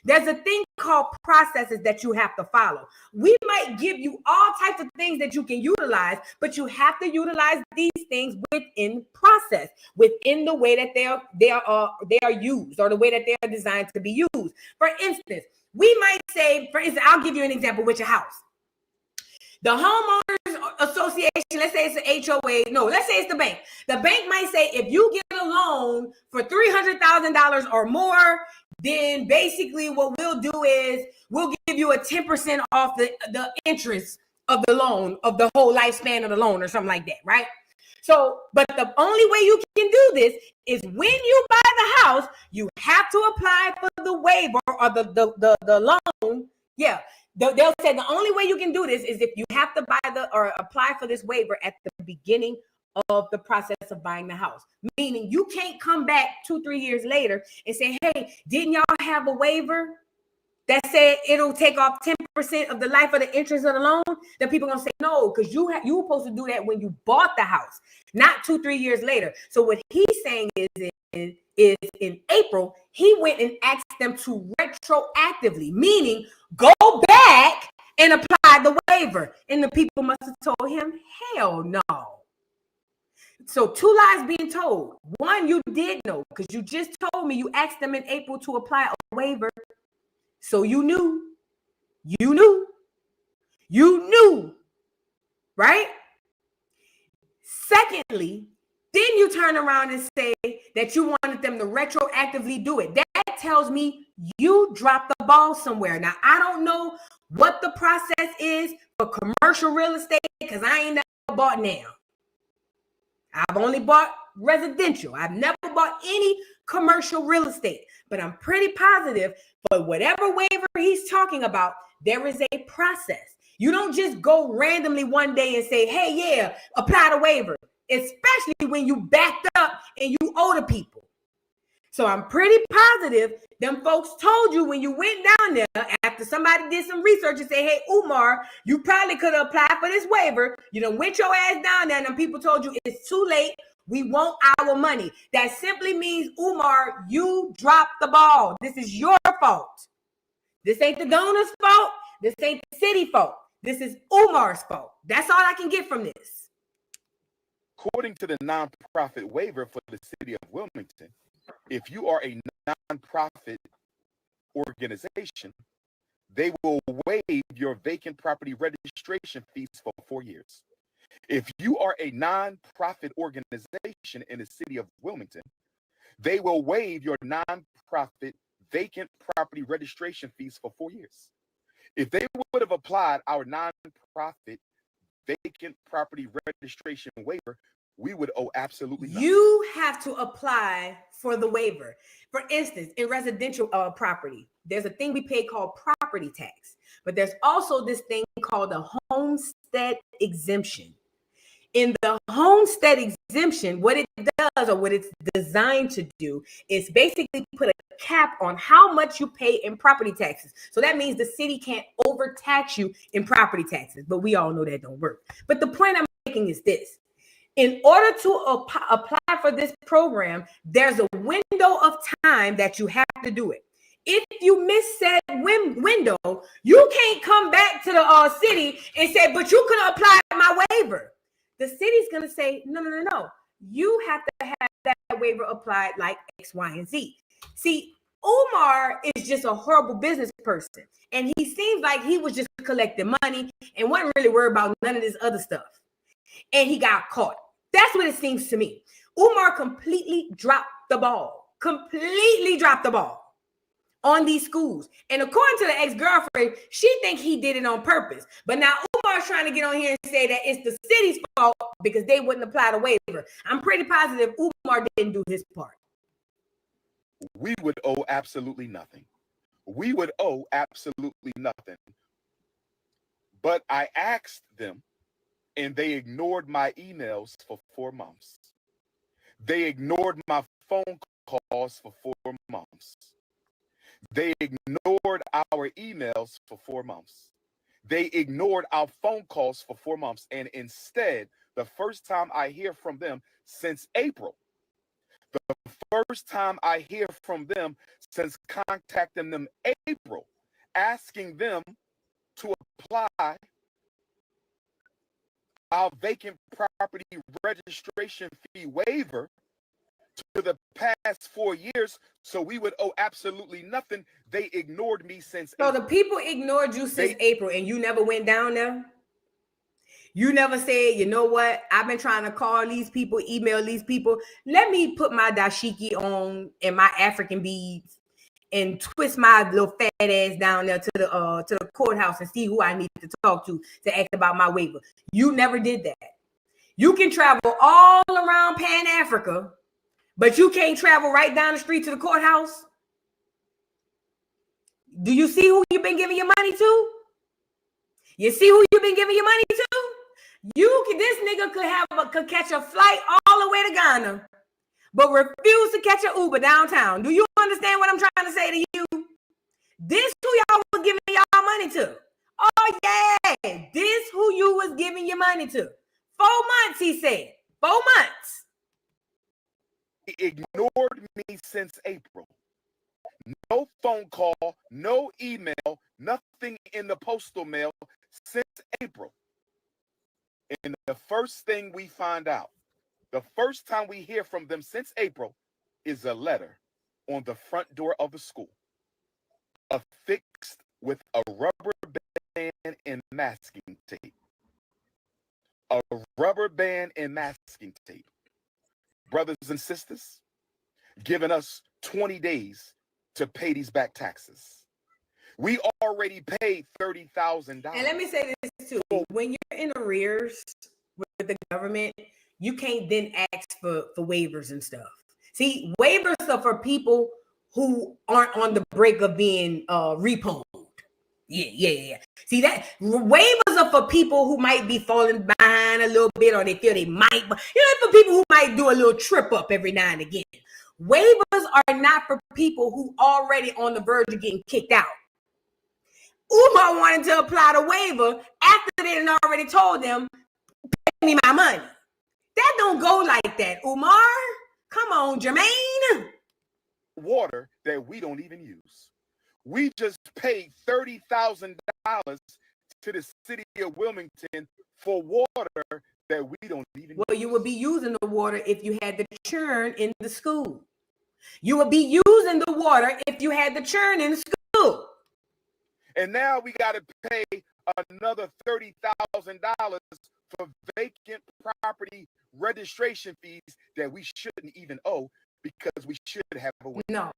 There's a thing called processes that you have to follow. We might give you all types of things that you can utilize, but you have to utilize these things within process, within the way that they are used, or the way that they are designed to be used. For instance, we might say, for instance, I'll give you an example with your house. The homeowners association, let's say it's an HOA. No, let's say it's the bank. The bank might say, if you get a loan for $300,000 or more, then basically what we'll do is we'll give you a 10% off the interest of the loan, of the whole lifespan of the loan, or something like that, right? So, but the only way you can do this is when you buy the house, you have to apply for the waiver or the loan. Yeah. They'll say the only way you can do this is if you have to buy or apply for this waiver at the beginning of the process of buying the house. Meaning you can't come back 2-3 years later and say, hey, didn't y'all have a waiver that said it'll take off 10% of the life of the interest of the loan? Then people are gonna say no, because you were supposed to do that when you bought the house, not 2-3 years later. So what he's saying is in April, he went and asked them to retroactively, meaning go back and apply the waiver. And the people must have told him, hell no. So 2 lies being told. One, you did know, because you just told me you asked them in April to apply a waiver. So you knew, right? Secondly, then you turn around and say that you wanted them to retroactively do it. That tells me you dropped the ball somewhere. Now, I don't know what the process is for commercial real estate, because I ain't never bought now. I've only bought residential. I've never bought any commercial real estate, but I'm pretty positive for whatever waiver he's talking about, there is a process. You don't just go randomly one day and say, hey, yeah, apply the waiver, especially when you backed up and you owe the people. So I'm pretty positive them folks told you when you went down there after somebody did some research and say, hey, Umar, you probably could have applied for this waiver. You done went your ass down there and them people told you it's too late. We want our money. That simply means, Umar, you dropped the ball. This is your fault. This ain't the donor's fault. This ain't the city fault. This is Umar's fault. That's all I can get from this. According to the nonprofit waiver for the city of Wilmington, if you are a nonprofit organization, they will waive your vacant property registration fees for 4 years. If you are a nonprofit organization in the city of Wilmington, they will waive your nonprofit vacant property registration fees for 4 years. If they would have applied our nonprofit vacant property registration waiver, we would owe absolutely nothing. You have to apply for the waiver. For instance, in residential property, there's a thing we pay called property tax, but there's also this thing called the homestead exemption. In the homestead exemption, what it does, or what it's designed to do, is basically put a cap on how much you pay in property taxes. So that means the city can't overtax you in property taxes, but we all know that don't work. But the point I'm making is this. In order to apply for this program, there's a window of time that you have to do it. If you miss that window, you can't come back to the city and say, but you could apply my waiver. The city's going to say, no. You have to have that waiver applied like X, Y, and Z. See, Umar is just a horrible business person. And he seems like he was just collecting money and wasn't really worried about none of this other stuff. And he got caught. That's what it seems to me. Umar completely dropped the ball. On these schools. And according to the ex-girlfriend, she thinks he did it on purpose. But now Umar's trying to get on here and say that it's the city's fault because they wouldn't apply the waiver. I'm pretty positive Umar didn't do his part. We would owe absolutely nothing. But I asked them, and they ignored my emails for 4 months. They ignored my phone calls for 4 months. They ignored our emails for 4 months. They ignored our phone calls for 4 months. And instead, the first time I hear from them since April, The first time I hear from them since contacting them April, asking them to apply our vacant property registration fee waiver to the past 4 years, so we would owe absolutely nothing. They ignored me since So April. the people ignored you since April, and you never went down there? You never said, you know what? I've been trying to call these people, email these people. Let me put my dashiki on and my African beads and twist my little fat ass down there to the courthouse and see who I need to talk to ask about my waiver. You never did that. You can travel all around Pan Africa, but you can't travel right down the street to the courthouse. Do you see who you've been giving your money to? You see who you've been giving your money to? This nigga could catch a flight all the way to Ghana, but refuse to catch an Uber downtown. Do you understand what I'm trying to say to you? This who y'all was giving y'all money to. Oh yeah, this who you was giving your money to. 4 months, he said. 4 months. He ignored me since April. No phone call, no email, nothing in the postal mail since April. And the first thing we find out, the first time we hear from them since April, is a letter on the front door of the school, affixed with a rubber band and masking tape. A rubber band and masking tape. Brothers and sisters, giving us 20 days to pay these back taxes. We already paid $30,000. And let me say this too. When you're in arrears with the government, you can't then ask for waivers and stuff. See, waivers are for people who aren't on the brink of being repoed. Yeah. See, that waivers are for people who might be falling behind a little bit, or they feel they might, for people who might do a little trip up every now and again. Waivers are not for people who already on the verge of getting kicked out. Umar wanted to apply the waiver after they had already told them, pay me my money. That don't go like that, Umar. Come on, Jermaine. Water that we don't even use. We just paid $30,000 to the city of Wilmington for water that we don't even use. Well, you would be using the water if you had the churn in the school. You would be using the water if you had the churn in the school. And now we got to pay another $30,000 for vacant property registration fees that we shouldn't even owe because we should have a waiver. No,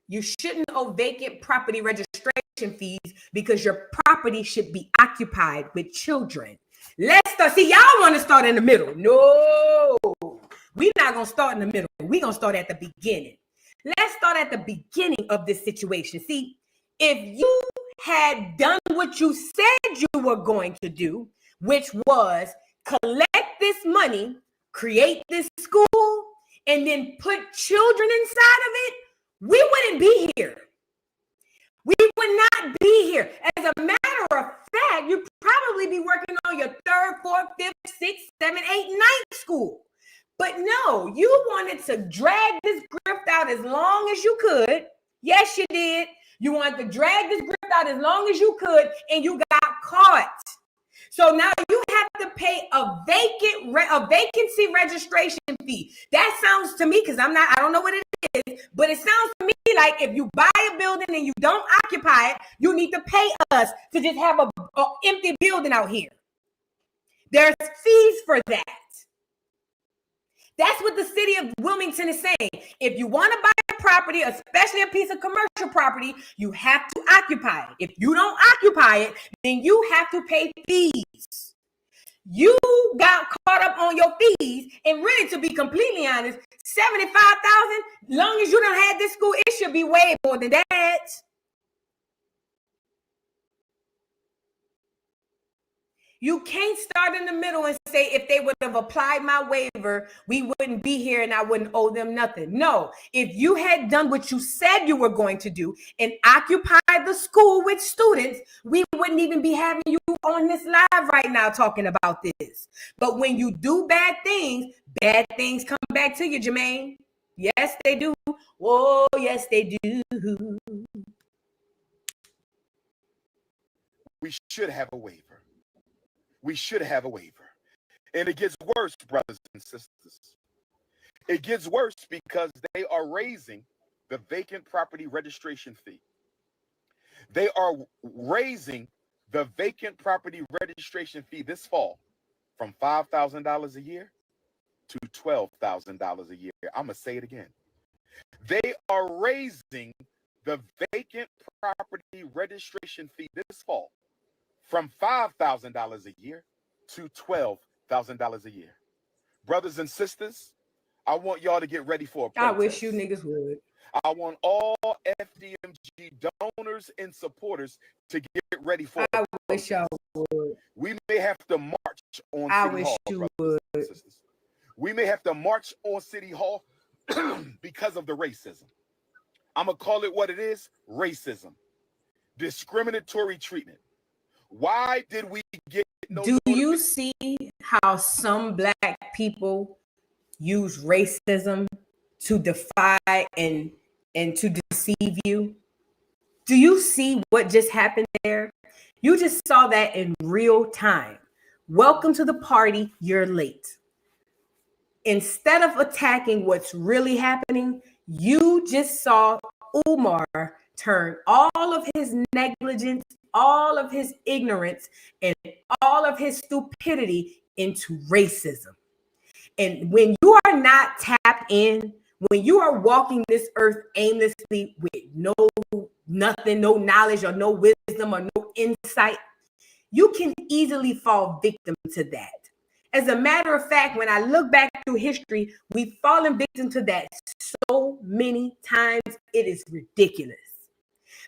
you shouldn't owe vacant property registration fees because your property should be occupied with children. Let's start. See, y'all want to start in the middle. No, we're not going to start in the middle. We're going to start at the beginning. Let's start at the beginning of this situation. See, if you had done what you said you were going to do, which was collect this money, create this school, and then put children inside of it, we wouldn't be here. We would not be here. As a matter of fact, you'd probably be working on your 3rd, 4th, 5th, 6th, 7th, 8th, 9th school. But no, you wanted to drag this grift out as long as you could. Yes, you did. You wanted to drag this grift out as long as you could, and you got caught. So now you have to pay a vacancy registration fee. That sounds to me, because I don't know what it is, but it sounds to me like if you buy a building and you don't occupy it, you need to pay us to just have a empty building out here. There's fees for that. That's what the city of Wilmington is saying. If you want to buy a property, especially a piece of commercial property, you have to occupy it. If you don't occupy it, then you have to pay fees. You got caught up on your fees, and really, to be completely honest, $75,000, long as you don't have this school, it should be way more than that. You can't start in the middle and say if they would have applied my waiver, we wouldn't be here and I wouldn't owe them nothing. No, if you had done what you said you were going to do and occupied the school with students, we wouldn't even be having you on this live right now talking about this. But when you do bad things come back to you, Jermaine. Yes, they do. Oh, yes, they do. We should have a waiver. We should have a waiver. And it gets worse, brothers and sisters. It gets worse because they are raising the vacant property registration fee. They are raising the vacant property registration fee this fall from $5,000 a year to $12,000 a year. I'm going to say it again. They are raising the vacant property registration fee this fall from $5,000 a year to $12,000 a year. Brothers and sisters, I want y'all to get ready for a protest. I wish you niggas would. I want all FDMG donors and supporters to get ready for I wish y'all would. We may have to march on I City wish Hall, you brothers and would. sisters. We may have to march on City Hall because of the racism. I'm going to call it what it is, racism. Discriminatory treatment. Why did we get no Do you see how some black people use racism to defy and to deceive you? Do you see what just happened there? You just saw that in real time. Welcome to the party, you're late. Instead of attacking what's really happening, you just saw Umar turn all of his negligence, all of his ignorance, and all of his stupidity into racism. And when you are not tapped in, when you are walking this earth aimlessly with nothing, no knowledge or no wisdom or no insight, you can easily fall victim to that. As a matter of fact, when I look back through history, we've fallen victim to that so many times, it is ridiculous.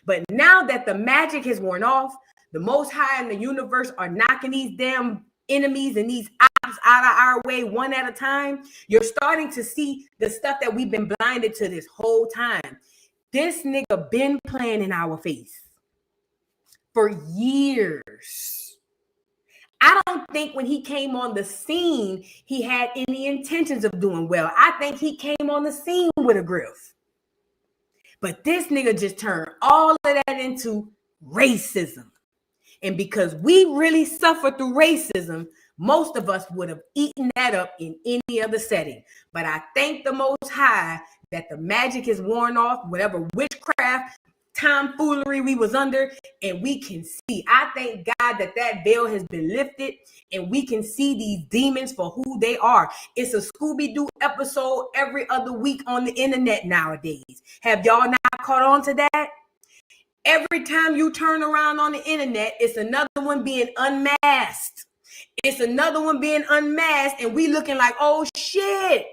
But now that the magic has worn off, the Most High and the universe are knocking these damn enemies and these ops out of our way one at a time, you're starting to see the stuff that we've been blinded to this whole time. This nigga been playing in our face for years. I don't think when he came on the scene, he had any intentions of doing well. I think he came on the scene with a grift. But this nigga just turned all of that into racism. And because we really suffered through racism, most of us would have eaten that up in any other setting. But I thank the Most High that the magic is worn off, whatever witchcraft, tomfoolery we was under, and we can see. I thank God that that veil has been lifted and we can see these demons for who they are. It's a Scooby-Doo episode every other week on the internet nowadays. Have y'all not caught on to that? Every time you turn around on the internet, it's another one being unmasked. It's another one being unmasked, and we looking like, oh shit.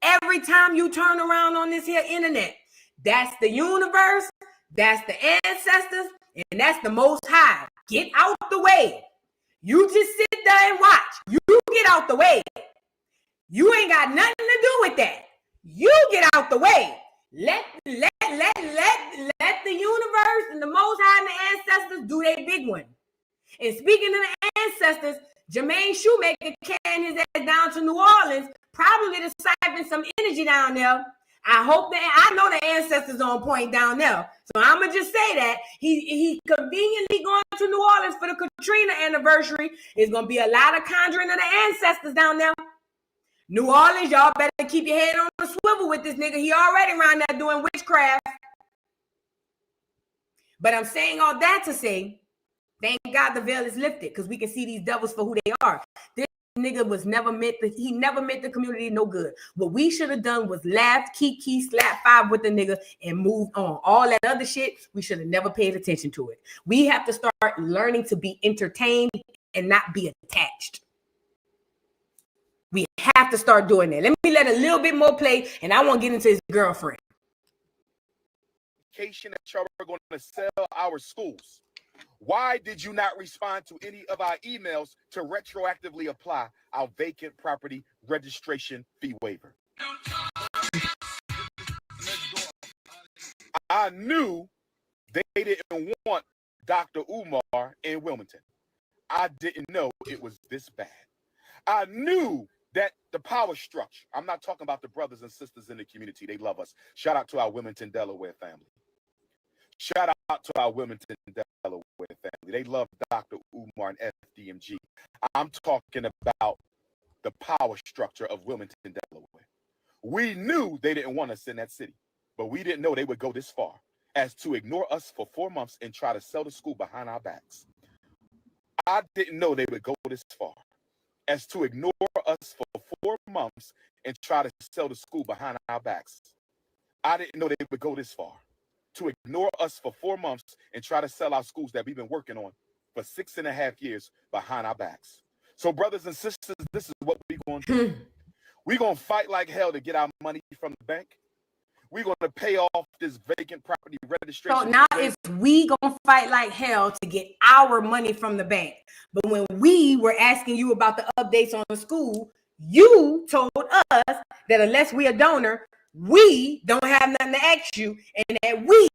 Every time you turn around on this here internet, that's the universe, that's the ancestors, and that's the Most High. Get out the way. You just sit there and watch. You get out the way. You ain't got nothing to do with that. You get out the way. Let the universe and the Most High and the ancestors do their big one. And speaking of the ancestors, Jermaine Shoemaker carrying his ass down to New Orleans, probably to siphon some energy down there. I hope that I know the ancestors on point down there. So I'm gonna just say that he conveniently going to New Orleans for the Katrina anniversary. There's gonna be a lot of conjuring of the ancestors down there. New Orleans, y'all better keep your head on the swivel with this nigga. He already around there doing witchcraft. But I'm saying all that to say, thank God the veil is lifted because we can see these devils for who they are. This nigga was never meant he never meant the community no good. What we should have done was laughed, kiki, slap five with the nigga and moved on. All that other shit, we should have never paid attention to it. We have to start learning to be entertained and not be attached. We have to start doing that. Let me let a little bit more play, and I want to get into his girlfriend. That y'all are going to sell our schools. Why did you not respond to any of our emails to retroactively apply our vacant property registration fee waiver? I knew they didn't want Dr. Umar in Wilmington. I didn't know it was this bad. I knew that the power structure, I'm not talking about the brothers and sisters in the community. They love us. Shout out to our Wilmington, Delaware family. Shout out to our Wilmington, Delaware family. They love Dr. Umar and FDMG. I'm talking about the power structure of Wilmington, Delaware. We knew they didn't want us in that city, but we didn't know they would go this far as to ignore us for 4 months and try to sell the school behind our backs. I didn't know they would go this far as to ignore us for 4 months and try to sell the school behind our backs. I didn't know they would go this far to ignore us for 4 months and try to sell our schools that we've been working on for 6.5 years behind our backs. So brothers and sisters, this is what we're going to do. We're going to fight like hell to get our money from the bank. We're going to pay off this vacant property registration. So now it's we going to fight like hell to get our money from the bank. But when we were asking you about the updates on the school, you told us that unless we a donor, we don't have nothing to ask you and that we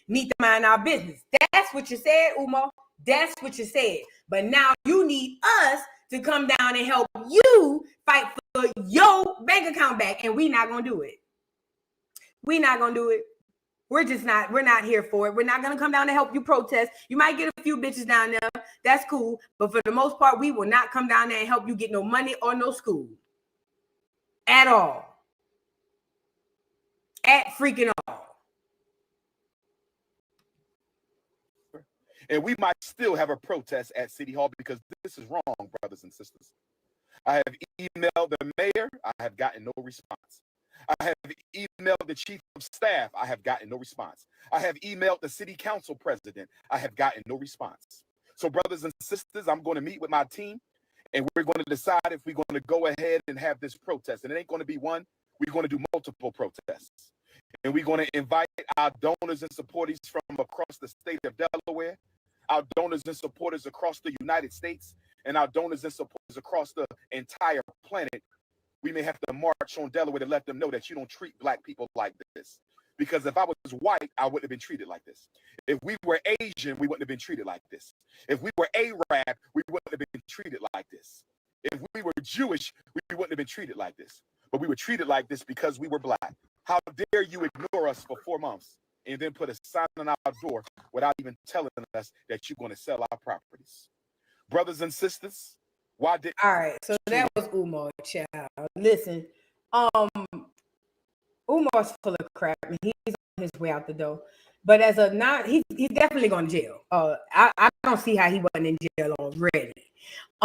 need to mind our business. That's what you said, Umar. That's what you said. But now you need us to come down and help you fight for your bank account back. And we're not going to do it. We're not going to do it. We're not here for it. We're not going to come down to help you protest. You might get a few bitches down there. That's cool. But for the most part, we will not come down there and help you get no money or no school. At all. At freaking all. And we might still have a protest at City Hall because this is wrong, brothers and sisters. I have emailed the mayor. I have gotten no response. I have emailed the chief of staff. I have gotten no response. I have emailed the city council president. I have gotten no response. So brothers and sisters, I'm going to meet with my team and we're going to decide if we're going to go ahead and have this protest. And it ain't going to be one. We're going to do multiple protests. And we're going to invite our donors and supporters from across the state of Delaware, our donors and supporters across the United States, and our donors and supporters across the entire planet. We may have to march on Delaware to let them know that you don't treat black people like this. Because if I was white, I wouldn't have been treated like this. If we were Asian, we wouldn't have been treated like this. If we were Arab, we wouldn't have been treated like this. If we were Jewish, we wouldn't have been treated like this. But we were treated like this because we were black. How dare you ignore us for 4 months and then put a sign on our door without even telling us that you're going to sell our properties? Brothers and sisters, why did... All right, so that was Umar, child. Listen, Umar's full of crap, and he's on his way out the door. But as a he's definitely going to jail. I don't see how he wasn't in jail already.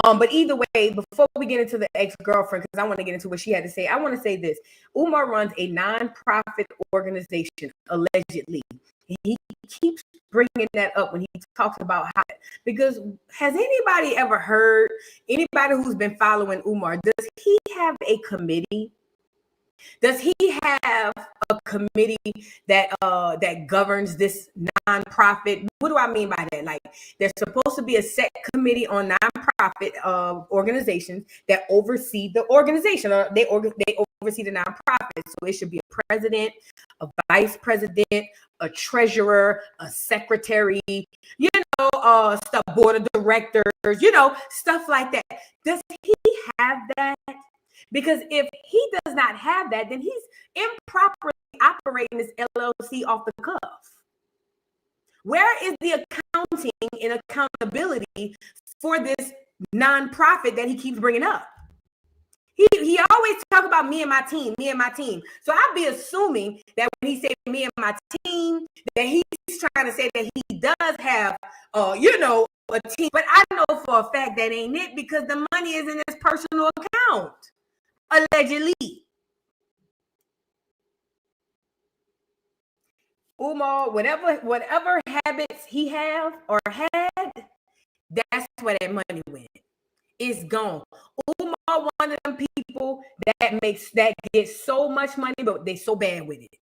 But either way, before we get into the ex-girlfriend, because I want to get into what she had to say, I want to say this. Umar runs a non-profit organization, allegedly. He keeps bringing that up when he talks about how, because has anybody ever heard, anybody who's been following Umar, does he have a committee? Does he have a committee that governs this nonprofit? What do I mean by that? Like, there's supposed to be a set committee on nonprofit organizations that oversee the organization. They oversee the nonprofit. So it should be a president, a vice president, a treasurer, a secretary, board of directors, stuff like that. Does he have that? Because if he does not have that, then he's improperly operating this LLC off the cuff. Where is the accounting and accountability for this nonprofit that he keeps bringing up? He always talk about me and my team, me and my team. So I'd be assuming that when he say me and my team, that he's trying to say that he does have, a team. But I know for a fact that ain't it, because the money is in his personal account. Allegedly. Umar, whatever habits he have or had, that's where that money went. It's gone. Umar, one of them people that gets so much money, but they so bad with it.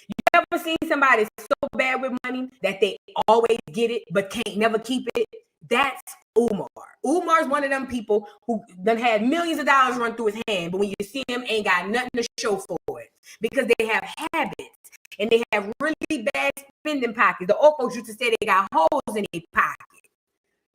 You ever seen somebody so bad with money that they always get it but can't never keep it? That's Umar. Umar's one of them people who done had millions of dollars run through his hand, but when you see him, ain't got nothing to show for it because they have habits and they have really bad spending pockets. The old folks used to say they got holes in their pocket.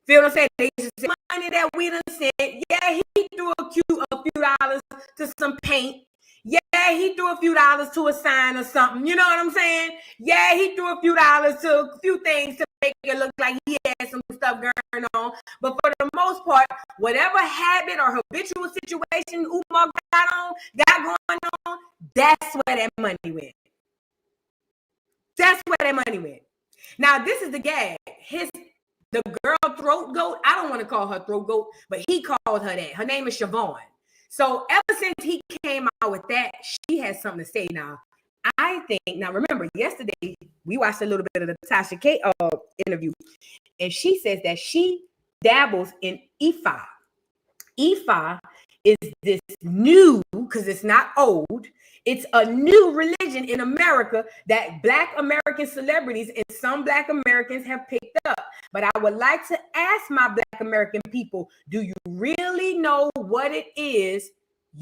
Feel what I'm saying? They just say money that we done sent. Yeah, he threw a few dollars to some paint. Yeah, he threw a few dollars to a sign or something. You know what I'm saying? Yeah, he threw a few dollars to a few things to make it look like he had some stuff going on. But for the most part, whatever habit or habitual situation Umar got going on, that's where that money went. That's where that money went. Now, this is the gag. The girl throat goat, I don't want to call her throat goat, but he called her that. Her name is Siobhan. So ever since he came out with that, she has something to say now. I think, now remember, yesterday we watched a little bit of the Tasha K interview, and she says that she dabbles in Ifa. Ifa is this new, because it's not old, it's a new religion in America that Black American celebrities and some Black Americans have picked up. But I would like to ask my Black American people, do you really know what it is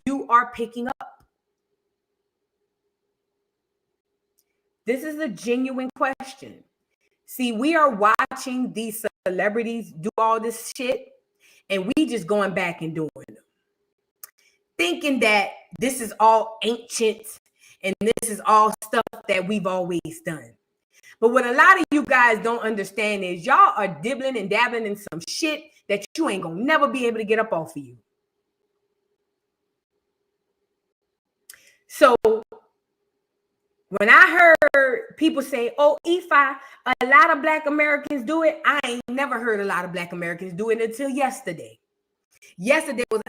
you are picking up? This is a genuine question. See, we are watching these celebrities do all this shit, and we just going back and doing them, thinking that this is all ancient and this is all stuff that we've always done. But what a lot of you guys don't understand is y'all are dibbling and dabbling in some shit that you ain't gonna never be able to get up off of you. So when I heard people say, oh, Ifa, a lot of Black Americans do it, I ain't never heard a lot of Black Americans do it until yesterday.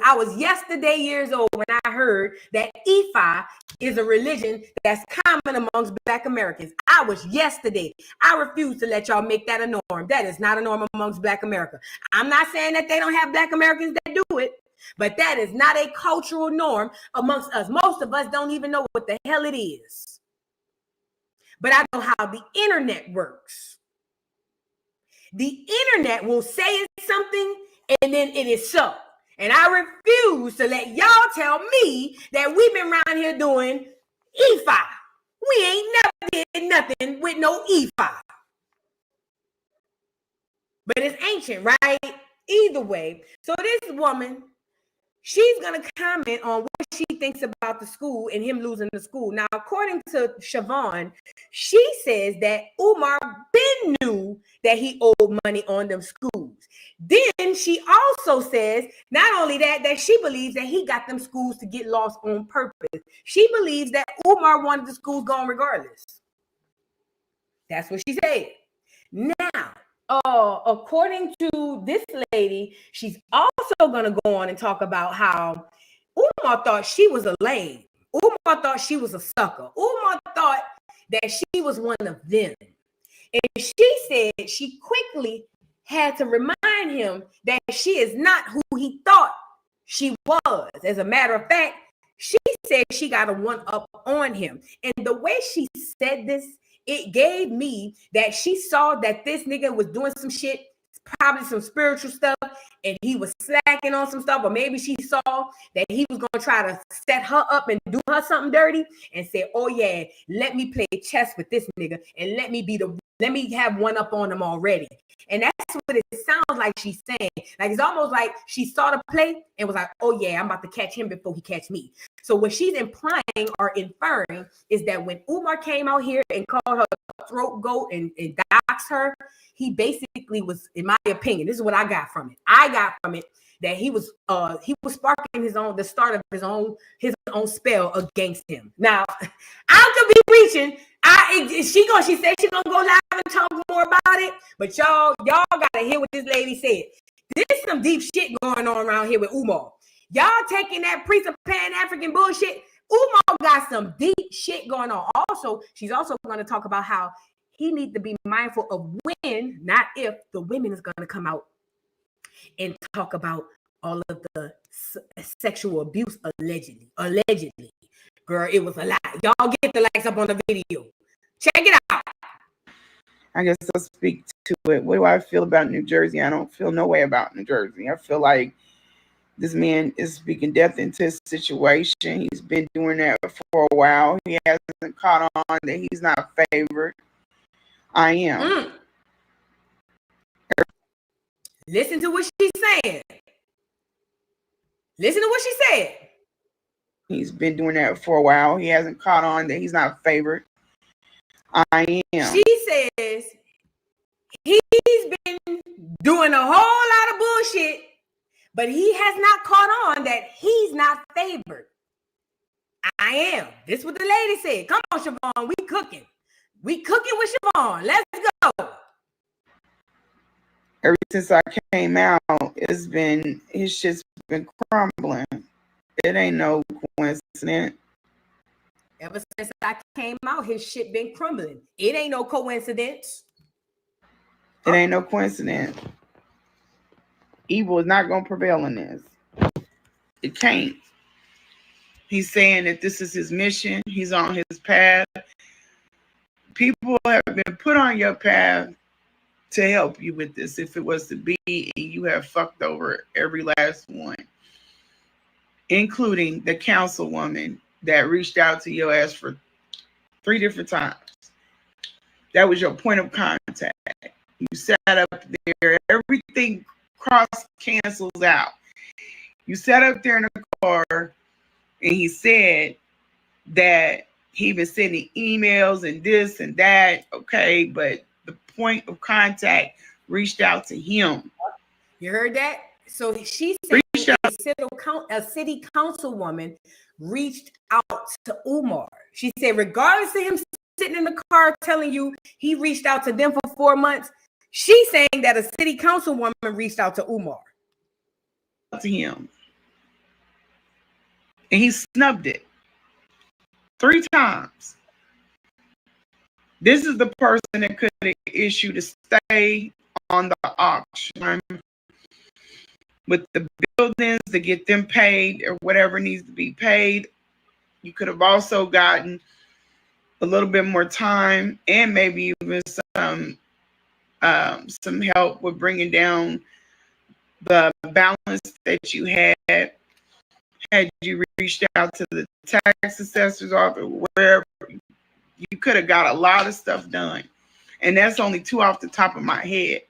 I was yesterday years old when I heard that Ifa is a religion that's common amongst Black Americans. I was yesterday. I refuse to let y'all make that a norm. That is not a norm amongst Black America. I'm not saying that they don't have Black Americans that do it, but that is not a cultural norm amongst us. Most of us don't even know what the hell it is. But I know how the internet works. The internet will say it's something and then it is so. And I refuse to let y'all tell me that we've been around here doing Ifa. We ain't never did nothing with no Ifa. But it's ancient, right? Either way. So this woman, she's going to comment on what she thinks about the school and him losing the school. Now, according to Siobhan, she says that Umar been knew that he owed money on them schools. Then she also says, not only that, that she believes that he got them schools to get lost on purpose. She believes that Umar wanted the schools gone regardless. That's what she said. Now, according to this lady, she's also going to go on and talk about how Umar thought she was a lame. Umar thought she was a sucker. Umar thought that she was one of them. And she said she quickly had to remind him that she is not who he thought she was. As a matter of fact, she said she got a one-up on him. And the way she said this, it gave me that she saw that this nigga was doing some shit, probably some spiritual stuff, and he was slacking on some stuff, or maybe she saw that he was going to try to set her up and do her something dirty and say, oh yeah, let me play chess with this nigga and let me have one up on him already. And that's what it sounds like she's saying. Like, it's almost like she saw the play and was like, oh yeah, I'm about to catch him before he catch me. So what she's implying or inferring is that when Umar came out here and called her throat goat and doxed her, he basically was, in my opinion, this is what I got from it. I got from it that he was sparking the start of his own spell against him. Now, I could be preaching. She said she's gonna go live and talk more about it, but y'all gotta hear what this lady said. There's some deep shit going on around here with Umar. Y'all taking that priest of Pan-African bullshit. Umar got some deep shit going on. Also, she's also going to talk about how he needs to be mindful of when, not if, the women is going to come out and talk about all of the sexual abuse allegedly. Girl, it was a lie. Y'all get the likes up on the video. Check it out. I guess I'll speak to it. What do I feel about New Jersey? I don't feel no way about New Jersey. I feel like this man is speaking death into his situation. He's been doing that for a while. He hasn't caught on that he's not favored. I am. Listen to what she's saying. Listen to what she said. He's been doing that for a while. He hasn't caught on that he's not favored. I am. She says he's been doing a whole lot of bullshit, but he has not caught on that he's not favored. I am. This is what the lady said. Come on, Siobhan, we cooking. We cooking with Siobhan. Let's go. Ever since I came out, his shit's been crumbling. It ain't no coincidence. Ever since I came out, his shit been crumbling. It ain't no coincidence. It ain't no coincidence. Evil is not going to prevail in this. It can't. He's saying that this is his mission. He's on his path. People have been put on your path to help you with this. If it was to be, you have fucked over every last one, including the councilwoman that reached out to your ass for 3 different times. That was your point of contact. You sat up there, everything cross cancels out. You sat up there in the car and he said that he been sending emails and this and that. Okay, but the point of contact reached out to him. You heard that? So she said a city councilwoman reached out to Umar. She said, regardless of him sitting in the car telling you he reached out to them for 4 months, she's saying that a city councilwoman reached out to Umar. To him. And he snubbed it 3 times. This is the person that could have issued a stay on the auction with the buildings to get them paid or whatever needs to be paid. You could have also gotten a little bit more time and maybe even some help with bringing down the balance that you had you reached out to the tax assessor's office, wherever. You could have got a lot of stuff done. And that's only 2 off the top of my head.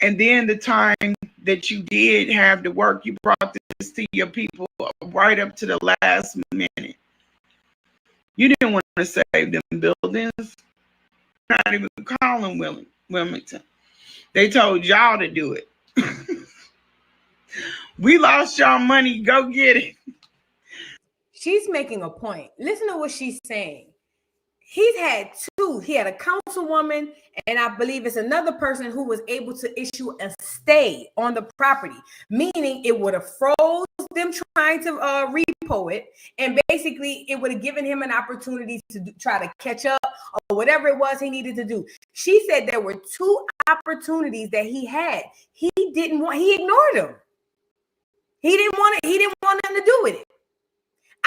And then the time that you did have to work, you brought this to your people right up to the last minute. You didn't want to save them buildings. Not even calling Wilmington. They told y'all to do it. We lost y'all money. Go get it. She's making a point. Listen to what she's saying. He's had 2. He had a councilwoman, and I believe it's another person who was able to issue a stay on the property, meaning it would have froze them trying to repo it, and basically it would have given him an opportunity to try to catch up or whatever it was he needed to do. She said there were 2 opportunities that he had. He ignored them. He didn't want nothing to do with it.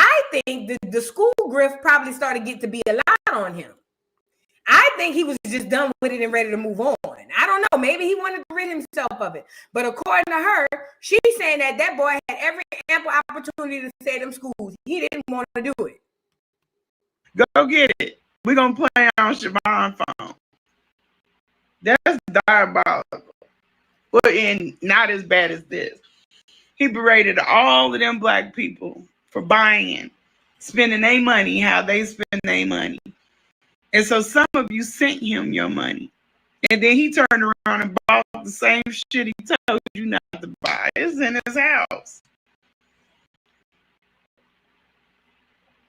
I think the school grift probably started getting to be a lot on him. I think he was just done with it and ready to move on. I don't know. Maybe he wanted to rid himself of it. But according to her, she's saying that boy had every ample opportunity to stay at them schools. He didn't want to do it. Go get it. We're going to play on Siobhan's phone. That's diabolical. Well, and not as bad as this. He berated all of them black people for buying, spending their money, how they spend their money. And so some of you sent him your money. And then he turned around and bought the same shit he told you not to buy. It's in his house.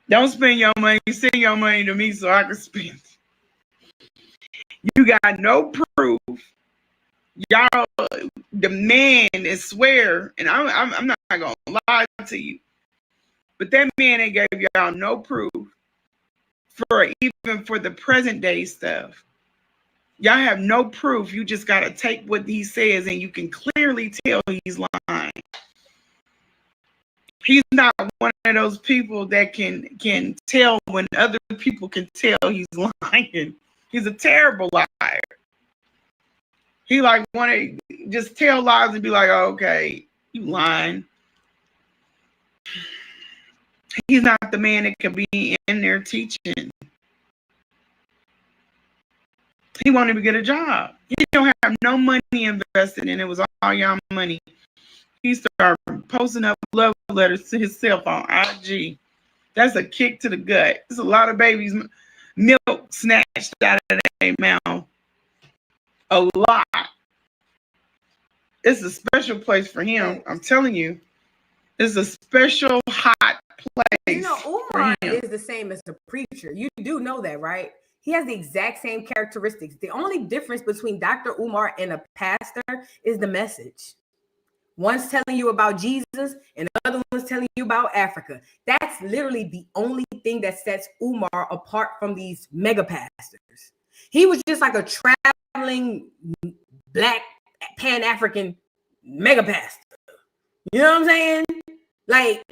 Don't spend your money. Send your money to me so I can spend it. You got no proof. Y'all, the man is swear, and I'm not going to lie to you. But that man ain't gave y'all no proof even for the present day stuff. Y'all have no proof. You just got to take what he says and you can clearly tell he's lying. He's not one of those people that can tell when other people can tell he's lying. He's a terrible liar. He like want to just tell lies and be like, oh, okay, you lying. He's not the man that could be in there teaching. He won't even get a job. He don't have no money invested in it. It was all y'all money. He started posting up love letters to himself on IG. That's a kick to the gut. There's a lot of babies' milk snatched out of their mouth. A lot. It's a special place for him. I'm telling you. It's a special hot place. You know, Umar is the same as the preacher. You do know that, right? He has the exact same characteristics. The only difference between Dr. Umar and a pastor is the message. One's telling you about Jesus and the other one's telling you about Africa. That's literally the only thing that sets Umar apart from these mega pastors. He was just like a traveling black Pan-African mega pastor. You know what I'm saying? Like,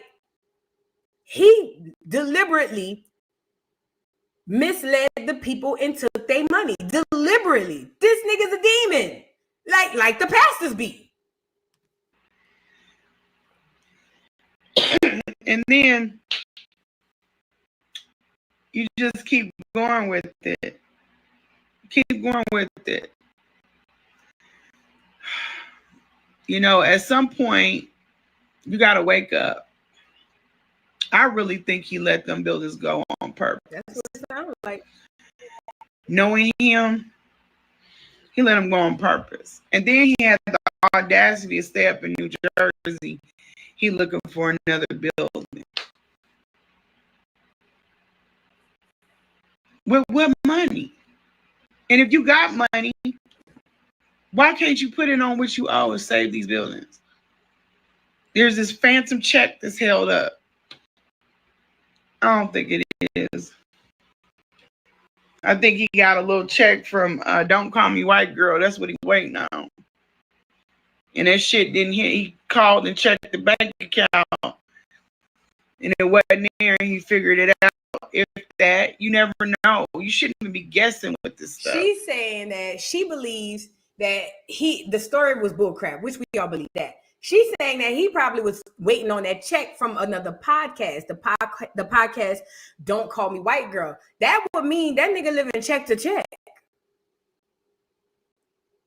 he deliberately misled the people and took their money. Deliberately. This nigga's a demon. Like the pastors be. And then you just keep going with it. Keep going with it. You know, at some point, you got to wake up. I really think he let them buildings go on purpose. That's what it sounds like. Knowing him, he let them go on purpose. And then he had the audacity to stay up in New Jersey. He looking for another building. With what money? And if you got money, why can't you put it on what you owe and save these buildings? There's this phantom check that's held up. I don't think it is. I think he got a little check from Don't Call Me White Girl. That's what he's waiting on. And that shit didn't hit. He called and checked the bank account. And it wasn't there. And he figured it out. If that, you never know. You shouldn't even be guessing with this stuff. She's saying that she believes that the story was bullcrap, which we all believe that. She's saying that he probably was waiting on that check from another podcast, the podcast Don't Call Me White Girl. That would mean that nigga living check to check.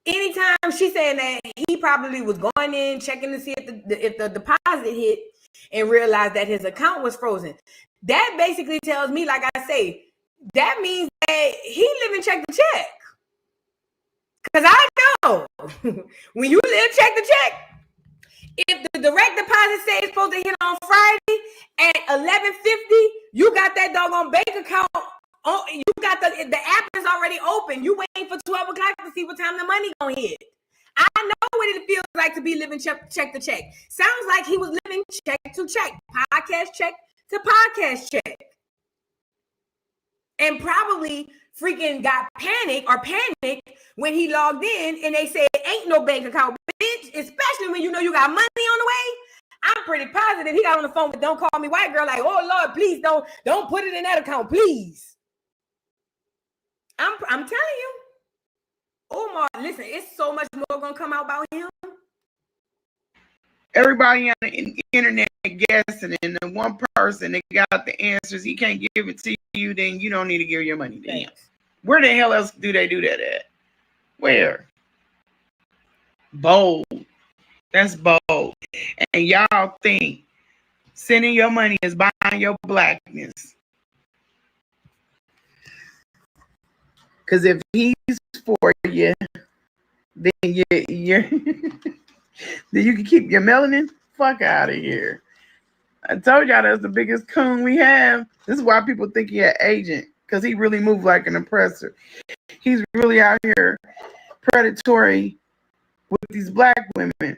Anytime she's saying that he probably was going in, checking to see if the deposit hit and realized that his account was frozen. That basically tells me, like I say, that means that he living check to check. Because I know when you live check to check, if the direct deposit say it's supposed to hit on Friday at 11:50, you got that doggone bank account. You got the app is already open. You waiting for 12 o'clock to see what time the money gonna hit. I know what it feels like to be living check to check. Sounds like he was living check to check, podcast check to podcast check. And probably freaking got panicked when he logged in and they said, ain't no bank account, bitch, especially when you know you got money on the way. I'm pretty positive he got on the phone with Don't Call Me White Girl like, oh, Lord, please don't put it in that account, please. I'm telling you. Umar, listen, it's so much more going to come out about him. Everybody on the internet guessing, and the one person that got the answers, he can't give it to you, then you don't need to give your money to him. Where the hell else do they do that at? Where? Bold. That's bold. And y'all think sending your money is buying your blackness. Because if he's for you, then you're then you can keep your melanin. Fuck out of here. I told y'all that's the biggest coon we have. This is why people think he an agent, because he really moved like an oppressor. He's really out here predatory with these black women.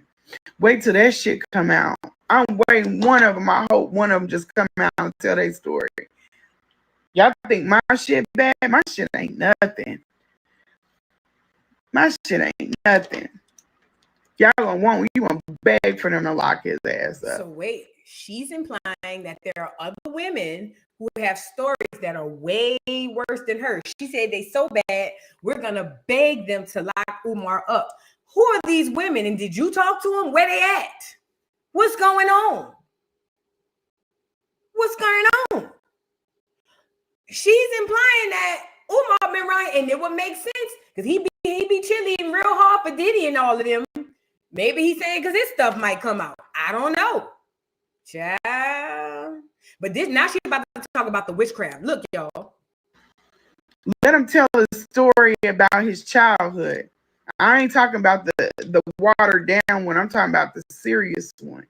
Wait till that shit come out. I'm waiting one of them. I hope one of them just come out and tell their story. Y'all think my shit bad? My shit ain't nothing. My shit ain't nothing. Y'all gonna want, you gonna beg for them to lock his ass up. So wait, she's implying that there are other women who have stories that are way worse than hers. She said they so bad, we're gonna beg them to lock Umar up. Who are these women? And did you talk to them? Where they at? What's going on? What's going on? She's implying that Umar been right, and it would make sense Because he be chilling real hard for Diddy and all of them. Maybe he's saying because his stuff might come out. I don't know. Child. But this now she about to talk about the witchcraft. Look, y'all. Let him tell a story about his childhood. I ain't talking about the watered down one. I'm talking about the serious one.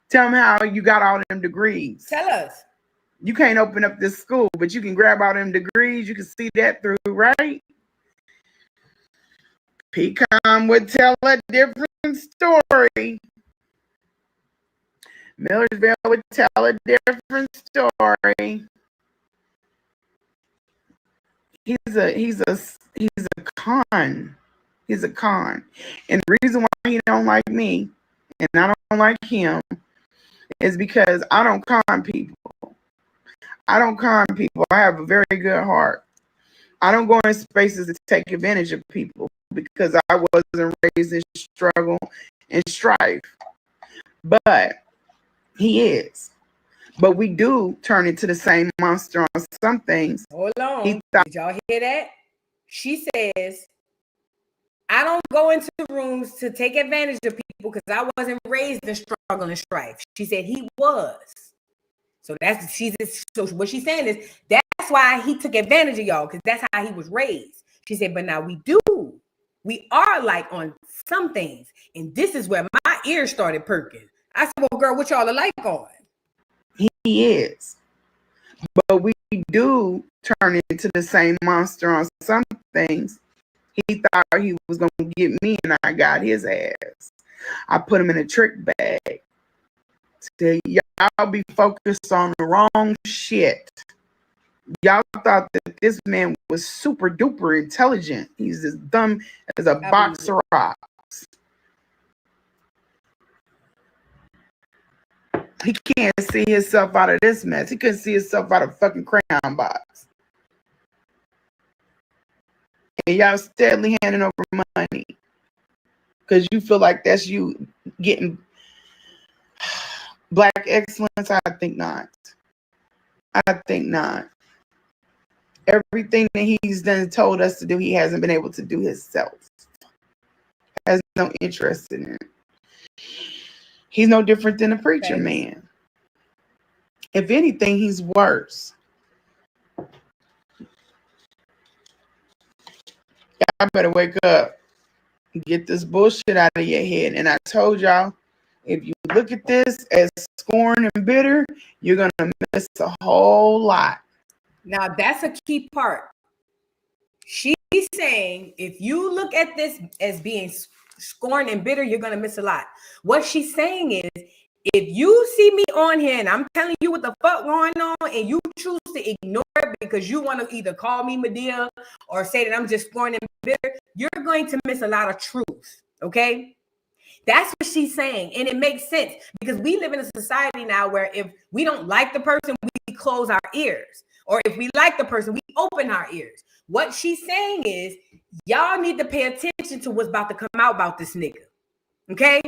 Tell him how you got all them degrees. Tell us. You can't open up this school, but you can grab all them degrees. You can see that through, right? Pecan would tell a different story. Millersville would tell a different story. He's a con. He's a con. And the reason why he don't like me and I don't like him is because I don't con people. I don't con people. I have a very good heart. I don't go in spaces to take advantage of people because I wasn't raised in struggle and strife. But he is. But we do turn into the same monster on some things. Hold on. Did y'all hear that? She says, I don't go into rooms to take advantage of people because I wasn't raised in struggle and strife. She said he was. So so what she's saying is that's why he took advantage of y'all, because that's how he was raised. She said, but now we are like on some things. And this is where my ears started perking. I said, well, girl, what y'all are like on? He is. But we do turn into the same monster on some things. He thought he was going to get me, and I got his ass. I put him in a trick bag. So y'all be focused on the wrong shit. Y'all thought that this man was super duper intelligent. He's as dumb as a box of rocks. He can't see himself out of this mess. He couldn't see himself out of a fucking crayon box. And y'all steadily handing over money because you feel like that's you getting black excellence. I think not. I think not. Everything that he's done told us to do, he hasn't been able to do himself. Has no interest in it. He's no different than a preacher man. If anything, he's worse. Y'all better wake up and get this bullshit out of your head. And I told y'all, if you look at this as scorn and bitter, you're going to miss a whole lot. Now, that's a key part. She's saying if you look at this as being scorned and bitter, you're going to miss a lot. What she's saying is, if you see me on here and I'm telling you what the fuck going on and you choose to ignore it because you want to either call me Medea or say that I'm just scorned and bitter, you're going to miss a lot of truth, okay? That's what she's saying, and it makes sense because we live in a society now where if we don't like the person, we close our ears. Or if we like the person, we open our ears. What she's saying is, y'all need to pay attention to what's about to come out about this nigga. Okay?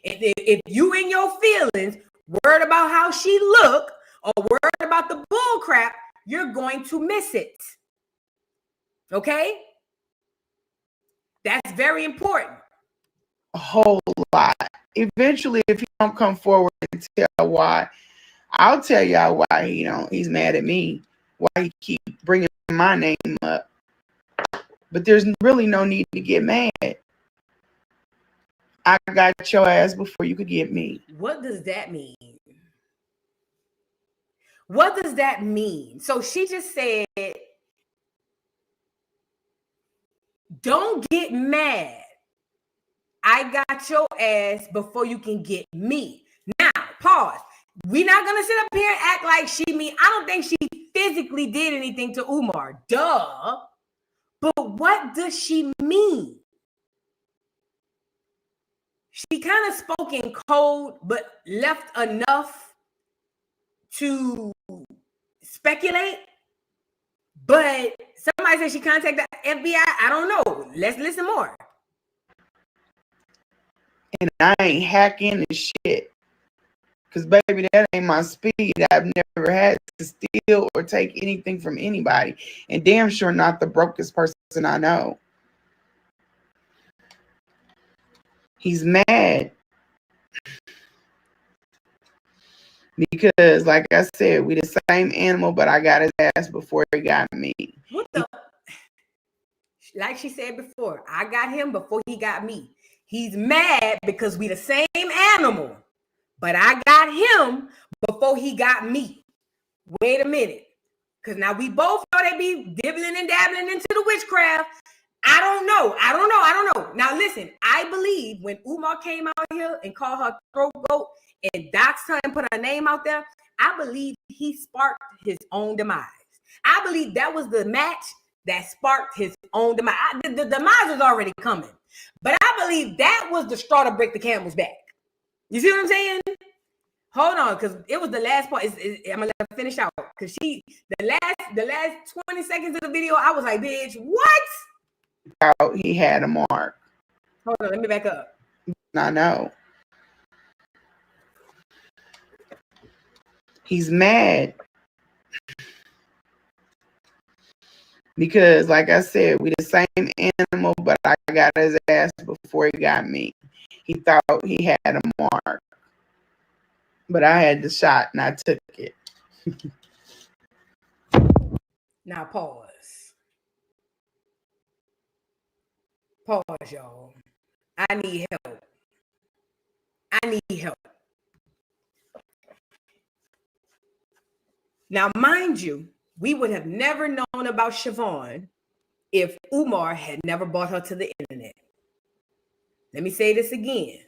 If you in your feelings, worried about how she look, or worried about the bull crap, you're going to miss it. Okay? That's very important. A whole lot. Eventually, if you don't come forward and tell why, I'll tell y'all why he's mad at me, why he keep bringing my name up. But there's really no need to get mad. I got your ass before you could get me. What does that mean? What does that mean? So she just said, don't get mad. I got your ass before you can get me. Now, pause. We're not going to sit up here and act like she mean. I don't think she physically did anything to Umar. Duh. But what does she mean? She kind of spoke in code, but left enough to speculate. But somebody said she contacted the FBI. I don't know. Let's listen more. And I ain't hacking the shit. Because, baby, that ain't my speed. I've never had to steal or take anything from anybody. And damn sure not the brokest person person I know. He's mad because, like I said, we the same animal, but I got his ass before he got me. What the? Like she said before, I got him before he got me. He's mad because we the same animal, but I got him before he got me. Wait a minute. Because now we both know they be dibbling and dabbling into the witchcraft. I don't know. Now listen, I believe when Umar came out here and called her throat goat and doxed her and put her name out there, I believe he sparked his own demise. I believe that was the match that sparked his own demise. The demise was already coming. But I believe that was the straw to break the camel's back. You see what I'm saying? Hold on, because it was the last part. I'm gonna let her finish out. Because the last 20 seconds of the video, I was like, bitch, what? He had a mark. Hold on, let me back up. I know. He's mad because, like I said, we the same animal, but I got his ass before he got me. He thought he had a mark, but I had the shot and I took it. Now pause. Pause, y'all. I need help. Now, mind you, we would have never known about Siobhan if Umar had never brought her to the internet. Let me say this again.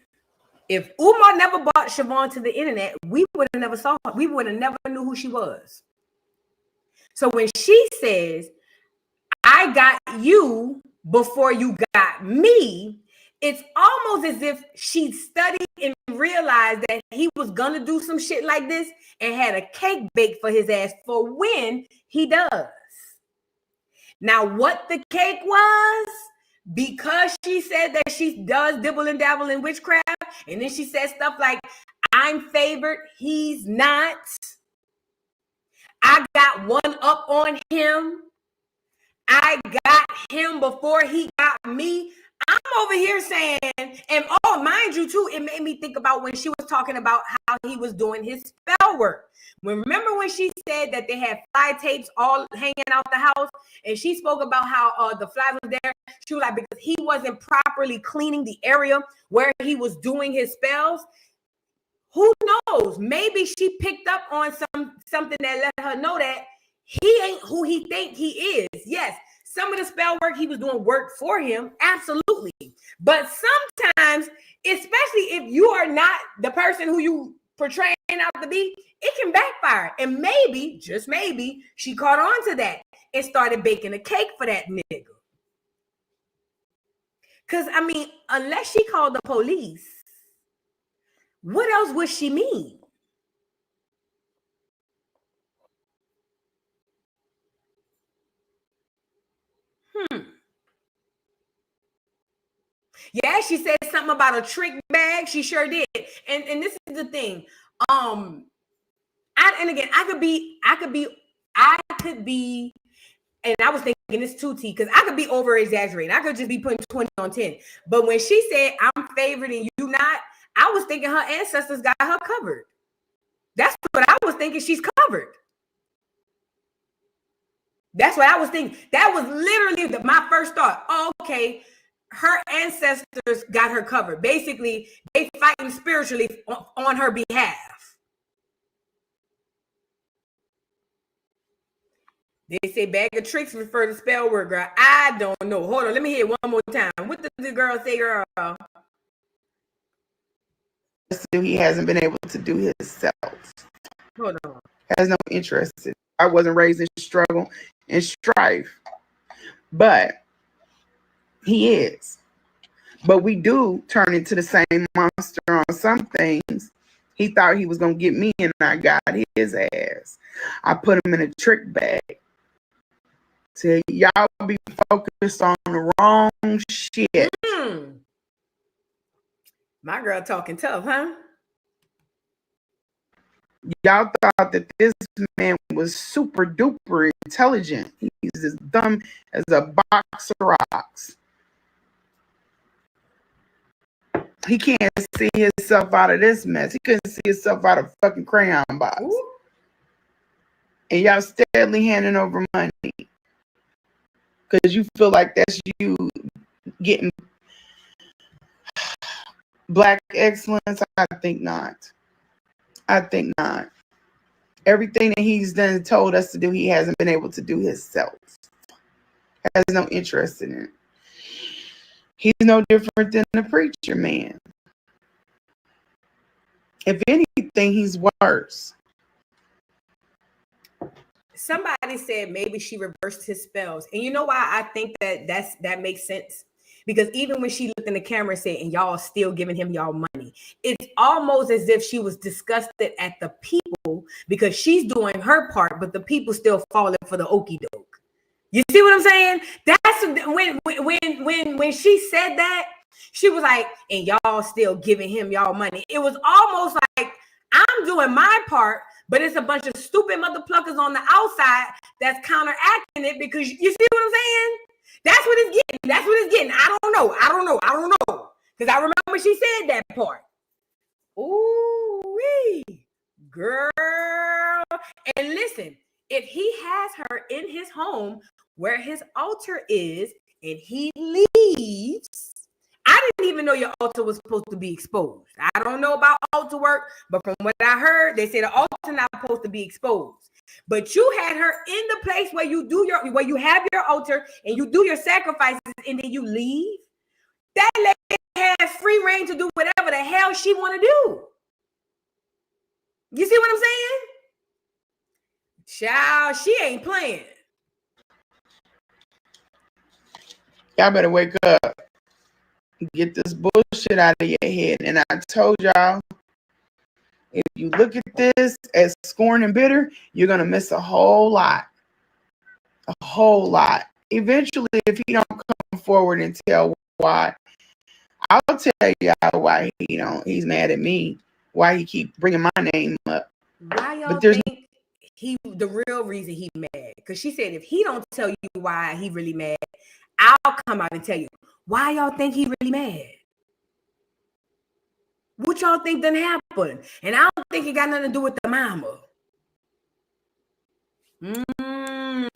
If Umar never brought Siobhan to the internet, we would have never saw her. We would have never knew who she was. So when she says, I got you before you got me, it's almost as if she studied and realized that he was going to do some shit like this and had a cake baked for his ass for when he does. Now, what the cake was, because she said that she does dibble and dabble in witchcraft, and then she said stuff like, I'm favored, he's not. I got one up on him. I got him before he got me. I'm over here saying, and oh, mind you, too, it made me think about when she was talking about how he was doing his spell work. Remember when she said that they had fly tapes all hanging out the house, and she spoke about how the flies was there. She was like, because he wasn't properly cleaning the area where he was doing his spells. Who knows? Maybe she picked up on something that let her know that he ain't who he think he is. Yes, some of the spell work he was doing worked for him, absolutely. But sometimes, especially if you are not the person who you portraying out to be, it can backfire. And maybe, just maybe, she caught on to that and started baking a cake for that nigga. Because, I mean, unless she called the police, what else would she mean? Yeah, she said something about a trick bag. She sure did. And this is the thing. I could be, and I was thinking this too, T, because I could be over exaggerating. I could just be putting 20 on 10. But when she said I'm favored and you not, I was thinking her ancestors got her covered. That's what I was thinking. She's covered. That's what I was thinking. That was literally my first thought. Oh, okay. Her ancestors got her covered. Basically, they fighting spiritually on her behalf. They say bag of tricks refer to spell word, girl. I don't know. Hold on, let me hear it one more time. What did the girl say, girl? He hasn't been able to do himself. Hold on. Has no interest. I wasn't raised in struggle and strife, but he is. But we do turn into the same monster on some things. He thought he was going to get me, and I got his ass. I put him in a trick bag. So y'all be focused on the wrong shit. My girl talking tough, huh? Y'all thought that this man was super duper intelligent. He's as dumb as a box of rocks. He can't see himself out of this mess. He couldn't see himself out of a fucking crayon box. Ooh. And y'all steadily handing over money because you feel like that's you getting black excellence. I think not. I think not. Everything that he's done told us to do, he hasn't been able to do himself. Has no interest in it. He's no different than the preacher man. If anything, he's worse. Somebody said maybe she reversed his spells. And you know why I think that makes sense? Because even when she looked in the camera and said, and y'all still giving him y'all money, it's almost as if she was disgusted at the people because she's doing her part, but the people still falling for the okie doke. You see what I'm saying? That's when she said that, she was like, and y'all still giving him y'all money. It was almost like I'm doing my part, but it's a bunch of stupid mother pluckers on the outside that's counteracting it because you see what I'm saying? That's what it's getting. That's what it's getting. I don't know. Because I remember she said that part. Ooh-wee, girl. And listen, if he has her in his home where his altar is and he leaves, I didn't even know your altar was supposed to be exposed. I don't know about altar work, but from what I heard, they say the altar not supposed to be exposed. But you had her in the place where where you have your altar and you do your sacrifices and then you leave. That lady has free reign to do whatever the hell she want to do. You see what I'm saying? Child, she ain't playing. Y'all better wake up. Get this bullshit out of your head. And I told y'all, if you look at this as scorn and bitter, you're going to miss a whole lot. A whole lot. Eventually, if he don't come forward and tell why, I'll tell y'all why he's mad at me. Why he keep bringing my name up. Why y'all think the real reason he mad? Because she said if he don't tell you why he really mad, I'll come out and tell you. Why y'all think he really mad? What y'all think done happened? And I don't think it got nothing to do with the mama. Mm-hmm.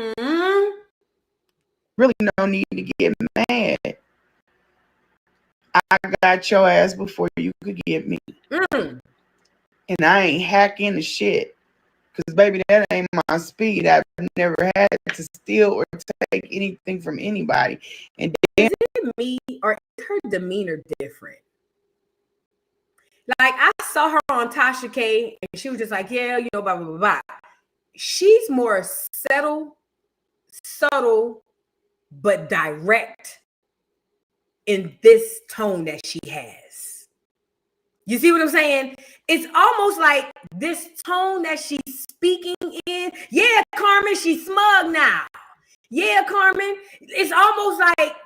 Really no need to get mad. I got your ass before you could get me. And I ain't hacking the shit. Because, baby, that ain't my speed. I've never had to steal or take anything from anybody. And is it me or is her demeanor different? Like, I saw her on Tasha K, and she was just like, yeah, blah, blah, blah, blah. She's more subtle, but direct in this tone that she has. You see what I'm saying? It's almost like this tone that she's speaking in. Yeah, Carmen, she's smug now. Yeah, Carmen. It's almost like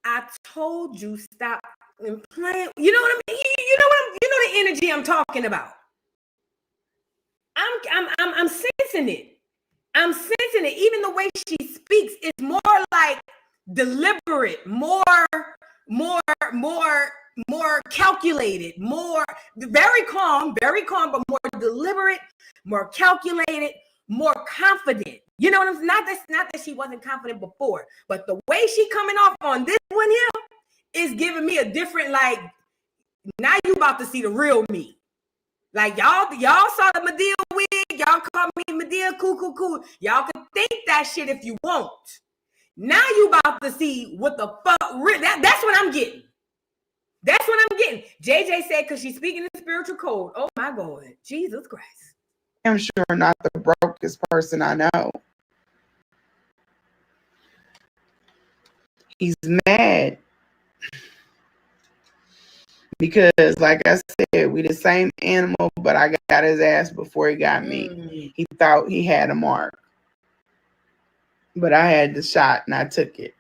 I told you stop playing. You know what I mean? You know the energy I'm talking about. I'm sensing it. I'm sensing it. Even the way she speaks, it's more like deliberate, more calculated, more very calm, but more deliberate, more calculated, more confident. You know what I'm saying? Not that she wasn't confident before, but the way she coming off on this one here is giving me a different, like, now you about to see the real me. Like, y'all saw the Medea wig. Y'all call me Medea cool. Y'all can think that shit if you want. Now you about to see what the fuck. That's what I'm getting. That's what I'm getting. JJ said because she's speaking in spiritual code. Oh my God. Jesus Christ. I'm sure not the brokest person I know. He's mad. Because, like I said, we the same animal, but I got his ass before he got me. He thought he had a mark. But I had the shot and I took it.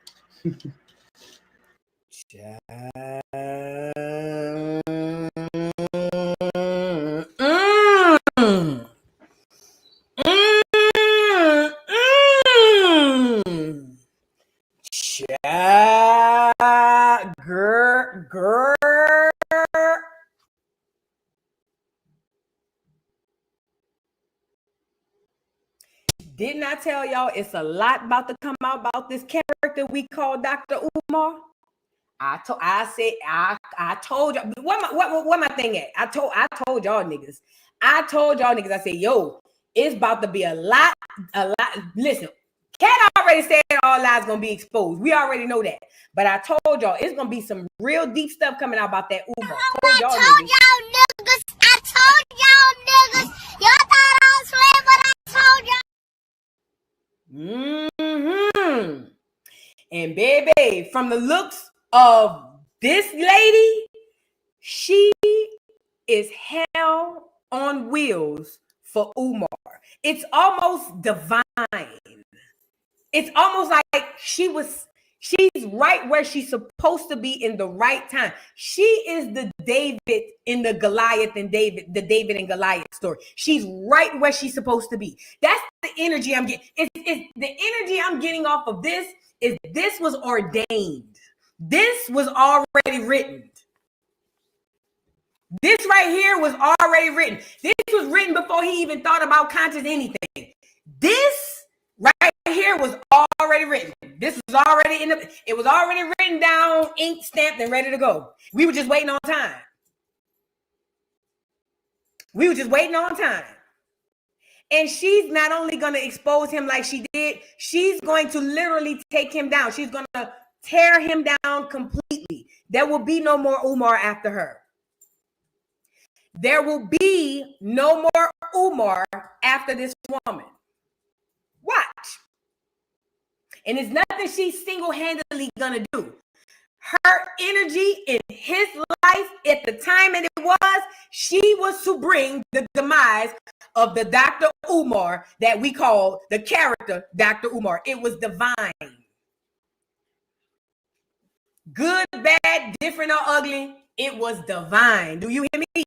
Didn't I tell y'all it's a lot about to come out about this character we call Dr. Umar? I told y'all. What my thing at? I told y'all niggas. I said, yo, it's about to be a lot. Listen, Cat already said all lies gonna be exposed. We already know that. But I told y'all it's gonna be some real deep stuff coming out about that Umar. I told y'all niggas. Y'all thought I was playing, but I told y'all. And baby, from the looks of this lady, she is hell on wheels for Umar. It's almost divine. It's almost like she's right where she's supposed to be in the right time. She is the David in the Goliath and the David and Goliath story. She's right where she's supposed to be. That's the energy I'm getting. It's the energy I'm getting off of this is this was ordained. This was already written. This right here was already written. This was written before he even thought about conscious anything. This right here was already written. This was already it was already written down, ink stamped, and ready to go. We were just waiting on time. And she's not only going to expose him like she did, she's going to literally take him down. She's going to tear him down completely. There will be no more Umar after her. There will be no more Umar after this woman. Watch. And it's nothing she's single-handedly gonna do. Her energy in his life at the time and it was, she was to bring the demise of the Dr. Umar that we call the character Dr. Umar. It was divine. Good, bad, different, or ugly, it was divine. Do you hear me?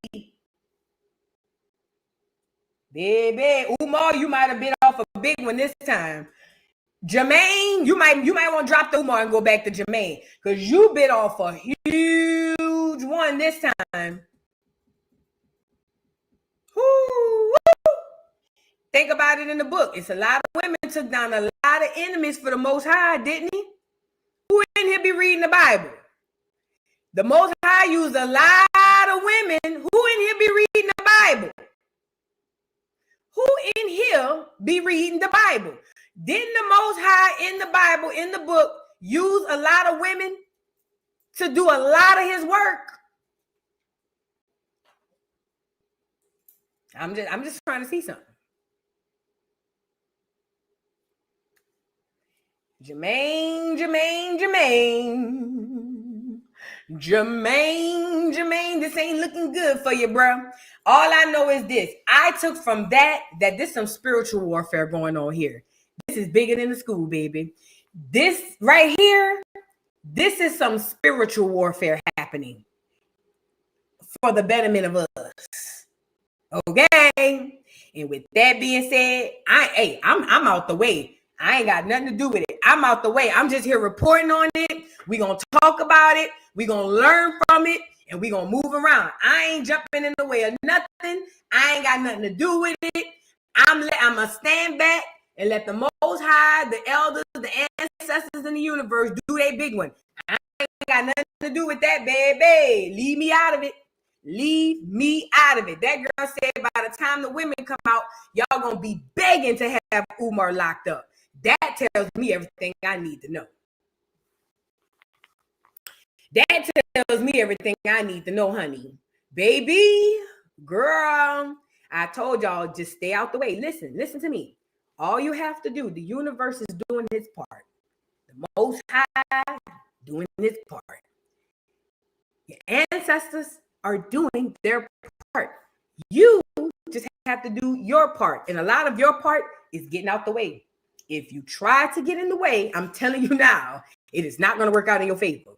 Baby, Umar, you might have been off a big one this time. Jermaine, you might want to drop the Umar and go back to Jermaine because you bit off a huge one this time. Woo. Think about it in the book. It's a lot of women took down a lot of enemies for the Most High, didn't he? Who in here be reading the Bible? The Most High used a lot of women. Who in here be reading the Bible? Who in here be reading the Bible? Didn't the Most High in the Bible, in the book, use a lot of women to do a lot of his work? I'm just trying to see something. Jermaine, this ain't looking good for you, bro. All I know is this. I took from that there's some spiritual warfare going on here. This is bigger than the school, baby. This right here, this is some spiritual warfare happening for the betterment of us. Okay? And with that being said, I'm out the way. I ain't got nothing to do with it. I'm out the way. I'm just here reporting on it. We're going to talk about it. We're going to learn from it. And we're going to move around. I ain't jumping in the way of nothing. I ain't got nothing to do with it. I'm going to stand back and let the Most High, the elders, the ancestors in the universe do their big one. I ain't got nothing to do with that, baby. Leave me out of it. Leave me out of it. That girl said by the time the women come out, y'all going to be begging to have Umar locked up. That tells me everything I need to know. That tells me everything I need to know, honey. Baby, girl, I told y'all, just stay out the way. Listen to me. All you have to do, the universe is doing its part. The Most High doing its part. Your ancestors are doing their part. You just have to do your part. And a lot of your part is getting out the way. If you try to get in the way, I'm telling you now, it is not going to work out in your favor.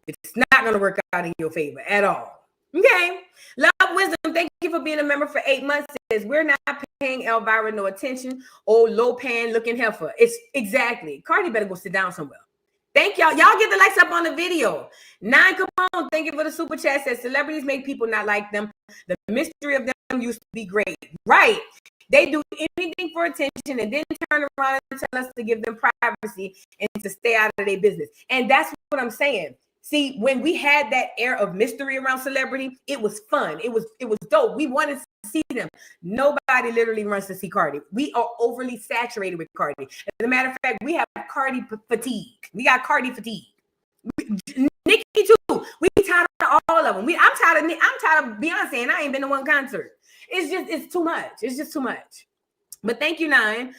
It's not going to work out in your favor at all. Okay? Love Wisdom, thank you for being a member for 8 months. Says, we're not paying Elvira no attention. Oh, low pan looking heifer. It's exactly. Cardi better go sit down somewhere. Thank y'all. Y'all get the likes up on the video. 9 Capone, thank you for the super chat. Says, celebrities make people not like them. The mystery of them used to be great. Right. They do anything for attention and then turn around and tell us to give them privacy and to stay out of their business. And that's what I'm saying. See, when we had that air of mystery around celebrity, it was fun. It was dope. We wanted to see them. Nobody literally runs to see Cardi. We are overly saturated with Cardi. As a matter of fact, we have Cardi fatigue. We got Cardi fatigue. Nicki too. We tired of all of them. I'm tired of Beyonce, and I ain't been to one concert. It's too much. It's just too much. But thank you, Nine.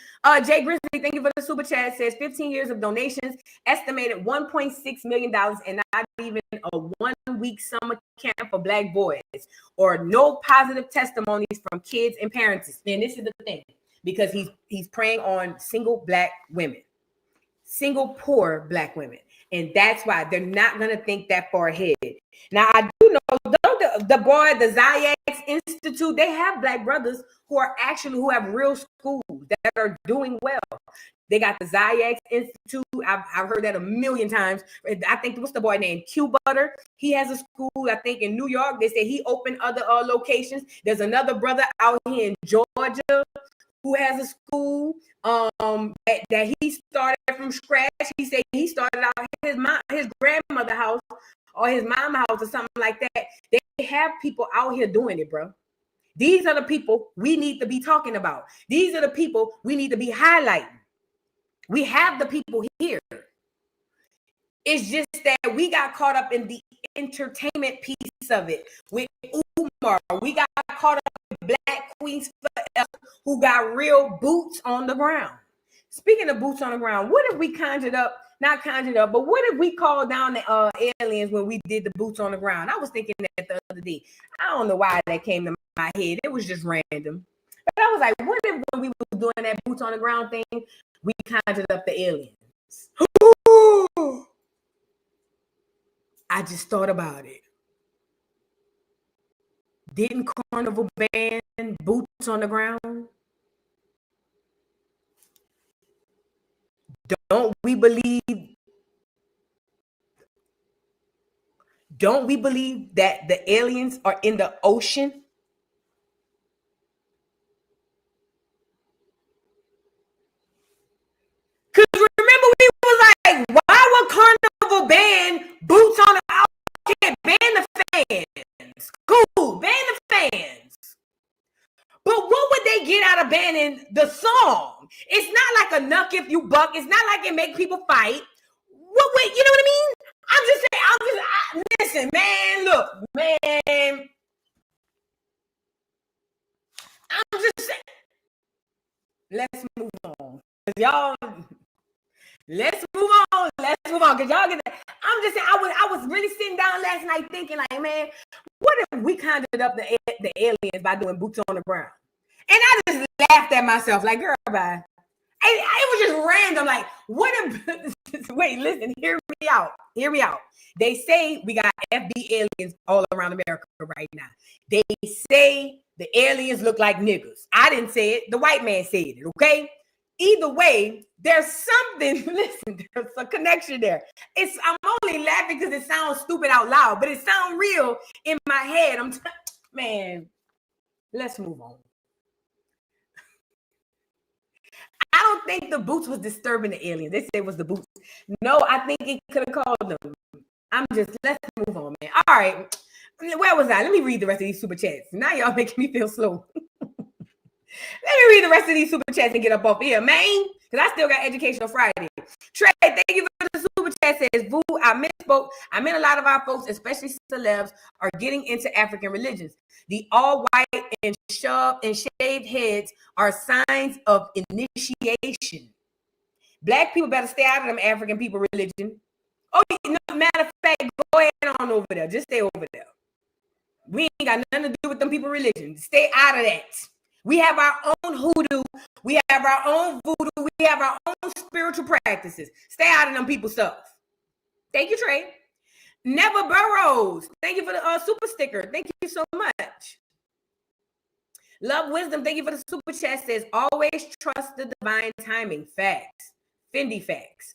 Jay Grizzly, thank you for the super chat. Says 15 years of donations, estimated $1.6 million, and not even a 1-week summer camp for Black boys, or no positive testimonies from kids and parents. And this is the thing, because he's preying on single Black women, single poor Black women. And that's why they're not going to think that far ahead. Now, I do know the Ziax Institute, they have Black brothers who have real schools that are doing well. They got the Ziax Institute. I've heard that a million times. I think, what's the boy named? Q Butter. He has a school, I think, in New York. They say he opened other locations. There's another brother out here in Georgia who has a school that he started from scratch. He said he started out his grandmother's house or his mom's house or something like that. They have people out here doing it, bro. These are the people we need to be talking about. These are the people we need to be highlighting. We have the people here. It's just that we got caught up in the entertainment piece of it with Umar. We got caught up with Black Queens Forever, who got real boots on the ground. Speaking of boots on the ground, what if we not conjured up, but what if we called down the aliens when we did the boots on the ground? I was thinking that the other day. I don't know why that came to my head. It was just random. But I was like, what if when we were doing that boots on the ground thing, we conjured up the aliens? Ooh. I just thought about it. Didn't Carnival ban boots on the ground? Don't we believe that the aliens are in the ocean? Because remember, we was like, why would Carnival ban boots on the ground? Ban the fans. Cool, ban the fans. But what would they get out of banning the song? It's not like a knuck if you buck. It's not like it make people fight. What would, you know what I mean? I'm just saying, listen, man, look, man. I'm just saying. Let's move on. Y'all, let's move on. Because y'all get that. I'm just saying, I was really sitting down last night thinking, like, man, what if we conjured up the aliens by doing boots on the ground? And I just laughed at myself, like, girl, bye. It was just random. Like, what if, wait, listen, hear me out. They say we got FD aliens all around America right now. They say the aliens look like niggas. I didn't say it. The white man said it, okay? Either way, there's something, listen, there's a connection there. I'm only laughing because it sounds stupid out loud, but it sounds real in my head. Man, let's move on. I don't think the boots was disturbing the aliens. They said it was the boots. No, I think it could have called them. Let's move on, man. All right. Where was I? Let me read the rest of these super chats. Now y'all making me feel slow. Let me read the rest of these super chats and get up off here, man. Because I still got Educational Friday. Trey, thank you for the super chat. Says, Boo, I misspoke. I meant a lot of our folks, especially celebs, are getting into African religions. The all white and shaved heads are signs of initiation. Black people better stay out of them African people religion. Oh, no, matter of fact, go ahead on over there. Just stay over there. We ain't got nothing to do with them people religion. Stay out of that. We have our own hoodoo. We have our own voodoo. We have our own spiritual practices. Stay out of them people stuff. Thank you, Trey. Never Burrows. Thank you for the super sticker. Thank you so much. Love Wisdom. Thank you for the super chat. Says, always trust the divine timing. Facts. Fendi facts.